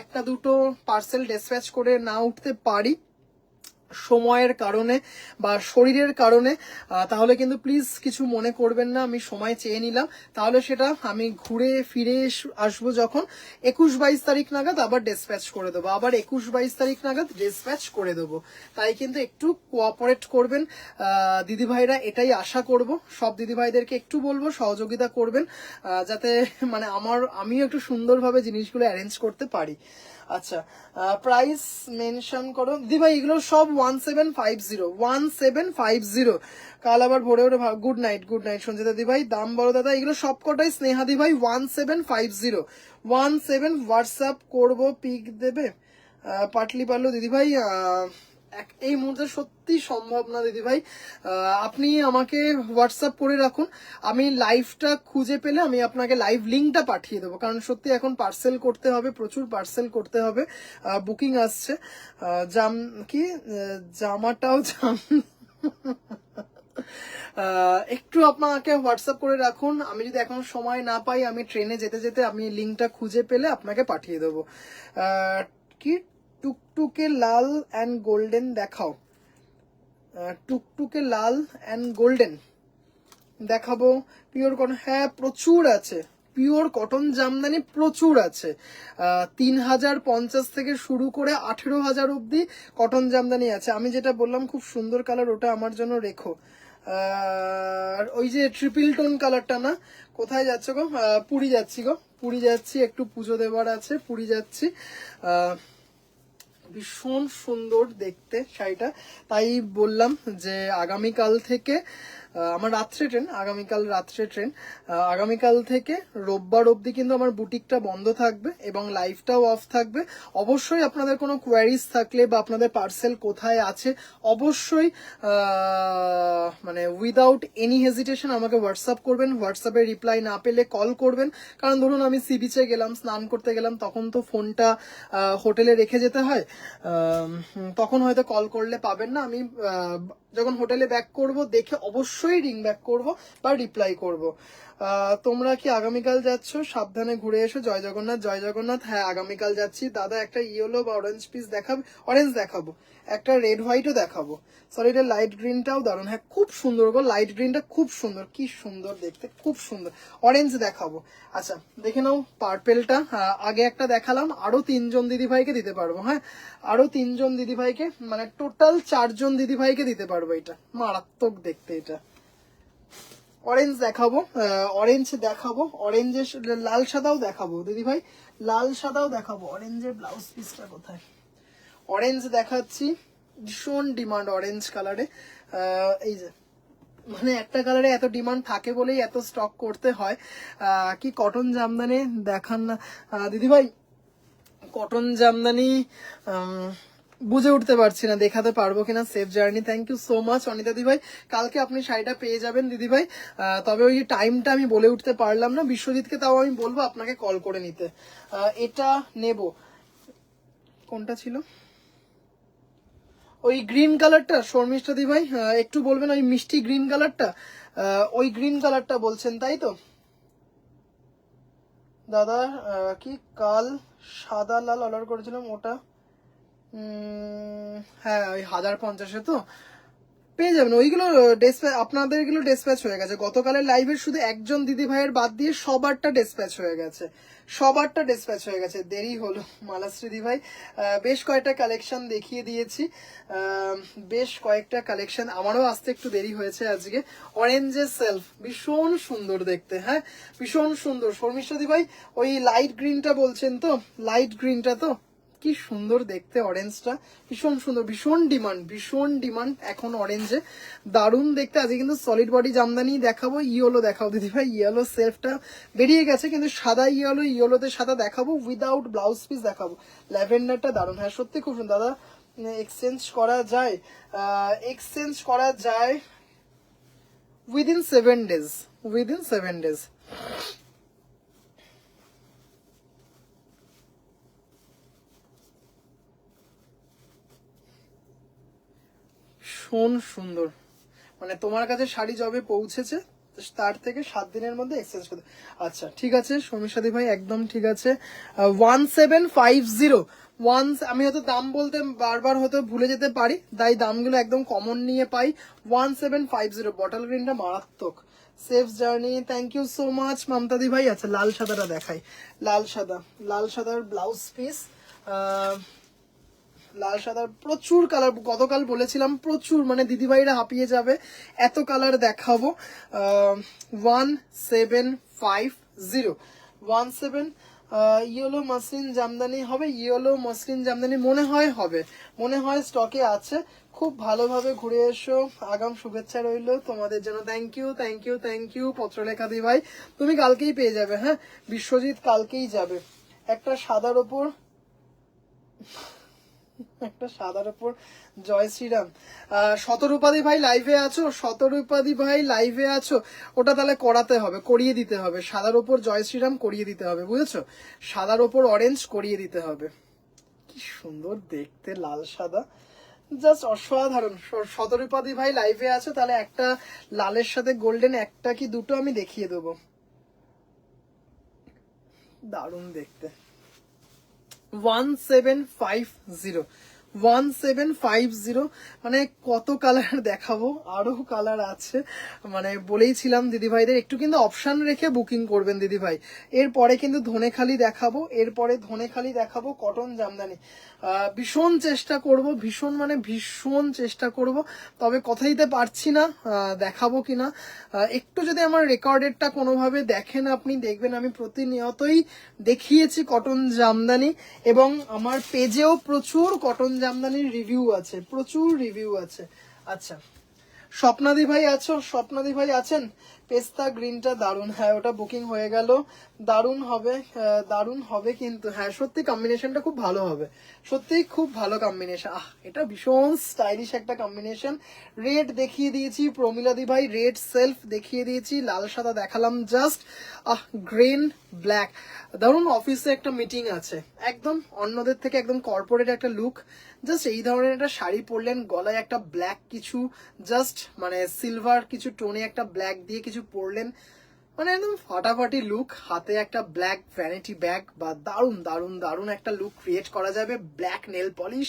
একটা দুটো পার্সেল ডিসপ্যাচ করে না উঠতে পারি সময়ের কারণে বা শরীরের কারণে, তাহলে কিন্তু প্লিজ কিছু মনে করবেন না, আমি সময় চেয়ে নিলাম, তাহলে সেটা আমি ঘুরে ফিরে আসবো যখন 21-22 তারিখ নাগাদ আবার ডিসপ্যাচ করে দেবো, তাই কিন্তু একটু কোঅপারেট করবেন দিদি ভাইরা, এটাই আশা করব। সব দিদি ভাইদেরকে একটু বলবো সহযোগিতা করবেন, যাতে মানে আমিও একটু সুন্দরভাবে জিনিসগুলো অ্যারেঞ্জ করতে পারি। আচ্ছা, প্রাইস মেনশন করো দিদি ভাই, এগুলো সব 1750। কাল আবার ভোরে ভোরে গুড নাইট সঞ্জিতা দিদি ভাই, দাম বলো দাদা। এগুলো সব কটাই স্নেহা দি ভাই 1750, 17 হোয়াটসঅ্যাপ করবো, পিক দেবে। পাটলি পাল্লু দিদিভাই এই মুহূর্তে সত্যি সম্ভব না দিদিভাই। আপনি আমাকে হোয়াটসঅ্যাপ করে রাখুন, আমি লাইভটা খুঁজে পেলে আমি আপনাকে লাইভ লিঙ্কটা পাঠিয়ে দেবো, কারণ সত্যি এখন পার্সেল করতে হবে, প্রচুর পার্সেল করতে হবে, বুকিং আসছে। জাম কি জামাটাও জাম একটু আপনাকে হোয়াটসঅ্যাপ করে রাখুন, আমি যদি এখন সময় না পাই আমি ট্রেনে যেতে যেতে আমি লিঙ্কটা খুঁজে পেলে আপনাকে পাঠিয়ে দেবো। কি টুকটুকে লাল অ্যান্ড গোল্ডেন দেখাও, টুকটুকে লাল অ্যান্ড গোল্ডেন দেখাবো। পিওর কটন, হ্যাঁ প্রচুর আছে, পিওর কটন জামদানি প্রচুর আছে। 3050 থেকে শুরু করে 18,000 অব্দি কটন জামদানি আছে। আমি যেটা বললাম খুব সুন্দর কালার, ওটা আমার জন্য রেখো। আর ওই যে ট্রিপল টোন কালারটা না, কোথায় যাচ্ছ গো? পুরী যাচ্ছি গো, পুরী যাচ্ছি, একটু পুজো দেওয়ার আছে, পুরী যাচ্ছি। ভীষণ সুন্দর দেখতে শাড়িটা, তাই বললাম যে আগামীকাল থেকে আমার রাত্রে ট্রেন, আগামীকাল রাত্রে ট্রেন, আগামীকাল থেকে রোববার অবধি কিন্তু আমার বুটিকটা বন্ধ থাকবে এবং লাইভটাও অফ থাকবে। অবশ্যই আপনাদের কোনো কোয়ারিজ থাকলে বা আপনাদের পার্সেল কোথায় আছে অবশ্যই মানে উইদাউট এনি হেজিটেশন আমাকে হোয়াটসঅ্যাপ করবেন, হোয়াটসঅ্যাপে রিপ্লাই না পেলে কল করবেন, কারণ ধরুন আমি সি বিচে গেলাম, স্নান করতে গেলাম, তখন তো ফোনটা হোটেলে রেখে যেতে হয়, তখন হয়তো কল করলে পাবেন না। আমি যখন হোটেলে ব্যাক করব দেখে অবশ্যই রিং ব্যাক করব বা রিপ্লাই করব। তোমরা কি আগামীকাল যাচ্ছ? সাবধানে ঘুরে এসো। জয় জগন্নাথ, জয় জগন্নাথ। হ্যাঁ আগামীকাল যাচ্ছি দাদা। একটা ইয়েলো বা অরেঞ্জ পিস দেখাবে? অরেঞ্জ দেখাবো, একটা রেড হোয়াইটও দেখাবো। সরি এটা লাইট গ্রিনটাও দারুণ, হ্যাঁ খুব সুন্দর গো, লাইট গ্রিনটা খুব সুন্দর, কি সুন্দর দেখতে, খুব সুন্দর। অরেঞ্জ দেখাবো। আচ্ছা দেখে নাও পার্পেলটা, আগে একটা দেখালাম, আরো 3জন দিদিভাইকে দিতে পারবো। হ্যাঁ আরো 3জন দিদিভাইকে, মানে টোটাল 4জন দিদিভাইকে দিতে পারবো। এটা মারাত্মক দেখতে। এটা অরেঞ্জ দেখাবো, অরেঞ্জ দেখাবো, অরেঞ্জের লাল সাদাও দেখাবো দিদিভাই, লাল সাদাও দেখাবো। অরেঞ্জের ব্লাউজ পিসটা কোথায়? অরেঞ্জ দেখাচ্ছি, ভীষণ ডিমান্ড অরেঞ্জ কালারে। এই যে মানে একটা কালারে এত ডিমান্ড থাকে বলেই এত স্টক করতে হয়। কি কটন জামদানি দেখান না দিদিভাই, কটন জামদানি বুঝে উঠতে পারছি না, দেখাতে পারবো কিনা। Safe journey, thank you so much Anita দিদিভাই। কালকে আপনি শাড়িটা পেয়ে যাবেন দিদিভাই, তবে ওই টাইমটা আমি বলে উঠতে পারলাম না। বিশ্বজিৎকে তাও আমি বলবো আপনাকে কল করে নিতে। এটা নেব, কোনটা ছিল? ওই গ্রিন কালারটা শর্মিষ্ঠা দিভাই, একটু বলবেন ওই মিষ্টি গ্রিন কালারটা, ওই গ্রিন কালারটা বলছেন তাই তো দাদা? কি কাল সাদা লাল অর্ডার করেছিলাম ওটা, হ্যাঁ ওই 1050 তো পেয়ে যাবেন ওইগুলো। ডেসপ্যাচ আপনাদের এগুলো ডেসপ্যাচ হয়ে গেছে, গতকালের লাইভে শুধু একজন দিদি ভাইয়ের বাদ দিয়ে সবারটা ডেসপ্যাচ হয়ে গেছে, সবারটা ডেসপ্যাচ হয়ে গেছে। দেরি হলো মালাশ্রী দি ভাই, বেশ কয়েকটা কালেকশন দেখিয়ে দিয়েছি, বেশ কয়েকটা কালেকশন, আমারও আসতে একটু দেরি হয়েছে আজকে। অরেঞ্জের সেলফ ভীষণ সুন্দর দেখতে, হ্যাঁ ভীষণ সুন্দর। শর্মিষ্ঠা দি ভাই ওই লাইট গ্রিনটা বলছেন তো? লাইট গ্রিনটা তো কি সুন্দর দেখতে, অরেঞ্জটা ভীষণ সুন্দর, ভীষণ ডিমান্ড, ভীষণ ডিমান্ড এখন অরেঞ্জে, দারুণ দেখতে। আজকে কিন্তু সলিড বডি জামদানি দেখাবো, ইয়েলো দেখাবো দিদি ভাই। ইয়েলো সেলফটা বেরিয়ে গেছে কিন্তু সাদা ইয়েলো, ইয়েলোতে সাদা দেখাবো, উইদাউট ব্লাউজ পিস দেখাবো। ল্যাভেন্ডারটা দারুণ, হ্যাঁ সত্যি খুব সুন্দর দাদা। এক্সচেঞ্জ করা যায়, এক্সচেঞ্জ করা যায় উইদিন 7 days, উইদিন 7 days। ভীষণ সুন্দর, মানে তোমার কাছে শাড়ি যবে পৌঁছেছে তার থেকে 7 দিনের মধ্যে এক্সচেঞ্জ করতে। আচ্ছা ঠিক আছে শর্মিষ্ঠাদি ভাই, একদম ঠিক আছে। 1750 আমি হয়তো দাম বলতে বারবার হয়তো ভুলে যেতে পারি, তাই দামগুলো একদম কমন নিয়ে পাই। 1750 বটল গ্রিনটা মারাত্মক। Safe journey, thank you so much মমতাদি ভাই। আচ্ছা লাল সাদাটা দেখাই, লাল সাদা, লাল সাদার ব্লাউজ পিস, লাল সাদার প্রচুর কালার, গতকাল বলেছিলাম প্রচুর, মানে দিদিভাইরা হাঁপিয়ে যাবে এত কালার দেখাবো। 1750, 17 ইয়েলো মসলিন জামদানি হবে, ইয়েলো মসলিন জামদানি মনে হয় হবে, মনে হয় স্টকে আছে। খুব ভালোভাবে ঘুরে এসো, আগাম শুভেচ্ছা রইল তোমাদের জন্য। Thank you, thank you, thank you Patralekha দি ভাই, তুমি কালকেই পেয়ে যাবে। হ্যাঁ বিশ্বজিৎ কালকেই যাবে। একটা সাদার ওপর একটা সাদার উপর জয় শ্রীরাম। শতরূপাদি ভাই লাইভে আছো? শতরূপাদি ভাই লাইভে আছো? ওটা তাহলে করাতে হবে, করিয়ে দিতে হবে। সাদার উপর জয় শ্রীরাম করিয়ে দিতে হবে, বুঝেছো? সাদার উপর অরেঞ্জ করিয়ে দিতে হবে। কি সুন্দর দেখতে, লাল সাদা, জাস্ট অসাধারণ। শতরূপাদি ভাই লাইভে আছো? তাহলে একটা লালের সাথে গোল্ডেন, একটা কি দুটো আমি দেখিয়ে দেবো। দারুণ দেখতে। 1750, 1750, মানে কত কালার দেখাবো, আরো কালার আছে। মানে বলেইছিলাম দিদিভাইদের একটু কিন্তু অপশন রেখে বুকিং করবেন দিদিভাই। এরপরে কিন্তু ধনেখালি দেখাবো, এরপরে ধনেখালি দেখাবো, কটন জামদানি। ভীষণ চেষ্টা করব, ভীষণ মানে ভীষণ চেষ্টা করব, তবে কথা দিতে পারছি না দেখাবো কিনা। একটু যদি আমার রেকর্ডেডটা কোনোভাবে দেখেন, আপনি দেখবেন আমি প্রতিনিয়তই দেখিয়েছি কটন জামদানি, এবং আমার পেজেও প্রচুর কটন জামদানির রিভিউ আছে, প্রচুর রিভিউ আছে। আচ্ছা, স্বপ্নাদি ভাই আছো? স্বপ্নাদি ভাই আছেন? পেস্তা গ্রিনটা দারুন, হ্যাঁ ওটা বুকিং হয়ে গেল। দারুন হবে, দারুন হবে কিন্তু, হ্যাঁ সত্যি কম্বিনেশনটা খুব ভালো হবে, সত্যি খুব ভালো কম্বিনেশন। এটা ভীষণ স্টাইলিশ একটা কম্বিনেশন। রেড দেখিয়ে দিয়েছি প্রমিলাদি ভাই, রেড সেলফ দেখিয়ে দিয়েছি, লাল সাদা দেখালাম জাস্ট। গ্রিন ব্ল্যাক, ধরুন অফিসে একটা মিটিং আছে, একদম অন্যদের থেকে একদম কর্পোরেট একটা লুক, জাস্ট এই ধরনের একটা শাড়ি পরলেন, গলায় একটা ব্ল্যাক কিছু, জাস্ট মানে সিলভার কিছু টোনে একটা ব্ল্যাক দিয়ে কিছু পরলেন, মানে একদম ফাটাফাটি লুক। হাতে একটা ব্ল্যাক ভ্যানিটি ব্যাগ, বা দারুণ দারুণ দারুণ একটা লুক ক্রিয়েট করা যাবে। ব্ল্যাক নেল পলিশ,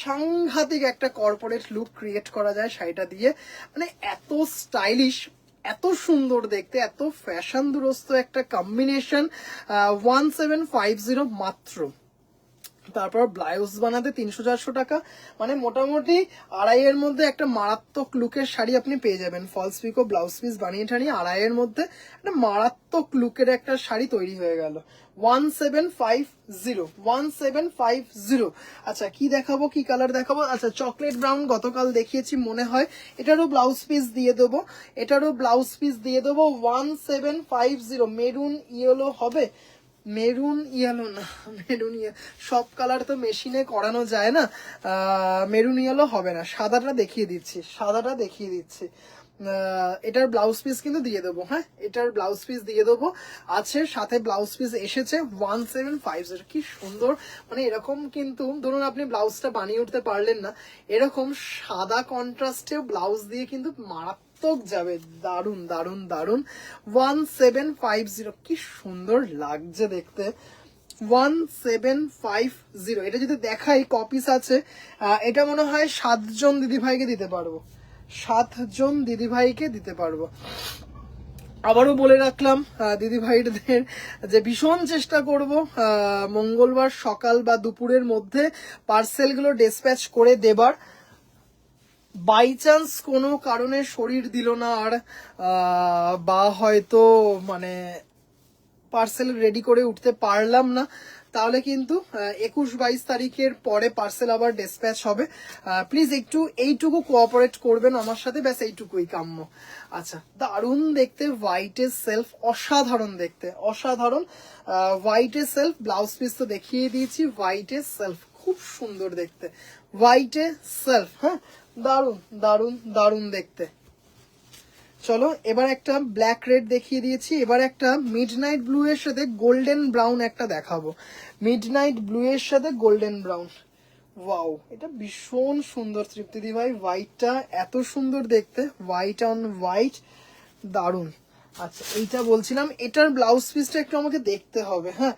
সাংঘাতিক একটা কর্পোরেট লুক ক্রিয়েট করা যায় শাড়িটা দিয়ে। মানে এত স্টাইলিশ, এত সুন্দর দেখতে, এত ফ্যাশন দুরস্ত একটা কম্বিনেশন। 1750 মাত্র। তারপর ব্লাউজ বানাতে 300-400 টাকা, মানে মোটামুটি আড়াইয়ের মধ্যে একটা মারাত্মক লুকের শাড়ি আপনি পেয়ে যাবেন। ফলস পিকো ব্লাউজ পিস বানিয়ে টানিয়ে আড়াইয়ের মধ্যে একটা মারাত্মক লুকের একটা শাড়ি তৈরি হয়ে গেল। 1750, 1750। আচ্ছা কি দেখাবো, কি কালার দেখাবো? আচ্ছা চকলেট ব্রাউন গতকাল দেখিয়েছি মনে হয়, এটারও ব্লাউজ পিস দিয়ে দেবো, এটারও ব্লাউজ পিস দিয়ে দেবো। 1750, মেরুন ইয়েলো হবে? মেরুন ইয়েলো না, মেরুন সব কালার তো মেশিনে করানো যায় না, মেরুন ইয়েলো হবে না। সাদাটা দেখিয়ে দিচ্ছি, সাদাটা দেখিয়ে দিচ্ছি। এটার ব্লাউজ পিস কিন্তু দিয়ে দেবো, হ্যাঁ এটার ব্লাউজ পিস দিয়ে দেবো, আছে সাথে ব্লাউজ পিস এসেছে। 1750, কি সুন্দর। মানে এরকম কিন্তু ধরুন আপনি ব্লাউজটা বানিয়ে উঠতে পারলেন না, এরকম সাদা কন্ট্রাস্টেও ব্লাউজ দিয়ে কিন্তু মারাত্মক যাবে, দারুন দারুন দারুন। 1750, কি সুন্দর লাগছে দেখতে। 1750, এটা যদি দেখাই কপিস আছে, এটা মনে হয় 7 জন দিদিভাইকে দিতে পারবো, 7 জন দিদিভাইকে দিতে পারবো। আবারও বলে রাখলাম দিদিভাইদের যে ভীষণ চেষ্টা করব মঙ্গলবার সকাল বা দুপুরের মধ্যে পার্সেলগুলো ডিসপ্যাচ করে দেবার। বাই চান্স কোনো কারণে শরীর দিল না আর, বা হয়তো মানে পার্সেল রেডি করে উঠতে পারলাম না, তাহলে কিন্তু 21-22 তারিখের পরে পার্সেল আবার ডিসপ্যাচ হবে। প্লিজ একটু এইটুকু কোঅপারেট করবেন আমার সাথে, ব্যাস এইটুকুই কাম্য। আচ্ছা দারুণ দেখতে, হোয়াইটের সেলফ, অসাধারণ দেখতে, অসাধারণ। হোয়াইটের সেলফ, ব্লাউজ পিস তো দেখিয়ে দিয়েছি, হোয়াইটের সেলফ খুব সুন্দর দেখতে, হোয়াইটের সেলফ, হ্যাঁ দারুণ দারুণ দারুণ দেখতে। চলো এবার একটা ব্ল্যাক রেড দেখিয়ে দিয়েছি, এবার একটা মিডনাইট ব্লু এর সাথে গোল্ডেন ব্রাউন একটা দেখাবো। মিডনাইট ব্লু এর সাথে গোল্ডেন ব্রাউন, ওয়াও এটা ভীষণ সুন্দর তৃপ্তিদি ভাই, হোয়াইটটা এত সুন্দর দেখতে, হোয়াইট অন হোয়াইট, দারুন। আচ্ছা এইটা বলছিলাম, এটার ব্লাউজ পিসটা একটু আমাকে দেখতে হবে, হ্যাঁ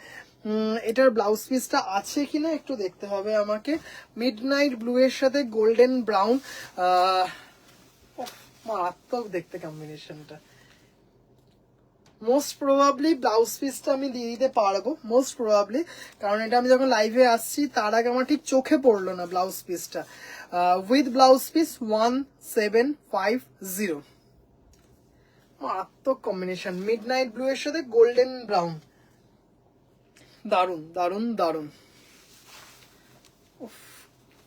এটার ব্লাউজ পিসটা আছে কিনা একটু দেখতে হবে আমাকে। মিডনাইট ব্লু এর সাথে গোল্ডেন ব্রাউন, মারাত্মক দেখতে কম্বিনেশনটা। মোস্ট প্রবাবলি ব্লাউজ পিসটা আমি দিয়ে দিতে পারবো, মোস্ট প্রবাবলি, কারণ এটা আমি যখন লাইভে আসছি তার আগে আমার ঠিক চোখে পড়লো না ব্লাউজ পিসটা। উইথ ব্লাউজ পিস 1750, মারাত্মক কম্বিনেশন, মিডনাইট ব্লু এর সাথে গোল্ডেন ব্রাউন, দারুন দারুন দারুন।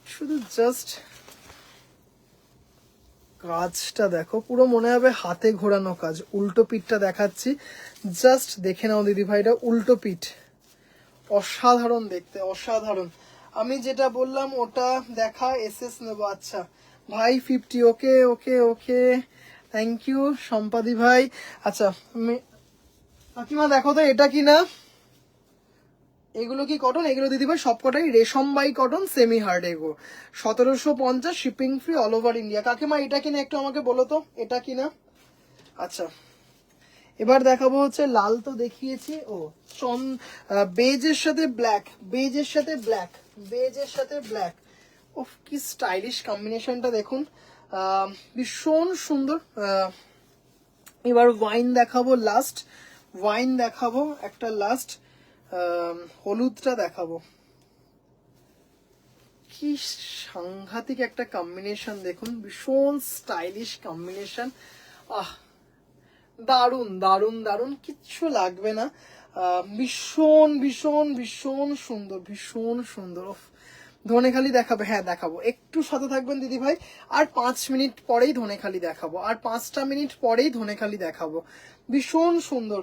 শুধু জাস্ট কাজটা দেখো, পুরো মনে হবে হাতে ঘোরানো কাজ। উল্টো পিঠটা দেখাচ্ছি, জাস্ট দেখে নাও দিদি ভাইটা, উল্টো পিঠ অসাধারণ দেখতে, অসাধারণ। আমি যেটা বললাম ওটা দেখা, এসএস নেবো। আচ্ছা ভাই 50, ওকে ওকে ওকে, থ্যাংক ইউ সম্পাদি ভাই। আচ্ছা কাকিমা দেখো তো এটা কি না, এগুলো কি কটন? এগুলো দিদি ভাই সবকটাই রেশম বাই কটন সেমি হার্ড, এগো 1750 shipping free all over India. কাকিমা এটা কিনা একটু আমাকে বলো তো এটা কিনা। আচ্ছা এবার দেখাবো হচ্ছে লাল তো দেখিয়েছি, ও বেজের সাথে ব্ল্যাক, বেজের সাথে ব্ল্যাক, বেজের সাথে ব্ল্যাক, ও কি স্টাইলিশ কম্বিনেশনটা দেখুন, ভীষণ সুন্দর। এবার ওয়াইন দেখাবো লাস্ট, ওয়াইন দেখাবো একটা লাস্ট, হলুদটা দেখাবো। কি সাংঘাতিক একটা কম্বিনেশন দেখুন, ভীষণ স্টাইলিশ কম্বিনেশন। আহ দারুন দারুন দারুন, কিচ্ছু লাগবে না, ভীষণ ভীষণ ভীষণ সুন্দর, ভীষণ সুন্দর। ধনেখালি দেখাবে? হ্যাঁ দেখাবো, একটু সাথে থাকবেন দিদি ভাই, আর 5 মিনিট পরেই ধনেখালি দেখাবো, আর 5টা মিনিট পরেই ধনেখালি দেখাবো, ভীষণ সুন্দর।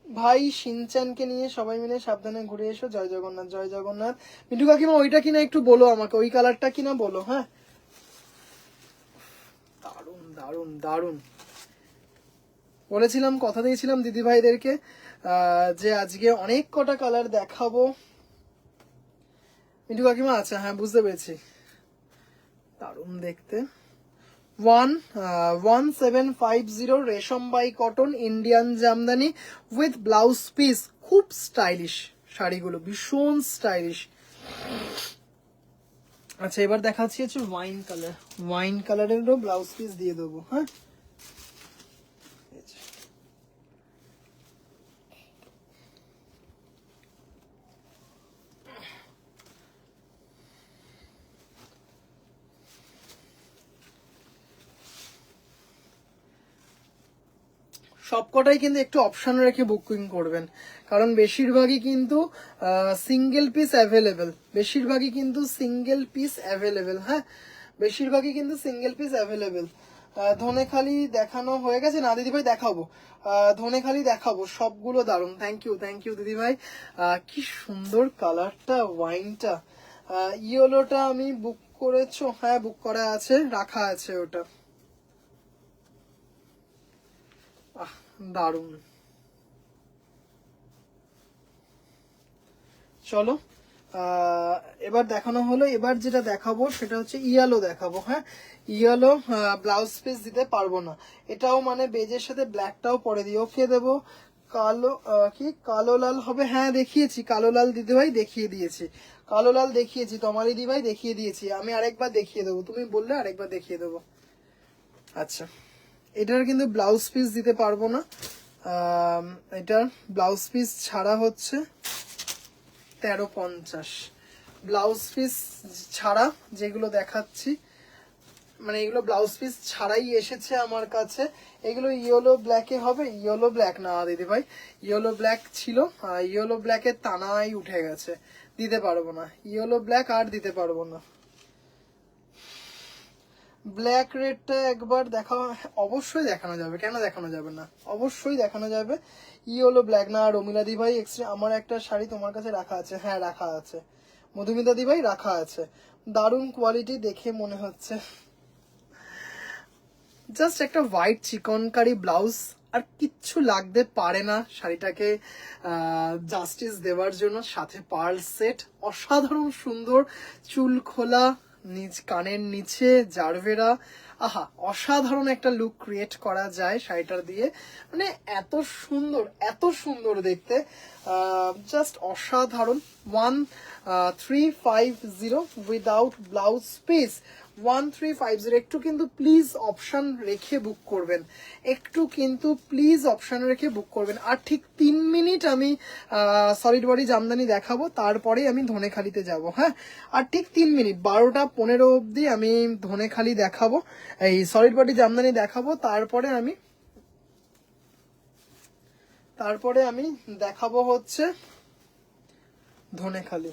ভাই শিনচানকে নিয়ে সবাই মিলে সাবধানে ঘুরে এসো, জয় জগন্নাথ, জয় জগন্নাথ। মিঠু কাকিমা ওইটা কিনা একটু বলো আমাকে, ওই কালারটা কিনা বলো। হ্যাঁ দারুন দারুন দারুন, বলেছিলাম, কথা দিয়েছিলাম দিদি ভাইদেরকে যে আজকে অনেক কটা কালার দেখাবো। মিঠু কাকিমা আচ্ছা হ্যাঁ বুঝতে পেরেছি, দারুন দেখতে। 1750 রেশম by cotton Indian Jamdani with blouse piece, খুব স্টাইলিশ শাড়িগুলো, ভীষণ স্টাইলিশ। আচ্ছা এবার দেখাচ্ছি হচ্ছে ওয়াইন কালার, ওয়াইন কালারেরও ব্লাউজ পিস দিয়ে দেবো। হ্যাঁ সবকটাই কিন্তু একটু অপশন রেখে বুকিং করবেন, কারণ বেশিরভাগই কিন্তু সিঙ্গেল পিস অ্যাভেলেবেল, বেশিরভাগই কিন্তু সিঙ্গেল পিস অ্যাভেলেবেল। হ্যাঁ বেশিরভাগই কিন্তু সিঙ্গেল পিস অ্যাভেলেবেল। ধনেখালি দেখানো হয়ে গেছে না দিদিভাই? দেখাবো, ধনেখালি দেখাবো, সবগুলো দারুন। থ্যাংক ইউ দিদিভাই। কি সুন্দর কালারটা, ওয়াইনটা, ইয়েলোটা আমি বুক করেছো? হ্যাঁ বুক করা আছে, রাখা আছে ওটা। দারুন, চলো এবার দেখানো হলো, এবার যেটা দেখাবো সেটা হচ্ছে ইয়ালো দেখাবো। হ্যাঁ ইয়ালো ব্লাউজ পিস দিতে পারবো না, এটাও মানে বেজের সাথে ব্ল্যাকটাও পরে দিই, ওকে দেবো। কালো কি কালো লাল হবে? হ্যাঁ দেখিয়েছি, কালো লাল দিদি ভাই দেখিয়ে দিয়েছি, কালো লাল দেখিয়েছি, তোমার দিদি ভাই দেখিয়ে দিয়েছি, আমি আরেকবার দেখিয়ে দেবো, তুমি বললে আরেকবার দেখিয়ে দেবো। আচ্ছা এটার কিন্তু ব্লাউজ পিস দিতে পারবো না, এটার ব্লাউজ পিস ছাড়া হচ্ছে 1350, ব্লাউজ পিস ছাড়া যেগুলো দেখাচ্ছি, মানে এগুলো ব্লাউজ পিস ছাড়াই এসেছে আমার কাছে। এগুলো ইয়েলো ব্ল্যাকে হবে, ইয়েলো ব্ল্যাক না দিদি ভাই, ইয়েলো ব্ল্যাক ছিল, ইয়েলো ব্ল্যাকের টানাই উঠে গেছে, দিতে পারবো না, ইয়েলো ব্ল্যাক আর দিতে পারবো না। ব্ল্যাক রেডটা একবার দেখা, অবশ্যই দেখানো যাবে, কেন দেখানো যাবে না, অবশ্যই দেখানো যাবে। ইয়েলো ব্ল্যাক না, রমিলা দি ভাই এক্সট্রা আমার একটা শাড়ি তোমার কাছে রাখা আছে, হ্যাঁ রাখা আছে, মধুমিতা দি ভাই রাখা আছে, দারুণ কোয়ালিটি দেখে মনে হচ্ছে। জাস্ট একটা হোয়াইট চিকনকারি ব্লাউজ, আর কিচ্ছু লাগতে পারে না শাড়িটাকে জাস্টিস দেওয়ার জন্য, সাথে পার্ল সেট, অসাধারণ সুন্দর, চুল খোলা, নিচ কানের নিচে জারভেরা, আহা অসাধারণ একটা লুক ক্রিয়েট করা যায় শাড়িটার দিয়ে, মানে এত সুন্দর দেখতে, জাস্ট অসাধারণ। 1350 উইদাউট ব্লাউজ পিস, 1350। একটু কিন্তু প্লিজ অপশন রেখে বুক করবেন, একটু কিন্তু প্লিজ অপশন রেখে বুক করবেন। আর ঠিক 3 মিনিট আমি সলিড বডি জামদানি দেখাবো, তারপরে আমি ধনেখালিতে যাব। হ্যাঁ আর ঠিক 3 মিনিট, 12টা 15 অবধি আমি ধনেখালি দেখাবো, এই সলিড বডি জামদানি দেখাবো, তারপরে আমি দেখাবো হচ্ছে ধনেখালি।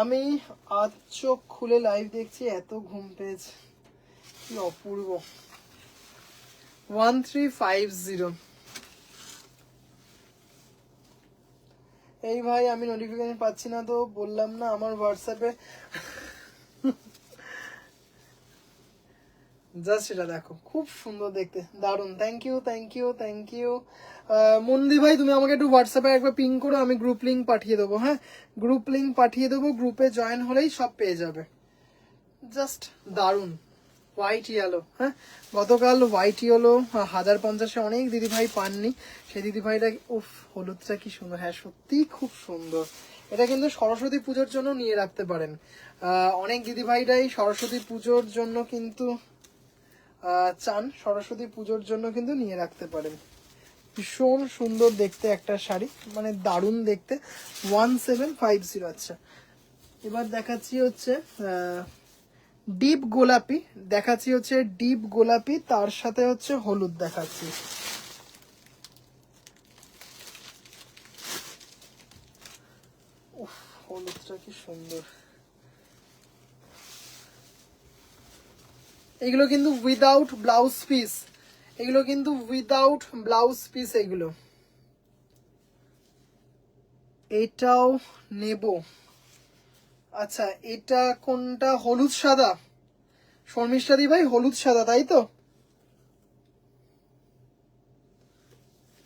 আমি আজ চোখ খুলে লাইভ দেখছি, এত ঘুম পেয়েছে, কি অপূর্ব। 1350, এই ভাই আমি নোটিফিকেশন পাচ্ছি না, তো বললাম না আমার হোয়াটসঅ্যাপে জাস্ট এটা দেখো, খুব সুন্দর দেখতে, দারুন। Thank you thank you thank you. মন্দি ভাই তুমি আমাকে একটু হোয়াটসঅ্যাপে একবার পিং করো, আমি গ্রুপ লিঙ্ক পাঠিয়ে দেবো। হ্যাঁ, গ্রুপ লিঙ্ক পাঠিয়ে দেবো, গ্রুপে জয়েন হলেই সব পেয়ে যাবে। জাস্ট দারুন, হোয়াইট ইয়েলো। হ্যাঁ, গতকাল হোয়াইট ইয়েলো 1050-এ অনেক দিদিভাই পাননি, সেই দিদিভাইটা উফ, হলুদটা কি সুন্দর। হ্যাঁ সত্যি খুব সুন্দর। এটা কিন্তু সরস্বতী পুজোর জন্য নিয়ে রাখতে পারেন। অনেক দিদিভাইরাই সরস্বতী পুজোর জন্য কিন্তু চান, সরস্বতী পুজোর জন্য কিন্তু নিয়ে রাখতে পারেন। ভীষণ সুন্দর দেখতে একটা শাড়ি, মানে দারুণ দেখতে। 1750। আচ্ছা, এবার দেখাচ্ছি হচ্ছে ডিপ গোলাপি, দেখাচ্ছি হচ্ছে ডিপ গোলাপি, তার সাথে হচ্ছে হলুদ দেখাচ্ছি। উফ, হলুদটা কি সুন্দর। এগুলো কিন্তু উইদাউট ব্লাউজ পিস, এগুলো কিন্তু উইদাউট ব্লাউজ পিস এগুলো। এটাও নেব। আচ্ছা, এটা কোনটা? হলুদ সাদা, শর্মিষ্ঠা দি ভাই, হলুদ সাদা তাই তো?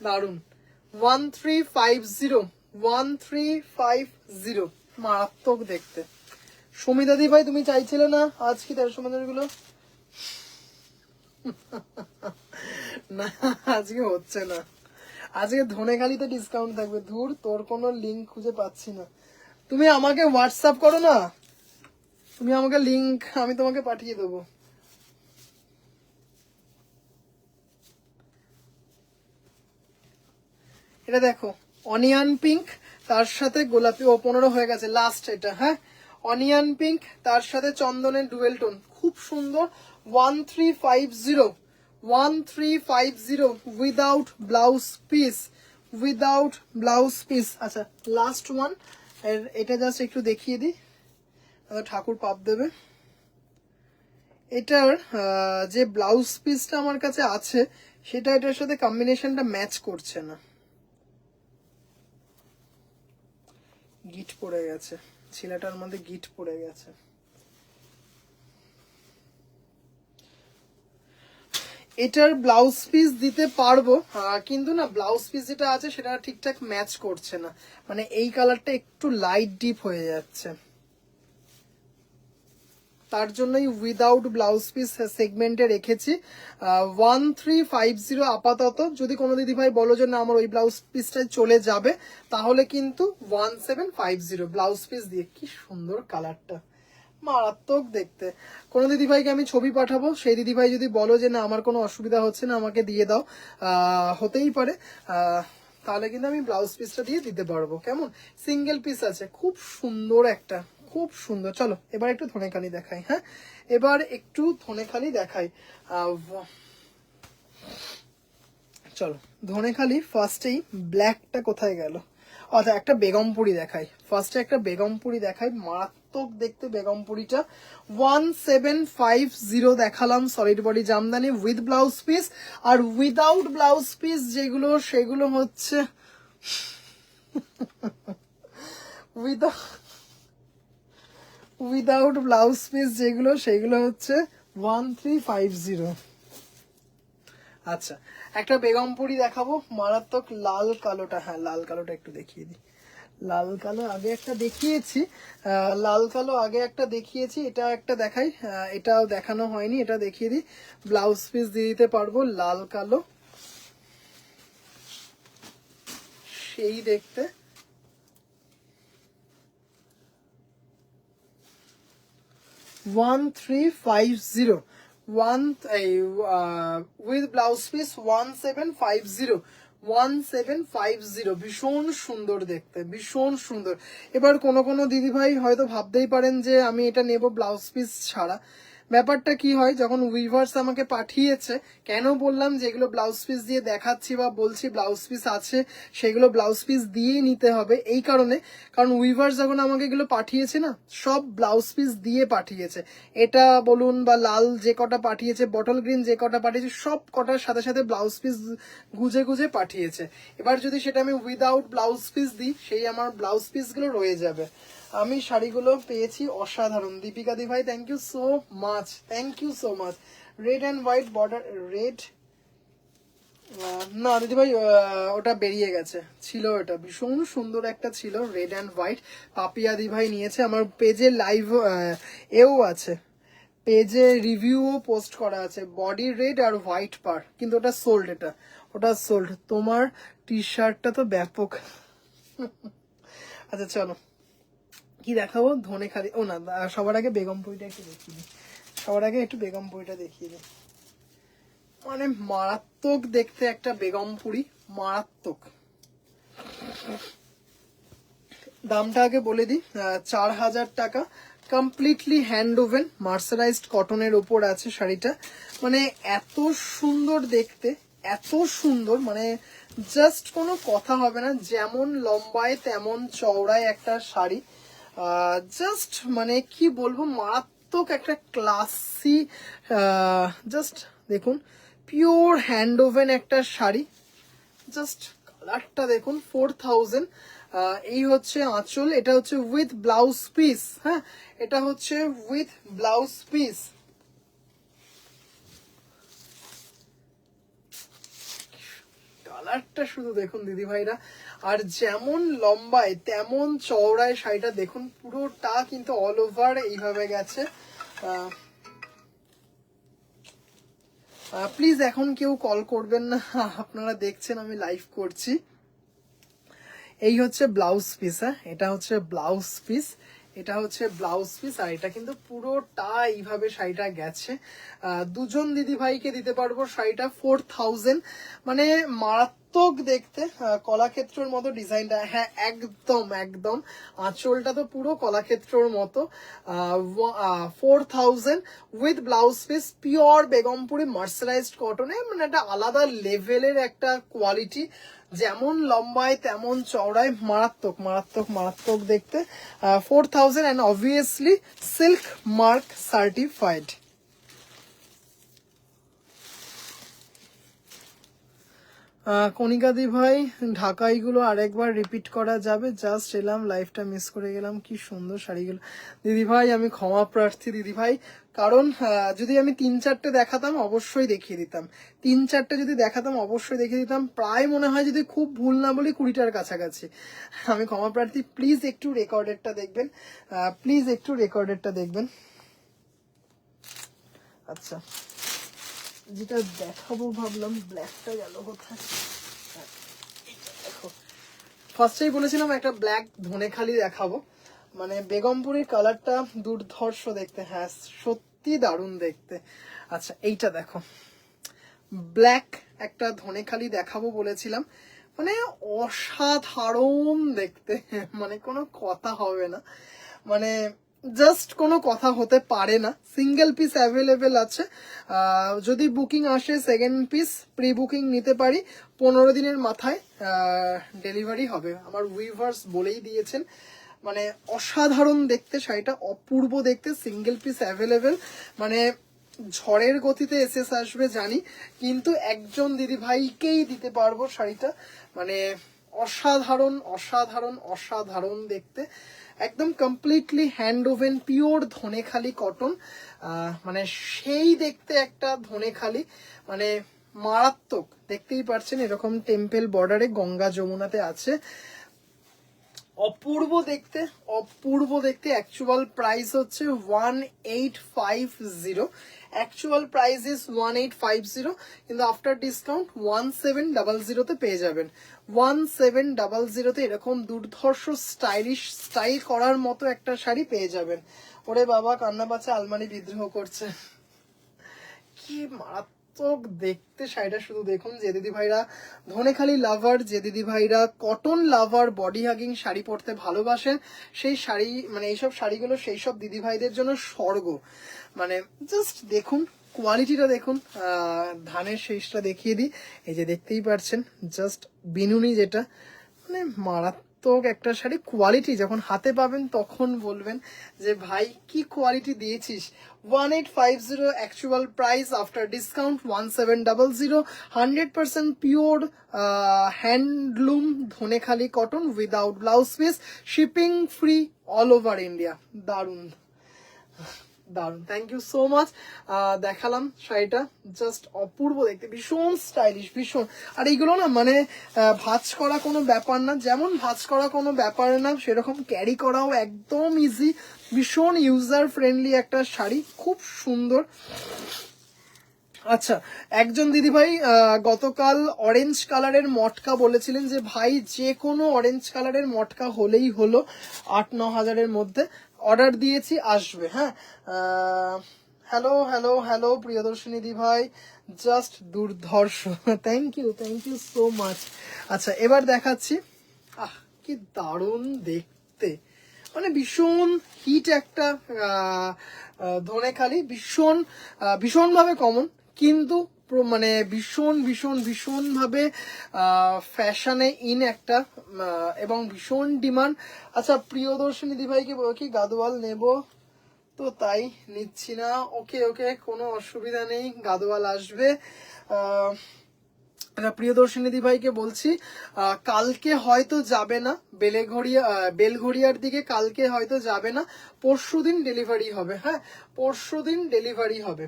দারুন। 1350, 1350, মারাত্মক দেখতে। সুমিতা দি ভাই তুমি চাইছিলে না আজ কি 1350 গুলো? না আজকে হচ্ছে না, আজকে ধনেখালিতে ডিসকাউন্ট থাকবে। ধুর, তোর কোনো লিঙ্ক খুঁজে পাচ্ছি না। তুমি আমাকে হোয়াটসঅ্যাপ করো না, তুমি আমাকে লিঙ্ক আমি তোমাকে পাঠিয়ে দেবো। এটা দেখো, অনিয়ন পিঙ্ক তার সাথে গোলাপি। ও 15 হয়ে গেছে, লাস্ট এটা। হ্যাঁ, অনিয়ন পিঙ্ক তার সাথে চন্দনের ডুয়েল টোন, খুব সুন্দর। 1350, 1350 without blouse piece, without blouse piece. আচ্ছা, লাস্ট ওয়ান। এটা জাস্ট একটু দেখিয়ে দিই, ঠাকুর পাপ দেবে। এটার যে ব্লাউজ পিসটা আমার কাছে আছে, সেটা এটার সাথে কম্বিনেশনটা ম্যাচ করছে না, গিট পড়ে গেছে, ছেলেটার মধ্যে গিট পড়ে গেছে। এটার ব্লাউজ পিস দিতে পারবো, কিন্তু না ব্লাউজ পিস যেটা আছে সেটা ঠিকঠাক ম্যাচ করছে না, মানে এই কালারটা একটু লাইট ডিপ হয়ে যাচ্ছে, তার জন্যই উইদাউট ব্লাউজ পিস সেগমেন্টে রেখেছি। 1350 আপাতত। যদি কোনো দিদিভাই বলো যে না আমার ওই ব্লাউজ পিসটাই চলে যাবে, তাহলে কিন্তু 1750 ব্লাউজ পিস দিয়ে। কি সুন্দর কালারটা, মারাত্মক দেখতে। কোনো দিদিভাইকে আমি ছবি পাঠাবো, সেই দিদিভাই যদি বলো যে না আমার কোনো অসুবিধা হচ্ছে না আমাকে দিয়ে দাও, হতেই পারে, তাহলে কিন্তু আমি ব্লাউজ পিসটা দিয়ে দিতে পারবো। কেমন, সিঙ্গেল পিস আছে, খুব সুন্দর একটা, খুব সুন্দর। চলো এবার একটু ধনেখালি দেখাই। হ্যাঁ, এবার একটু ধনেখালি দেখাই। চলো ধনেখালি ফার্স্টেই, ব্ল্যাকটা কোথায় গেল? আচ্ছা, একটা বেগমপুরি দেখাই। ফার্স্টে একটা বেগমপুরি দেখাই, মারাত্মক দেখতে বেগমপুরিটা। 1750 দেখালাম, solid body jamdani with blouse piece. আর উইদাউট ব্লাউজ পিস যেগুলো, সেগুলো হচ্ছে উইদাউট ব্লাউজ পিস যেগুলো, সেগুলো হচ্ছে 1350। আচ্ছা, একটা বেগমপুরি দেখাবো, মারাত্মক লাল কালোটা। হ্যাঁ, লাল কালোটা একটু দেখিয়ে দিই। লাল কালো আগে একটা দেখিয়েছি, লাল কালো আগে একটা দেখিয়েছি, এটা একটা দেখাই। এটাও দেখানো হয়নি, এটা দেখিয়ে দিই। ব্লাউজ পিস দিয়ে দিতে পারবো, লাল কালো, সেই দেখতে। One three five zero, with blouse piece 1750, 1750। ভীষণ সুন্দর দেখতে, ভীষণ সুন্দর। এবার কোনো কোনো দিদিভাই হয়তো ভাবতেই পারেন যে আমি এটা নেব ব্লাউজ পিস ছাড়া, ব্যাপারটা কি হয়, যখন উইভার্স আমাকে পাঠিয়েছে, কেন বললাম যেগুলো ব্লাউজ পিস দিয়ে দেখাচ্ছি বা বলছি ব্লাউজ পিস আছে, সেগুলো ব্লাউজ পিস দিয়েই নিতে হবে এই কারণে, কারণ উইভার্স যখন আমাকে এগুলো পাঠিয়েছে না, সব ব্লাউজ পিস দিয়ে পাঠিয়েছে। এটা বলুন বা লাল যে কটা পাঠিয়েছে, বটল গ্রিন যে কটা পাঠিয়েছে, সব কটার সাথে সাথে ব্লাউজ পিস গুজে গুজে পাঠিয়েছে। এবার যদি সেটা আমি উইদাউট ব্লাউজ পিস দিই, সেই আমার ব্লাউজ পিসগুলো রয়ে যাবে। আমি শাড়িগুলো পেয়েছি অসাধারণ। দীপিকা দি ভাই, thank you so much, thank you so much. Red and white border, red না দিদি ভাই, ওটা বেরিয়ে গেছে, ছিল ওটা ভীষণ সুন্দর একটা ছিল, রেড অ্যান্ড হোয়াইট। পাপিয়া দি ভাই নিয়েছে, আমার পেজে লাইভ এও আছে, পেজে রিভিউও পোস্ট করা আছে, বডি রেড আর হোয়াইট পার, কিন্তু ওটা সোল্ড, ওটা সোল্ড। তোমার টি শার্টটা তো ব্যাপক। আচ্ছা চলো, কি দেখাবো? ধনেখালি, ও না, সবার আগে বেগমপুরিটা একটু দেখিয়ে দিই, সবার আগে একটু বেগমপুরিটা দেখিয়ে দিই। মানে মারাত্মক দেখতে একটা বেগমপুরি, মারাত্মক। দামটা আগে বলে দিই, 4000 টাকা, কমপ্লিটলি হ্যান্ড ওভেন মার্সারাইজড কটনের ওপর আছে শাড়িটা। মানে এত সুন্দর দেখতে, এত সুন্দর, মানে জাস্ট কোনো কথা হবে না। যেমন লম্বায় তেমন চওড়ায় একটা শাড়ি, জাস্ট মানে কি বলবো, মারাত্মক একটা ক্লাসি। জাস্ট দেখুন, পিওর হ্যান্ড ওভেন একটা শাড়ি, জাস্ট কালারটা দেখুন। 4000, এই হচ্ছে আঁচল, এটা হচ্ছে উইথ ব্লাউজ পিস। হ্যাঁ, এটা হচ্ছে উইথ ব্লাউজ পিস। কালারটা শুধু দেখুন দিদি ভাইরা, আর যেমন লম্বায় তেমন চওড়ায় শাড়িটা দেখুন, পুরোটা কিন্তু অল ওভার এইভাবে গেছে। প্লিজ এখন কেউ কল করবেন না, আপনারা দেখছেন আমি লাইভ করছি। এই হচ্ছে ব্লাউজ পিস। হ্যাঁ, এটা হচ্ছে ব্লাউজ পিস, এটা হচ্ছে ব্লাউজ পিস, আর এটা কিন্তু পুরোটা এইভাবে শাড়িটা গেছে। দুজন দিদি ভাইকে দিতে পারবো শাড়িটা 4000। মানে মারাত্মক দেখতে, কলাক্ষেত্রর মতো ডিজাইনটা। হ্যাঁ, একদম একদম, আঁচলটা তো পুরো কলাক্ষেত্রর মতো। 4000 with blouse piece, pure Begampuri mercerised কটনে, মানে একটা আলাদা লেভেলের একটা কোয়ালিটি। যেমন লম্বায় তেমন চওড়ায়, মারাত্মক মারাত্মক মারাত্মক দেখতে। 4000 and obviously silk mark certified. Kanika দি ভাই, ঢাকাইগুলো আরেকবার রিপিট করা যাবে? জাস্ট এলাম, লাইফটা মিস করে গেলাম, কি সুন্দর শাড়িগুলো। দিদি ভাই আমি ক্ষমা প্রার্থী দিদি ভাই, কারণ যদি আমি 3-4টে দেখাতাম অবশ্যই দেখিয়ে দিতাম, 3-4টে যদি দেখাতাম অবশ্যই দেখিয়ে দিতাম। প্রায় মনে হয় যদি খুব ভুল না বলি 20টার কাছাকাছি। আমি ক্ষমা প্রার্থী, প্লিজ একটু রেকর্ডেডটা দেখবেন, প্লিজ একটু রেকর্ডেডটা দেখবেন। আচ্ছা, যেটা দেখাবো ভাবলাম, ব্ল্যাকটা গেল কোথায়? দেখো, ফার্স্টেই বলেছিলাম একটা ব্ল্যাক ধনেখালি দেখাবো। মানে বেগমপুরের কালারটা দুর্ধর্ষ দেখতে, হ্যাঁ সত্যি দারুণ দেখতে। আচ্ছা এইটা দেখো, ব্ল্যাক একটা ধনেখালি দেখাবো বলেছিলাম, মানে অসাধারণ দেখতে, মানে কোনো কথা হবে না, মানে জাস্ট কোনো কথা হতে পারে না। সিঙ্গেল পিস অ্যাভেলেবেল আছে, যদি বুকিং আসে সেকেন্ড পিস প্রি বুকিং নিতে পারি, 15 দিনের মাথায় ডেলিভারি হবে, আমার উইভার্স বলেই দিয়েছেন। মানে অসাধারণ দেখতে শাড়িটা, অপূর্ব দেখতে, সিঙ্গেল পিস অ্যাভেলেবেল। মানে ঝড়ের গতিতে এসএস আসবে জানি, কিন্তু একজন দিদি ভাইকেই দিতে পারবো শাড়িটা। মানে অসাধারণ অসাধারণ অসাধারণ দেখতে, একদম completely hand woven, pure Dhanekhali cotton, মানে সেই দেখতে একটা ধনেখালি, মানে মারাত্মক। দেখতেই পাচ্ছেন এরকম টেম্পল বর্ডারে গঙ্গা যমুনাতে আছে, অপূর্ব দেখতে, অপূর্ব দেখতে। অ্যাকচুয়াল প্রাইস হচ্ছে 1850, অ্যাকচুয়াল প্রাইস ইজ 1850, কিন্তু আফটার ডিসকাউন্ট 1700 পেয়ে যাবেন। 1700 এরকম দুর্ধর্ষ স্টাইলিশ স্টাইল করার মতো একটা শাড়ি পেয়ে যাবেন। ওরে বাবা, কান্না পাচ্ছে, আলমারি বিদ্রোহ করছে, কি মারাত্মক মারাত্মক দেখতে শাড়িটা, শুধু দেখুন। যে দিদি ভাইরা ধনেখালি লাভার, যে দিদি ভাইরা কটন লাভার, বডি হাগিং শাড়ি পরতে ভালোবাসেন, সেই শাড়ি মানে এইসব শাড়িগুলো সেই সব দিদি ভাইদের জন্য স্বর্গ। মানে জাস্ট দেখুন কোয়ালিটিটা দেখুন। ধানের শেষটা দেখিয়ে দিই, এই যে দেখতেই পাচ্ছেন, জাস্ট বিনুনি, যেটা মানে মারাত্মক একটা শাড়ি। কোয়ালিটি যখন হাতে পাবেন তখন বলবেন যে ভাই কি কোয়ালিটি দিয়েছিস। 1850 actual price, after discount 1700। 100% pure handloom Dhaniakhali cotton, without blouse piece, shipping free all over India. দারুণ দারুণ, থ্যাংক ইউ সো মাচ। দেখালাম শাড়িটা, জাস্ট অপূর্ব দেখতে, ভীষণ স্টাইলিশ, ভীষণ। আর এইগুলো না মানে ভাঁজ করা কোনো ব্যাপার না, যেমন ভাঁজ করা কোনো ব্যাপার না সেরকম ক্যারি করাও একদম ইজি। ভীষণ ইউজার ফ্রেন্ডলি একটা শাড়ি, খুব সুন্দর। আচ্ছা, একজন দিদিভাই গতকাল অরেঞ্জ কালারের মটকা বলেছিলেন যে ভাই যে কোনো অরেঞ্জ কালারের মটকা হলেই হলো, 8-9 হাজারের মধ্যে। অর্ডার দিয়েছি, আসবে। হ্যাঁ, হ্যালো হ্যালো হ্যালো প্রিয়দর্শিনী দি ভাই, জাস্ট দুর্ধর্ষ, থ্যাংক ইউ সো মাচ। আচ্ছা, এবার দেখাচ্ছি, কি দারুণ দেখতে, মানে ভীষণ হিট একটা ধনেখালি, ভীষণভাবে কমন, কিন্তু মানে ভীষণভাবে ফ্যাশনে ইন একটা, এবং ভীষণ ডিমান্ড। আচ্ছা, প্রিয়দর্শিনী দিভাইকে কি গাদোয়াল নেব, তো তাই নিচ্ছি না। ওকে, কোনো অসুবিধা নেই, গাদোয়াল আসবে। প্রিয়দর্শিনী দিভাইকে বলছি কালকে হয়তো যাবে না, বেলঘড়িয়ার দিকে কালকে হয়তো যাবে না, পরশুদিন ডেলিভারি হবে। হ্যাঁ, পরশুদিন ডেলিভারি হবে।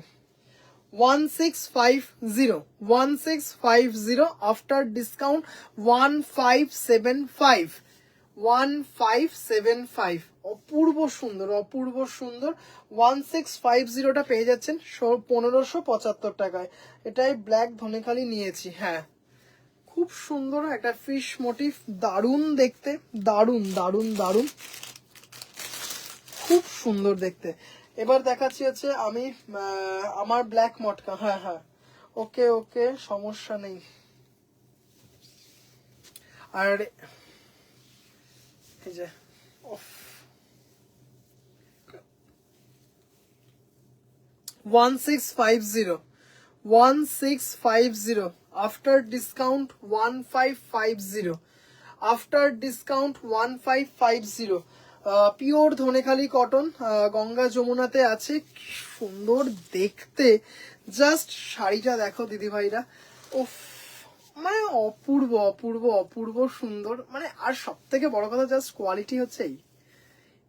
1650 আফটার ডিসকাউন্ট 1575। অপূর্ব সুন্দর। 1650টা পেয়ে যাচ্ছেন 1575 টাকায়। এটাই ব্ল্যাক ধনেখালি নিয়েছি। হ্যাঁ, খুব সুন্দর একটা ফিশ মোটিভ, দারুণ দেখতে, দারুণ, খুব সুন্দর দেখতে। এবার দেখাচ্ছি হচ্ছে আমি আমার ব্ল্যাক মটকা। হ্যাঁ, ওকে, সমস্যা নেই। আর এই যে 1650 after discount 1550 pure Dhanekhali cotton, Ganga যমুনাতে আছে। কি সুন্দর দেখতে, জাস্ট শাড়িটা দেখো দিদি ভাইরা, উফ, মানে অপূর্ব সুন্দর। মানে আর সব থেকে বড় কথা, জাস্ট কোয়ালিটি হচ্ছে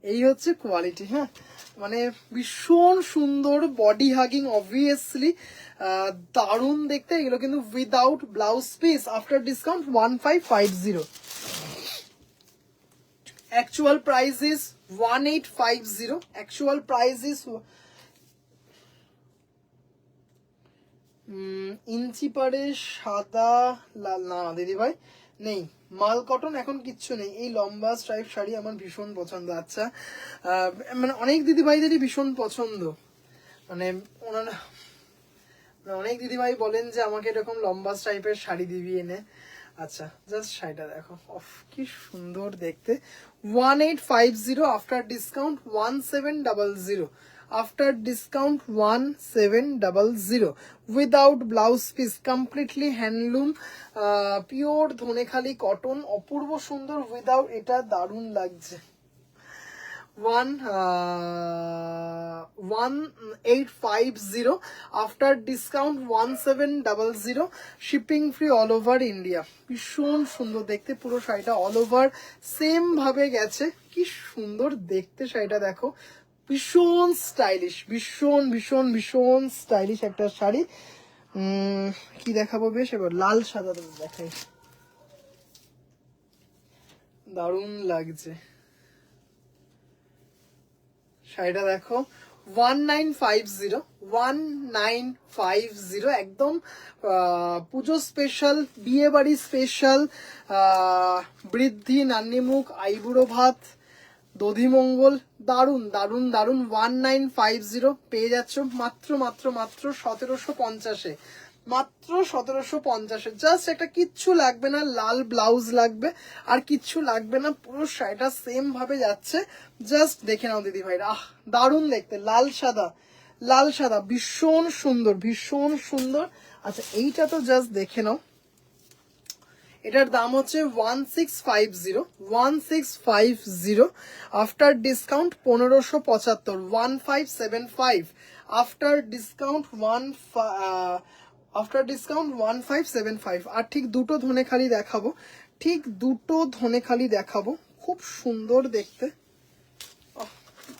এই হচ্ছে কোয়ালিটি। হ্যাঁ, মানে ভীষণ সুন্দর, বডি হাগিং অবভিয়াসলি, দারুণ দেখতে। এগুলো কিন্তু without blouse piece, after discount 1550। actual price is 1850। actual price is ইঞ্চি পারে সাদা লাল, না দিদি ভাই নেই, মাল কটন এখন কিচ্ছু নেই। এই লম্বা স্ট্রাইপ শাড়ি আমার ভীষণ পছন্দ। আচ্ছা, মানে অনেক দিদি ভাইদেরই ভীষণ পছন্দ, মানে ওনারা অনেক দিদি ভাই বলেন যে আমাকে এরকম লম্বা স্ট্রাইপের শাড়ি দিবি এনে। আচ্ছা, জাস্ট শাড়িটা দেখো, অফ কি সুন্দর দেখতে। 1850 after discount 1700। After discount 1700 without blouse piece, completely handloom, pure Dhanekhali cotton, অপূর্ব সুন্দর উইদাউট। এটা দারুণ লাগছে। 1850 after discount 1700, shipping free all over India. ভীষণ সুন্দর দেখতে, পুরো শাড়িটা অল ওভার সেম ভাবে গেছে। কি সুন্দর দেখতে শাড়িটা দেখো, ভীষণ স্টাইলিশ, ভীষণ স্টাইলিশ একটা শাড়ি। কি দেখাবো বেশ, এবার লাল সাদা দেখাই, দারুণ লাগছে শাড়িটা দেখো। 1950 একদম পুজো স্পেশাল, বিয়ে বাড়ি স্পেশাল, বৃদ্ধি, নান্নিমুখ, আইবুড়ো ভাত, দধিমঙ্গল, দারুণ 1950 পেয়ে যাচ্ছ মাত্র 1750-এ। মাত্র 1750। জাস্ট একটা কিচ্ছু লাগবে না, লাল ব্লাউজ লাগবে আর কিচ্ছু লাগবে না, পুরো শাড়িটা সেম ভাবে যাচ্ছে। জাস্ট দেখে নাও দিদি ভাই, আহ দারুণ দেখতে, লাল সাদা, লাল সাদা, ভীষণ সুন্দর, ভীষণ সুন্দর। আচ্ছা এইটা তো জাস্ট দেখে নাও, এটার দাম হচ্ছে 1650, 1650 after discount 1575, 1575 after discount, after discount 1575। আর ঠিক দুটো ধনেখালি দেখাবো, ঠিক দুটো ধনেখালি দেখাবো, খুব সুন্দর দেখতে,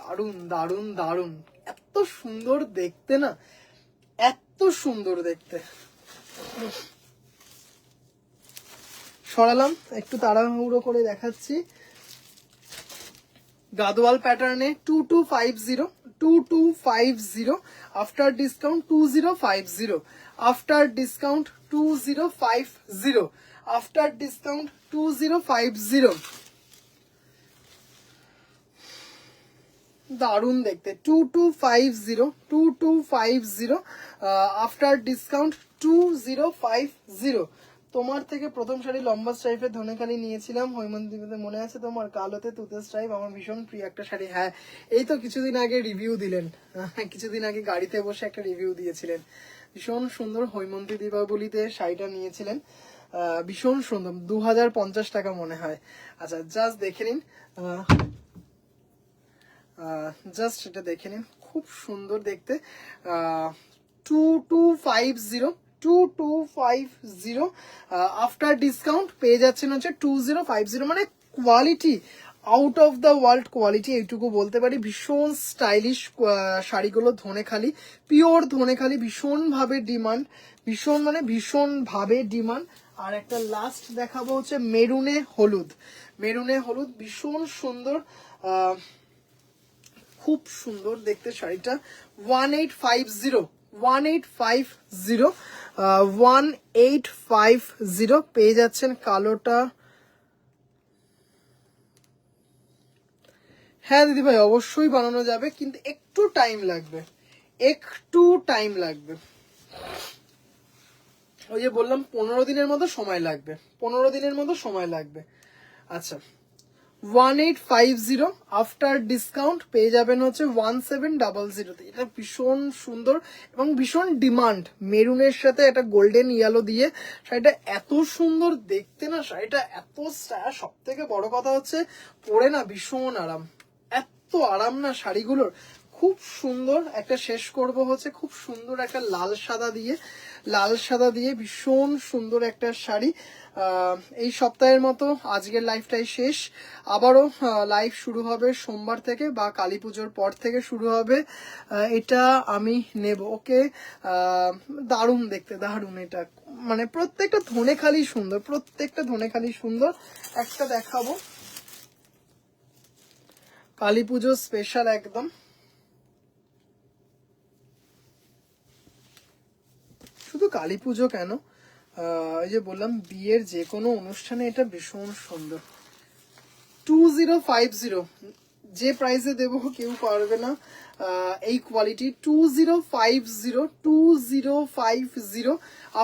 দারুন দারুন দারুন, এত সুন্দর দেখতে না, এত সুন্দর দেখতে। সরালাম, একটু তাড়াহুড়ো করে দেখাচ্ছি। গাদোয়াল প্যাটার্নে 2250, 2250 after discount 2050, after discount 2050, after discount 2050। দারুণ দেখতে, 2250, 2250 আফটার ডিসকাউন্ট 2050। তোমার থেকে প্রথম শাড়ি লম্বা স্ট্রাইপের ধনেখালি নিয়েছিলাম হৈমন্তীতে, মনে আছে তোমার? কালোতে তুতে স্ট্রাইপ, আমার ভীষণ প্রিয় একটা শাড়ি। হ্যাঁ, এই তো কিছুদিন আগে রিভিউ দিলেন, কিছুদিন আগে গাড়িতে বসে একটা রিভিউ দিয়েছিলেন, ভীষণ সুন্দর। হৈমন্তী দীপাবলিতে শাড়িটা নিয়েছিলেন, ভীষণ সুন্দর, 2050 টাকা মনে হয়। আচ্ছা জাস্ট দেখে নিন, জাস্ট এটা দেখে নিন, খুব সুন্দর দেখতে। 2250, 2250 আফটার ডিসকাউন্ট পেয়ে যাচ্ছেন হচ্ছে 2050। মানে quality out of the world quality, এইটুকু বলতে পারি। ভীষণ স্টাইলিশ শাড়িগুলো, ধনেখালি, পিওর ধনেখালি, ভীষণভাবে ডিমান্ড, ভীষণ মানে ভীষণভাবে ডিমান্ড। আর একটা লাস্ট দেখাবো হচ্ছে মেরুনে হলুদ, মেরুনে হলুদ, ভীষণ সুন্দর, খুব সুন্দর দেখতে শাড়িটা। 1850, 1850, 1850 পেয়ে যাচ্ছেন। কালোটা, হ্যাঁ দিদি ভাই অবশ্যই বানানো যাবে, কিন্তু একটু টাইম লাগবে, একটু টাইম লাগবে। ওই যে বললাম 15 দিনের মতো সময় লাগবে, 15 দিনের মতো সময় লাগবে। আচ্ছা 1850 আফটার ডিসকাউন্ট পেয়ে যাবেন হচ্ছে 1700। এটা ভীষণ সুন্দর এবং ভীষণ ডিমান্ড, মেরুনের সাথে একটা গোল্ডেন ইয়েলো দিয়ে শাড়িটা এত সুন্দর দেখতে না, শাড়িটা এত সব থেকে বড় কথা হচ্ছে পরে না ভীষণ আরাম, এত আরাম না শাড়িগুলোর, খুব সুন্দর। একটা শেষ করব হচ্ছে খুব সুন্দর একটা লাল সাদা দিয়ে, লাল সাদা দিয়ে ভীষণ সুন্দর একটা শাড়ি। এই সপ্তাহের মতো আজকের লাইভটাই শেষ, আবারও লাইভ শুরু হবে সোমবার থেকে বা কালী পুজোর পর থেকে শুরু হবে, এটা আমি নেব। ওকে, দারুণ দেখতে, দারুণ, এটা মানে প্রত্যেকটা ধনেখালি সুন্দর, প্রত্যেকটা ধনেখালি সুন্দর। একটা দেখাবো কালী পুজো স্পেশাল একদম, শুধু কালী পুজো কেন, এই যে বললাম বিয়ের যে কোনো অনুষ্ঠানে এটা ভীষণ সুন্দর। 2050, যে প্রাইসে দেবো কেউ পারবে না এই কোয়ালিটি। 2050, 2050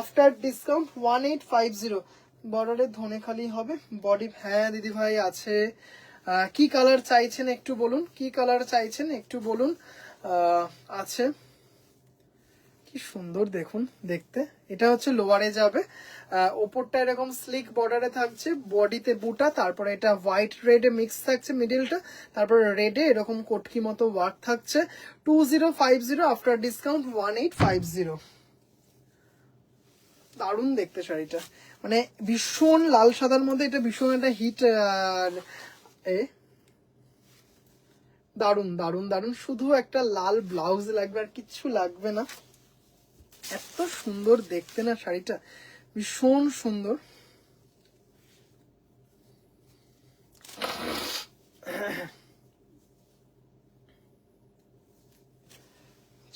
after discount 1850। বর্ডারের ধনেখালি হবে, বডি, হ্যাঁ দিদি ভাই আছে। কি কালার চাইছেন একটু বলুন, কি কালার চাইছেন একটু বলুন। আছে, কি সুন্দর দেখুন দেখতে। এটা হচ্ছে লোয়ারে যাবে, ওপরটা এরকম স্লিক বর্ডারে থাকছে, বডিতে বুটা, তারপরে এটা হোয়াইট রেডে মিক্স থাকছে মিডিলটা, তারপরে রেডে এরকম কোটকি মতো ওয়ার্ক থাকছে। 2050 আফটার ডিসকাউন্ট 1850। দারুণ দেখতে শাড়িটা, মানে ভীষণ লাল সাদার মধ্যে এটা ভীষণ একটা হিট, এ দারুণ দারুণ দারুণ। শুধু একটা লাল ব্লাউজ লাগবে আর কিচ্ছু লাগবে না, এত সুন্দর দেখতে না শাড়িটা, ভীষণ সুন্দর।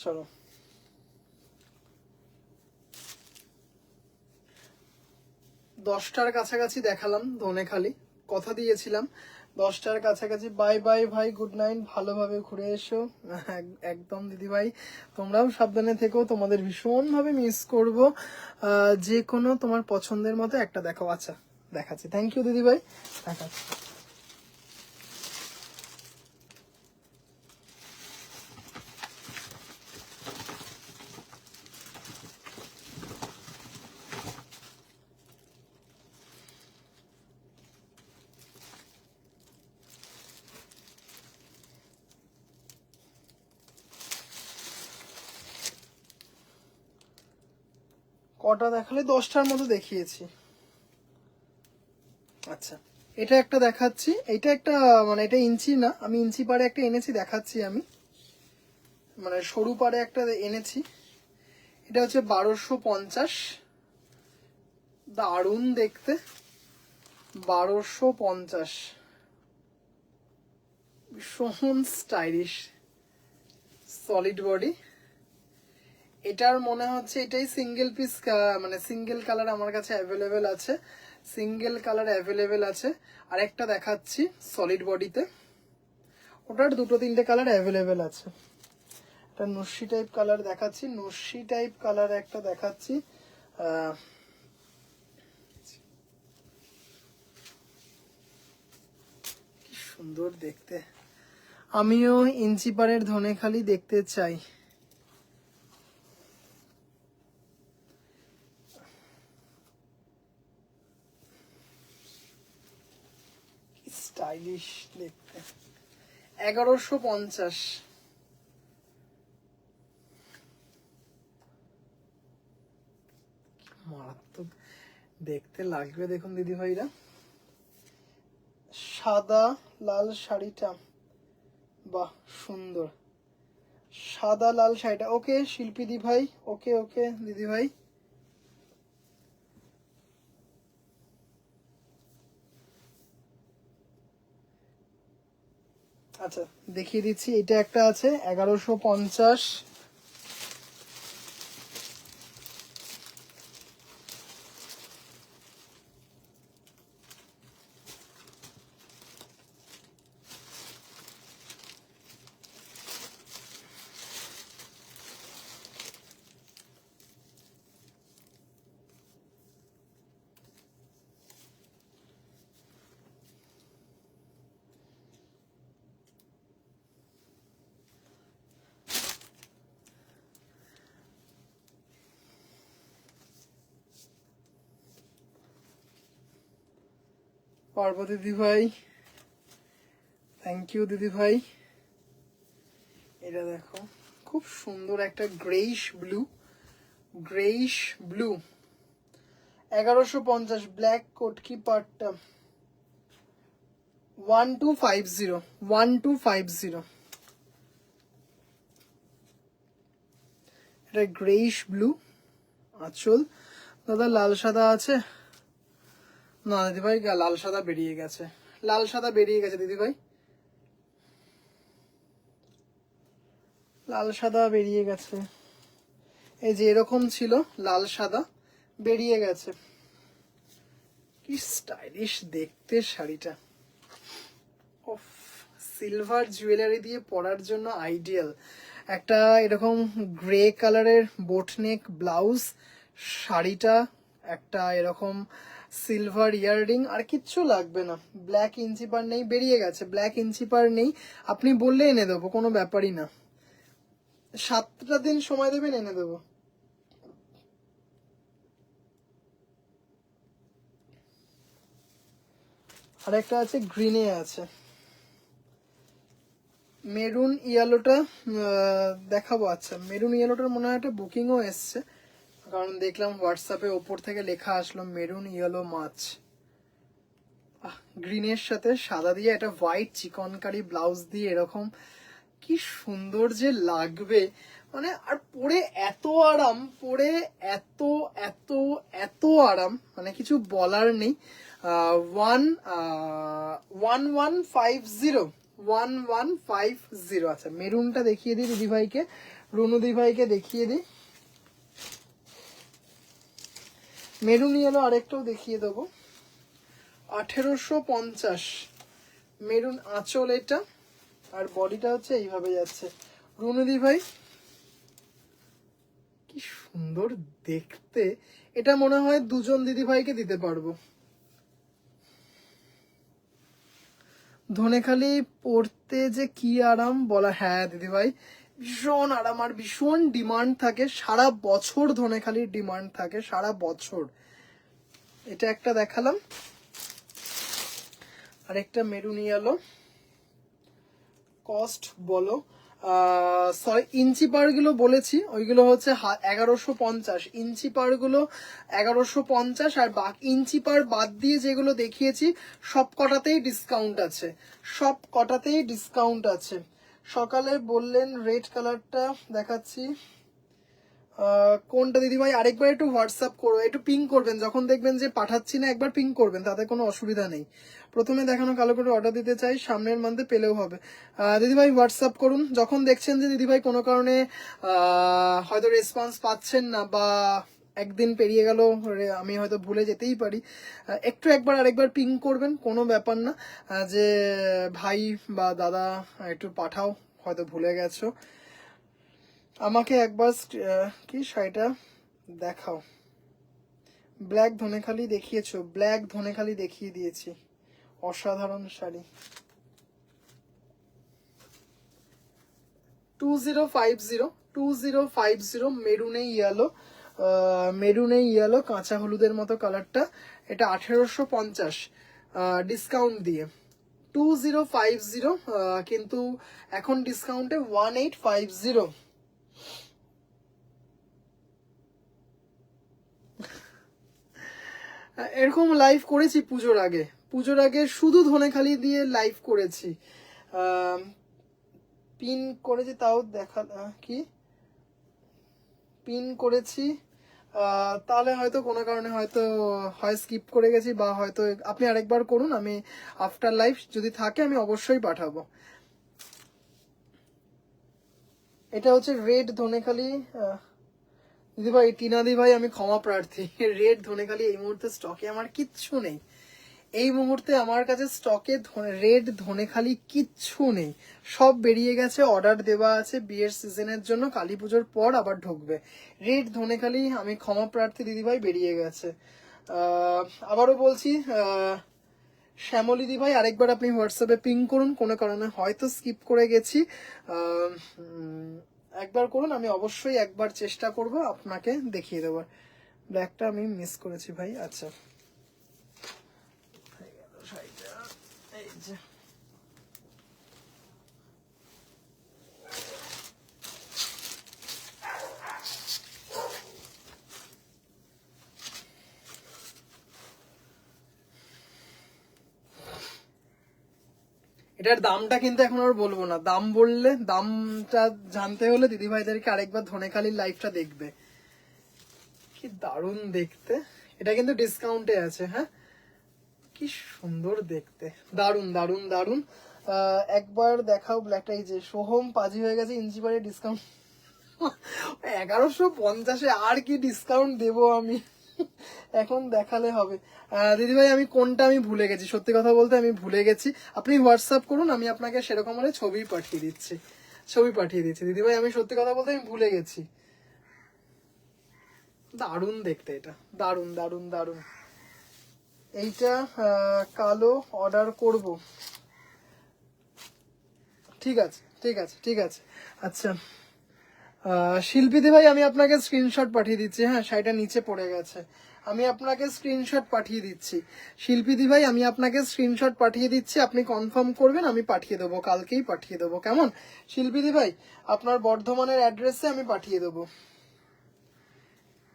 চলো 10টার কাছাকাছি দেখালাম ধনেখালি, কথা দিয়েছিলাম 10টার কাছাকাছি। বাই বাই ভাই, গুড নাইট, ভালোভাবে ঘুরে এসো। একদম দিদি ভাই, তোমরাও সাবধানে থেকো, তোমাদের ভীষণ ভাবে মিস করবো। যে কোনো তোমার পছন্দের মতো একটা দেখো। আচ্ছা দেখাচ্ছি, থ্যাংক ইউ দিদি ভাই, দেখাচ্ছি। কটা দেখালে? 10টার মতো দেখিয়েছি। আচ্ছা এটা একটা দেখাচ্ছি, এটা একটা মানে এটা ইঞ্চি না, আমি ইঞ্চি পারে একটা এনেছি, দেখাচ্ছি আমি, মানে সরু পারে একটা এনেছি। এটা হচ্ছে 1250, দারুণ দেখতে। 1250, ভীষণ স্টাইলিশ, সলিড বডি। এটার মনে হচ্ছে এটাই সিঙ্গেল পিস, মানে সিঙ্গেল কালার আমার কাছে অ্যাভেলেবেল আছে, সিঙ্গেল কালার অ্যাভেলেবেল আছে। আর একটা দেখাচ্ছি সলিড বডিতে, ওটার দুটো তিনটে কালার অ্যাভেলেবেল আছে। একটা নস্যি টাইপ কালার দেখাচ্ছি, নস্যি টাইপ কালার একটা দেখাচ্ছি। কি সুন্দর দেখতে, আমিও ইঞ্চি পাড়ের ধনেখালি দেখতে চাই। স্টাইলিশ দেখতে। 1150, মারাত্মক দেখতে লাগবে। দেখুন দিদি ভাইরা, সাদা লাল শাড়িটা, বাহ সুন্দর, সাদা লাল শাড়িটা। ওকে শিল্পী দি ভাই, ওকে ওকে দিদি ভাই। আচ্ছা দেখিয়ে দিচ্ছি, এটা একটা আছে 1150। পার্বতী দিদি ভাই, থ্যাংক ইউ দিদি ভাই। এটা দেখো খুব সুন্দর একটা greyish blue, greyish blue, 1150, black কোটকি পাটটা, 1250, 1250। এটা গ্রেইশ ব্লু আঁচল। দাদা লাল সাদা আছে? না দিদি ভাই, লাল সাদা বেরিয়ে গেছে, লাল সাদা বেরিয়ে গেছে দিদি ভাই, লাল সাদা বেরিয়ে গেছে। এই যে এরকম ছিল লাল সাদা, বেরিয়ে গেছে। কি স্টাইলিশ দেখতে শাড়িটা, ওফ, সিলভার জুয়েলারি দিয়ে পরার জন্য আইডিয়াল। একটা এরকম গ্রে কালারের বোটনেক ব্লাউজ, শাড়িটা একটা এরকম সিলভার ইয়াররিং, আর কিচ্ছু লাগবে না। ব্ল্যাক ইঞ্চি পার নেই, বেরিয়ে গেছে, ব্ল্যাক ইঞ্চি পার নেই, আপনি বললে এনে দেবো, কোনো ব্যাপারই না। 7টা দিন সময় দেবেন, এনে দেবো। আর একটা আছে গ্রিনে আছে, মেরুন ইয়েলোটা দেখাবো। আচ্ছা মেরুন ইয়েলোটার মনে হয় একটা বুকিংও এসছে, কারণ দেখলাম হোয়াটসঅ্যাপে ওপর থেকে লেখা আসলো মেরুন ইয়েলো মাছ। গ্রিনের সাথে সাদা দিয়ে একটা হোয়াইট চিকনকারি ব্লাউজ দিয়ে এরকম কি সুন্দর যে লাগবে, মানে আর পরে এত আরাম, পরে এত এত এত আরাম, মানে কিছু বলার নেই। 1150, 1150। আচ্ছা মেরুনটা দেখিয়ে দিই দিদি ভাইকে, রুনু দিদি ভাইকে দেখিয়ে দিই, মেরুন ইয়েলো আরেকটাও দেখিয়ে দেবো। 1850, মেরুন আঁচল এটা, আর বডিটা হচ্ছে এইভাবে যাচ্ছে। রুনুদি ভাই কি সুন্দর দেখতে, এটা মনে হয় দুজন দিদি ভাইকে দিতে পারবো। ধনেখালি পড়তে যে কি আরাম বলা, হ্যাঁ দিদি ভাই ভীষণ আরাম, আর ভীষণ ডিমান্ড থাকে সারা বছর, ধনেখালির ডিমান্ড থাকে সারা বছর। এটা একটা দেখালাম, আর একটা মেরুন ইয়েলো। কস্ট বলো, সরি ইঞ্চি পার গুলো বলেছি, ওইগুলো হচ্ছে 1150 ইঞ্চি পার গুলো 1150, আর বাকি ইঞ্চি পার বাদ দিয়ে যেগুলো দেখিয়েছি সব কটাতেই ডিসকাউন্ট আছে, সব কটাতেই ডিসকাউন্ট আছে। সকালে বললেন রেড কালারটা দেখাচ্ছি, কোনটা দিদিভাই আরেকবার একটু হোয়াটসঅ্যাপ করো, একটু পিং করবেন যখন দেখবেন যে পাঠাচ্ছি না, একবার পিং করবেন, তাতে কোনো অসুবিধা নেই। প্রথমে দেখানো কালো করে অর্ডার দিতে চাই, সামনের মান্থে পেলেও হবে। দিদিভাই হোয়াটসঅ্যাপ করুন যখন দেখছেন যে দিদিভাই কোনো কারণে হয়তো রেসপন্স পাচ্ছেন না, বা একদিন পেরিয়ে গেল আমি হয়তো ভুলে যেতেই পারি, একটু একবার আরেকবার পিং করবেন, কোনো ব্যাপার না, যে ভাই বা দাদা একটু পাঠাও, হয়তো ভুলে গেছো। আমাকে একবার কি শাড়িটা দেখাও, ব্ল্যাক ধনেখালি দেখিয়েছো, ব্ল্যাক ধনেখালি দেখিয়ে দিয়েছি, অসাধারণ শাড়ি। 2050 মেরুনে ইয়েলো, মেরুনে ইয়েলো কাঁচা হলুদের মতো কালারটা, এটা 1850 ডিসকাউন্ট দিয়ে 2050, কিন্তু এখন ডিসকাউন্টে 1850। এরকম লাইভ করেছি পুজোর আগে শুধু ধনেখালি দিয়ে লাইভ করেছি, পিন করেছি, তাও দেখা কি পিন করেছি, তাহলে হয়তো কোনো কারণে হয়তো হয় স্কিপ করে গেছি, বা হয়তো আপনি আরেকবার করুন, আমি আফটার লাইভ যদি থাকে আমি অবশ্যই পাঠাবো। এটা হচ্ছে রেড ধনেখালি, দিদি ভাই টিনাদি ভাই আমি ক্ষমা প্রার্থী, রেড ধনেখালি এই মুহূর্তে স্টকে আমার কিচ্ছু নেই, এই মুহূর্তে আমার কাছে স্টকে রেড ধনেখালি কিচ্ছু নেই, সব বেরিয়ে গেছে, অর্ডার দেওয়া আছে বিয়ের সিজনের জন্য, কালী পুজোর পর আবার ঢুকবে। রেড ধনেখালি আমি ক্ষমা প্রার্থী দিদিভাই, বেরিয়ে গেছে। আবারও বলছি, শ্যামলী দি ভাই আরেকবার আপনি হোয়াটসঅ্যাপে পিং করুন, কোনো কারণে হয়তো স্কিপ করে গেছি, একবার করুন, আমি অবশ্যই একবার চেষ্টা করব আপনাকে দেখিয়ে দেবার। ব্ল্যাকটা আমি মিস করেছি ভাই, আচ্ছা এই যে এটার দামটা কিন্তু এখন আর বলবো না, দাম বললে দামটা জানতে হলে দিদিভাইদেরকে আরেকবার ধনেখালির লাইভটা দেখবে। কি দারুণ দেখতে, এটা কিন্তু ডিসকাউন্টে আছে, হ্যাঁ কি সুন্দর দেখতে, দারুণ দারুণ দারুণ। একবার দেখাও ব্ল্যাকটা, এই যে সোহম পাজি হয়ে গেছে, ইঞ্চি পারে ডিসকাউন্ট 1150, আর কি ডিসকাউন্ট দেবো আমি, এখন দেখালে হবে। দিদিভাই আমি কোনটা আমি ভুলে গেছি, সত্যি কথা বলতে আমি ভুলে গেছি, আপনি হোয়াটসঅ্যাপ করুন, আমি আপনাকে সেরকম হলে ছবি পাঠিয়ে দিচ্ছি, দিদিভাই আমি সত্যি কথা বলতে আমি ভুলে গেছি। দারুণ দেখতে এটা, দারুণ দারুণ দারুণ। এইটা কালো অর্ডার করব, ঠিক আছে ঠিক আছে ঠিক আছে। আচ্ছা শিল্পীদি ভাই আমি আপনাকে স্ক্রিনশট পাঠিয়ে দিচ্ছি, হ্যাঁ শাড়িটা নিচে পড়ে গেছে, আমি আপনাকে স্ক্রিনশট পাঠিয়ে দিচ্ছি। শিল্পীদি ভাই আমি আপনাকে স্ক্রিনশট পাঠিয়ে দিচ্ছি, আপনি কনফার্ম করবেন, আমি পাঠিয়ে দেবো, কালকেই পাঠিয়ে দেবো, কেমন শিল্পীদি ভাই, আপনার বর্ধমানের অ্যাড্রেসে আমি পাঠিয়ে দেবো।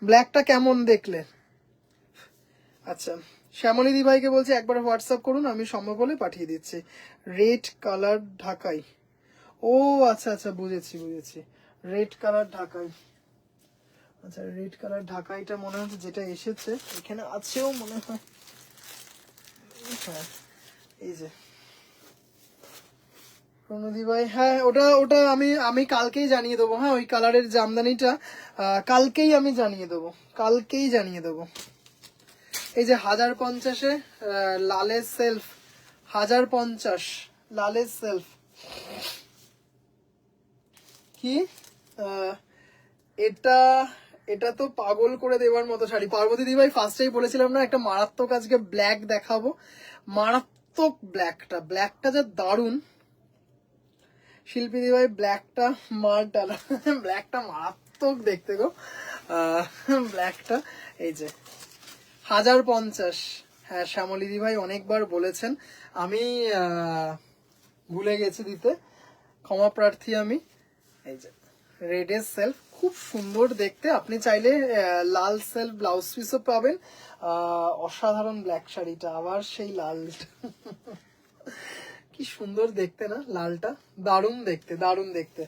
ব্ল্যাকটা কেমন দেখলে? আচ্ছা শ্যামলী দি ভাইকে বলছি একবার হোয়াটসঅ্যাপ করুন, আমি সম্ভব হলে পাঠিয়ে দিচ্ছি। রেড কালার ঢাকাই, ও আচ্ছা আচ্ছা বুঝেছি বুঝেছি, রেড কালার ঢাকাই, আচ্ছা রেড কালার ঢাকাইটা মনে হচ্ছে যেটা এসেছে এখানে আছেও মনে হয়, হ্যাঁ এই যে প্রণদি ভাই, হ্যাঁ ওটা ওটা আমি কালকেই জানিয়ে দেবো, হ্যাঁ ওই কালারের জামদানিটা কালকেই আমি জানিয়ে দেবো, কালকেই জানিয়ে দেবো। এই যে 1050-এ লালের সেলফ, 1050 লালের সেলফ। কি এটা এটা তো পাগল করে দেওয়ার মতো শাড়ি। পার্বতী দি ভাই ফার্স্টেই বলেছিলাম না একটা মারাত্মক আজকে ব্ল্যাক দেখাবো, মারাত্মক ব্ল্যাকটা যা দারুণ। শিল্পী দি ভাই ব্ল্যাকটা মার ডালা, ব্ল্যাকটা মারাত্মক দেখতে গো ব্ল্যাকটা। এই যে 1050। হ্যাঁ শ্যামলী দি ভাই অনেকবার বলেছেন, আমি ভুলে গেছি দিতে, ক্ষমা প্রার্থী আমি। এই যে রেডের সেলফ খুব সুন্দর দেখতে, আপনি চাইলে লাল সেলফ ব্লাউজ পিসও পাবেন। অসাধারণ ব্ল্যাক শাড়িটা, আবার সেই লালটা কি সুন্দর দেখতে না লালটা, দারুণ দেখতে দারুণ দেখতে।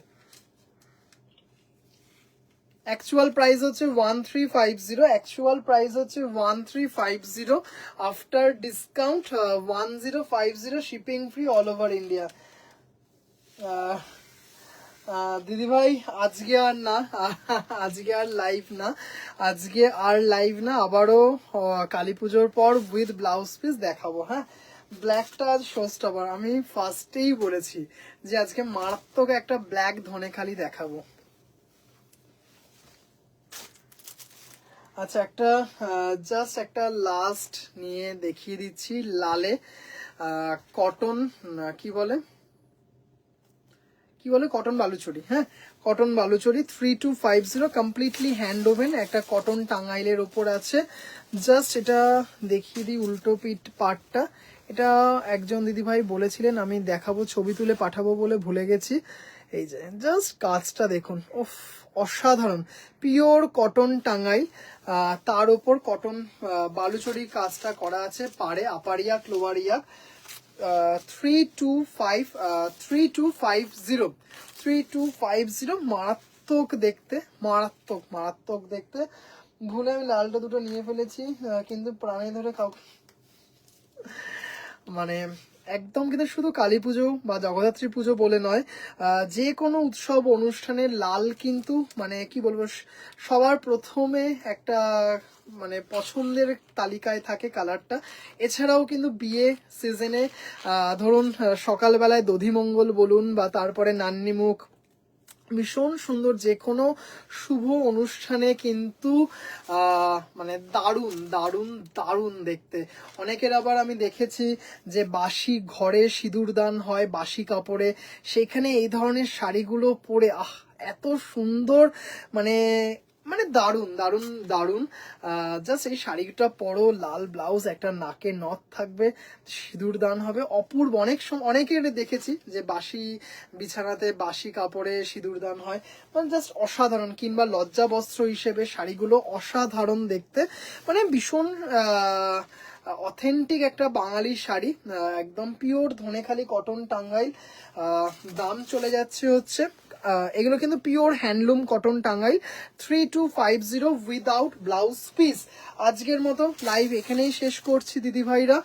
অ্যাকচুয়াল প্রাইস হচ্ছে 1350, অ্যাকচুয়াল প্রাইস হচ্ছে 1350, after discount 1050, shipping free all over India. দিদি ভাই আজকে আর না, আজকে আর লাইভ না, আজকে আর লাইভ না, আবারও কালী পুজোর পর উইথ ব্লাউজ পিস দেখাবো। হ্যাঁ ব্ল্যাকটা আজ শোস্টপার, আমি ফার্স্টেই বলেছি যে আজকে মারাত্মক একটা ব্ল্যাক ধনেখালি দেখাবো। আচ্ছা একটা জাস্ট একটা লাস্ট নিয়ে দেখিয়ে দিচ্ছি লালে, কটন কি বলে কটন বালুচরি। হ্যাঁ cotton Baluchari 3250, completely hand oven, একটা কটন টাঙ্গাইলের ওপর আছে। জাস্ট এটা দেখিয়ে দিই উল্টো পিঠ পার্টটা। এটা একজন দিদিভাই বলেছিলেন আমি দেখাবো, ছবি তুলে পাঠাবো বলে ভুলে গেছি। এই যে জাস্ট কাজটা দেখুন, ওফ অসাধারণ, পিওর কটন টাঙ্গাইল, তার ওপর কটন বালুচরির কাজটা করা আছে, পাড়ে আপার ইয়াক লোয়ার ইয়াক। 3250, মারাত্মক দেখতে, মারাত্মক দেখতে। ভুলে আমি লালটা দুটো নিয়ে ফেলেছি, কিন্তু প্রাণে ধরে কাউকে মানে একদম কিন্তু শুধু কালী পুজো বা জগদ্ধাত্রী পুজো বলে নয়, যে কোনো উৎসব অনুষ্ঠানের লাল কিন্তু মানে কি বলবো সবার প্রথমে একটা মানে পছন্দের তালিকায় থাকে কালারটা। এছাড়াও কিন্তু বিয়ে সিজনে ধরুন সকালবেলায় দধিমঙ্গল বলুন বা তারপরে নান্নিমুখ, ভীষণ সুন্দর যে কোনো শুভ অনুষ্ঠানে কিন্তু মানে দারুণ দারুণ দারুণ দেখতে। অনেকের আবার আমি দেখেছি যে বাসি ঘরে সিঁদুর দান হয় বাসি কাপড়ে, সেখানে এই ধরনের শাড়িগুলো পরে এত সুন্দর, মানে মানে দারুণ দারুণ দারুণ। জাস্ট এই শাড়িটা পরো, লাল ব্লাউজ, একটা নাকে নথ থাকবে, সিঁদুর দান হবে, অপূর্ব। অনেক সময় অনেকের দেখেছি যে বাসি বিছানাতে বাসি কাপড়ে সিঁদুর দান হয়, মানে জাস্ট অসাধারণ। কিংবা লজ্জা বস্ত্র হিসেবে শাড়িগুলো অসাধারণ দেখতে, মানে ভীষণ অথেন্টিক একটা বাঙালি শাড়ি, একদম পিওর ধনেখালি কটন টাঙ্গাইল। দাম চলে যাচ্ছে হচ্ছে এগুলো কিন্তু pure handloom cotton Tangail, 3250 without blouse piece. আজকের মতো লাইভ এখানেই শেষ করছি দিদিভাইরা।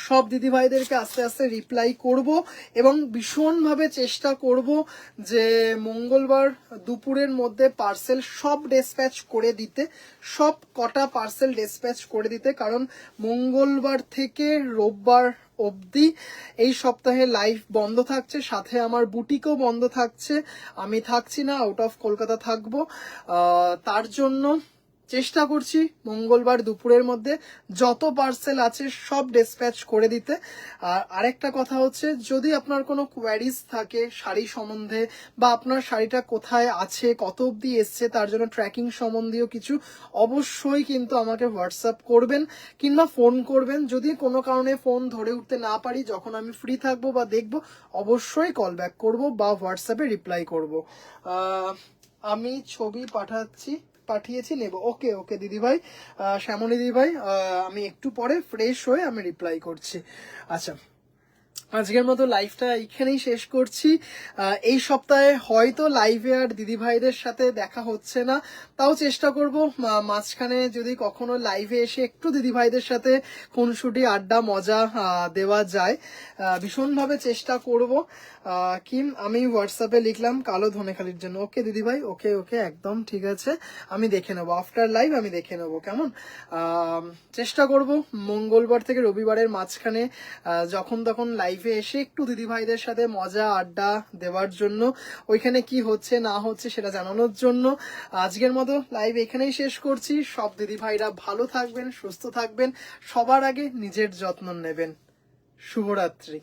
সব দিদিভাইদেরকে আস্তে আস্তে রিপ্লাই করব এবং ভীষণভাবে চেষ্টা করব যে মঙ্গলবার দুপুরের মধ্যে পার্সেল সব ডেসপ্যাচ করে দিতে, সব কটা পার্সেল ডেসপ্যাচ করে দিতে, কারণ মঙ্গলবার থেকে রোববার অবধি এই সপ্তাহে লাইভ বন্ধ থাকছে, সাথে আমার বুটিকও বন্ধ থাকছে, আমি থাকছি না, আউট অফ কলকাতা থাকবো। তার জন্য চেষ্টা করছি মঙ্গলবার দুপুরের মধ্যে যত পার্সেল আছে সব ডিসপ্যাচ করে দিতে। আর আরেকটা কথা হচ্ছে, যদি আপনার কোনো কোয়ারিজ থাকে শাড়ি সম্বন্ধে বা আপনার শাড়িটা কোথায় আছে কত অবধি এসছে তার জন্য ট্র্যাকিং সম্বন্ধীয় কিছু, অবশ্যই কিন্তু আমাকে হোয়াটসঅ্যাপ করবেন কিংবা ফোন করবেন। যদি কোনো কারণে ফোন ধরে উঠতে না পারি, যখন আমি ফ্রি থাকবো বা দেখবো অবশ্যই কল ব্যাক করবো বা হোয়াটসঅ্যাপে রিপ্লাই করবো। আমি ছবি পাঠিয়েছি নেব। ওকে ওকে দিদিভাই, শ্যামলী দিদিভাই, আমি একটু পরে ফ্রেশ হয়ে আমি রিপ্লাই করছি। আচ্ছা আজকের মতো লাইভটা এখানেই শেষ করছি। এই সপ্তাহে হয়তো লাইভে আর দিদি ভাইদের সাথে দেখা হচ্ছে না, তাও চেষ্টা করব মাঝখানে যদি কখনো লাইভে এসে একটু দিদি ভাইদের সাথে খুনসুটি আড্ডা মজা দেওয়া যায়, ভীষণভাবে চেষ্টা করব। কি আমি হোয়াটসঅ্যাপে লিখলাম কালো ধনেখালির জন্য, ওকে দিদি ভাই, ওকে ওকে একদম ঠিক আছে, আমি দেখে নেবো আফটার লাইভ, আমি দেখে নেবো কেমন। চেষ্টা করব মঙ্গলবার থেকে রবিবারের মাঝখানে যখন তখন লাইভে এসে একটু দিদি ভাইদের সাথে মজা আড্ডা দেওয়ার জন্য, ওইখানে কি হচ্ছে না হচ্ছে সেটা জানানোর জন্য। আজকের মতো লাইভ এখানেই শেষ করছি। সব দিদি ভাইরা ভালো থাকবেন, সুস্থ থাকবেন, সবার আগে নিজের যত্ন নেবেন। শুভরাত্রি।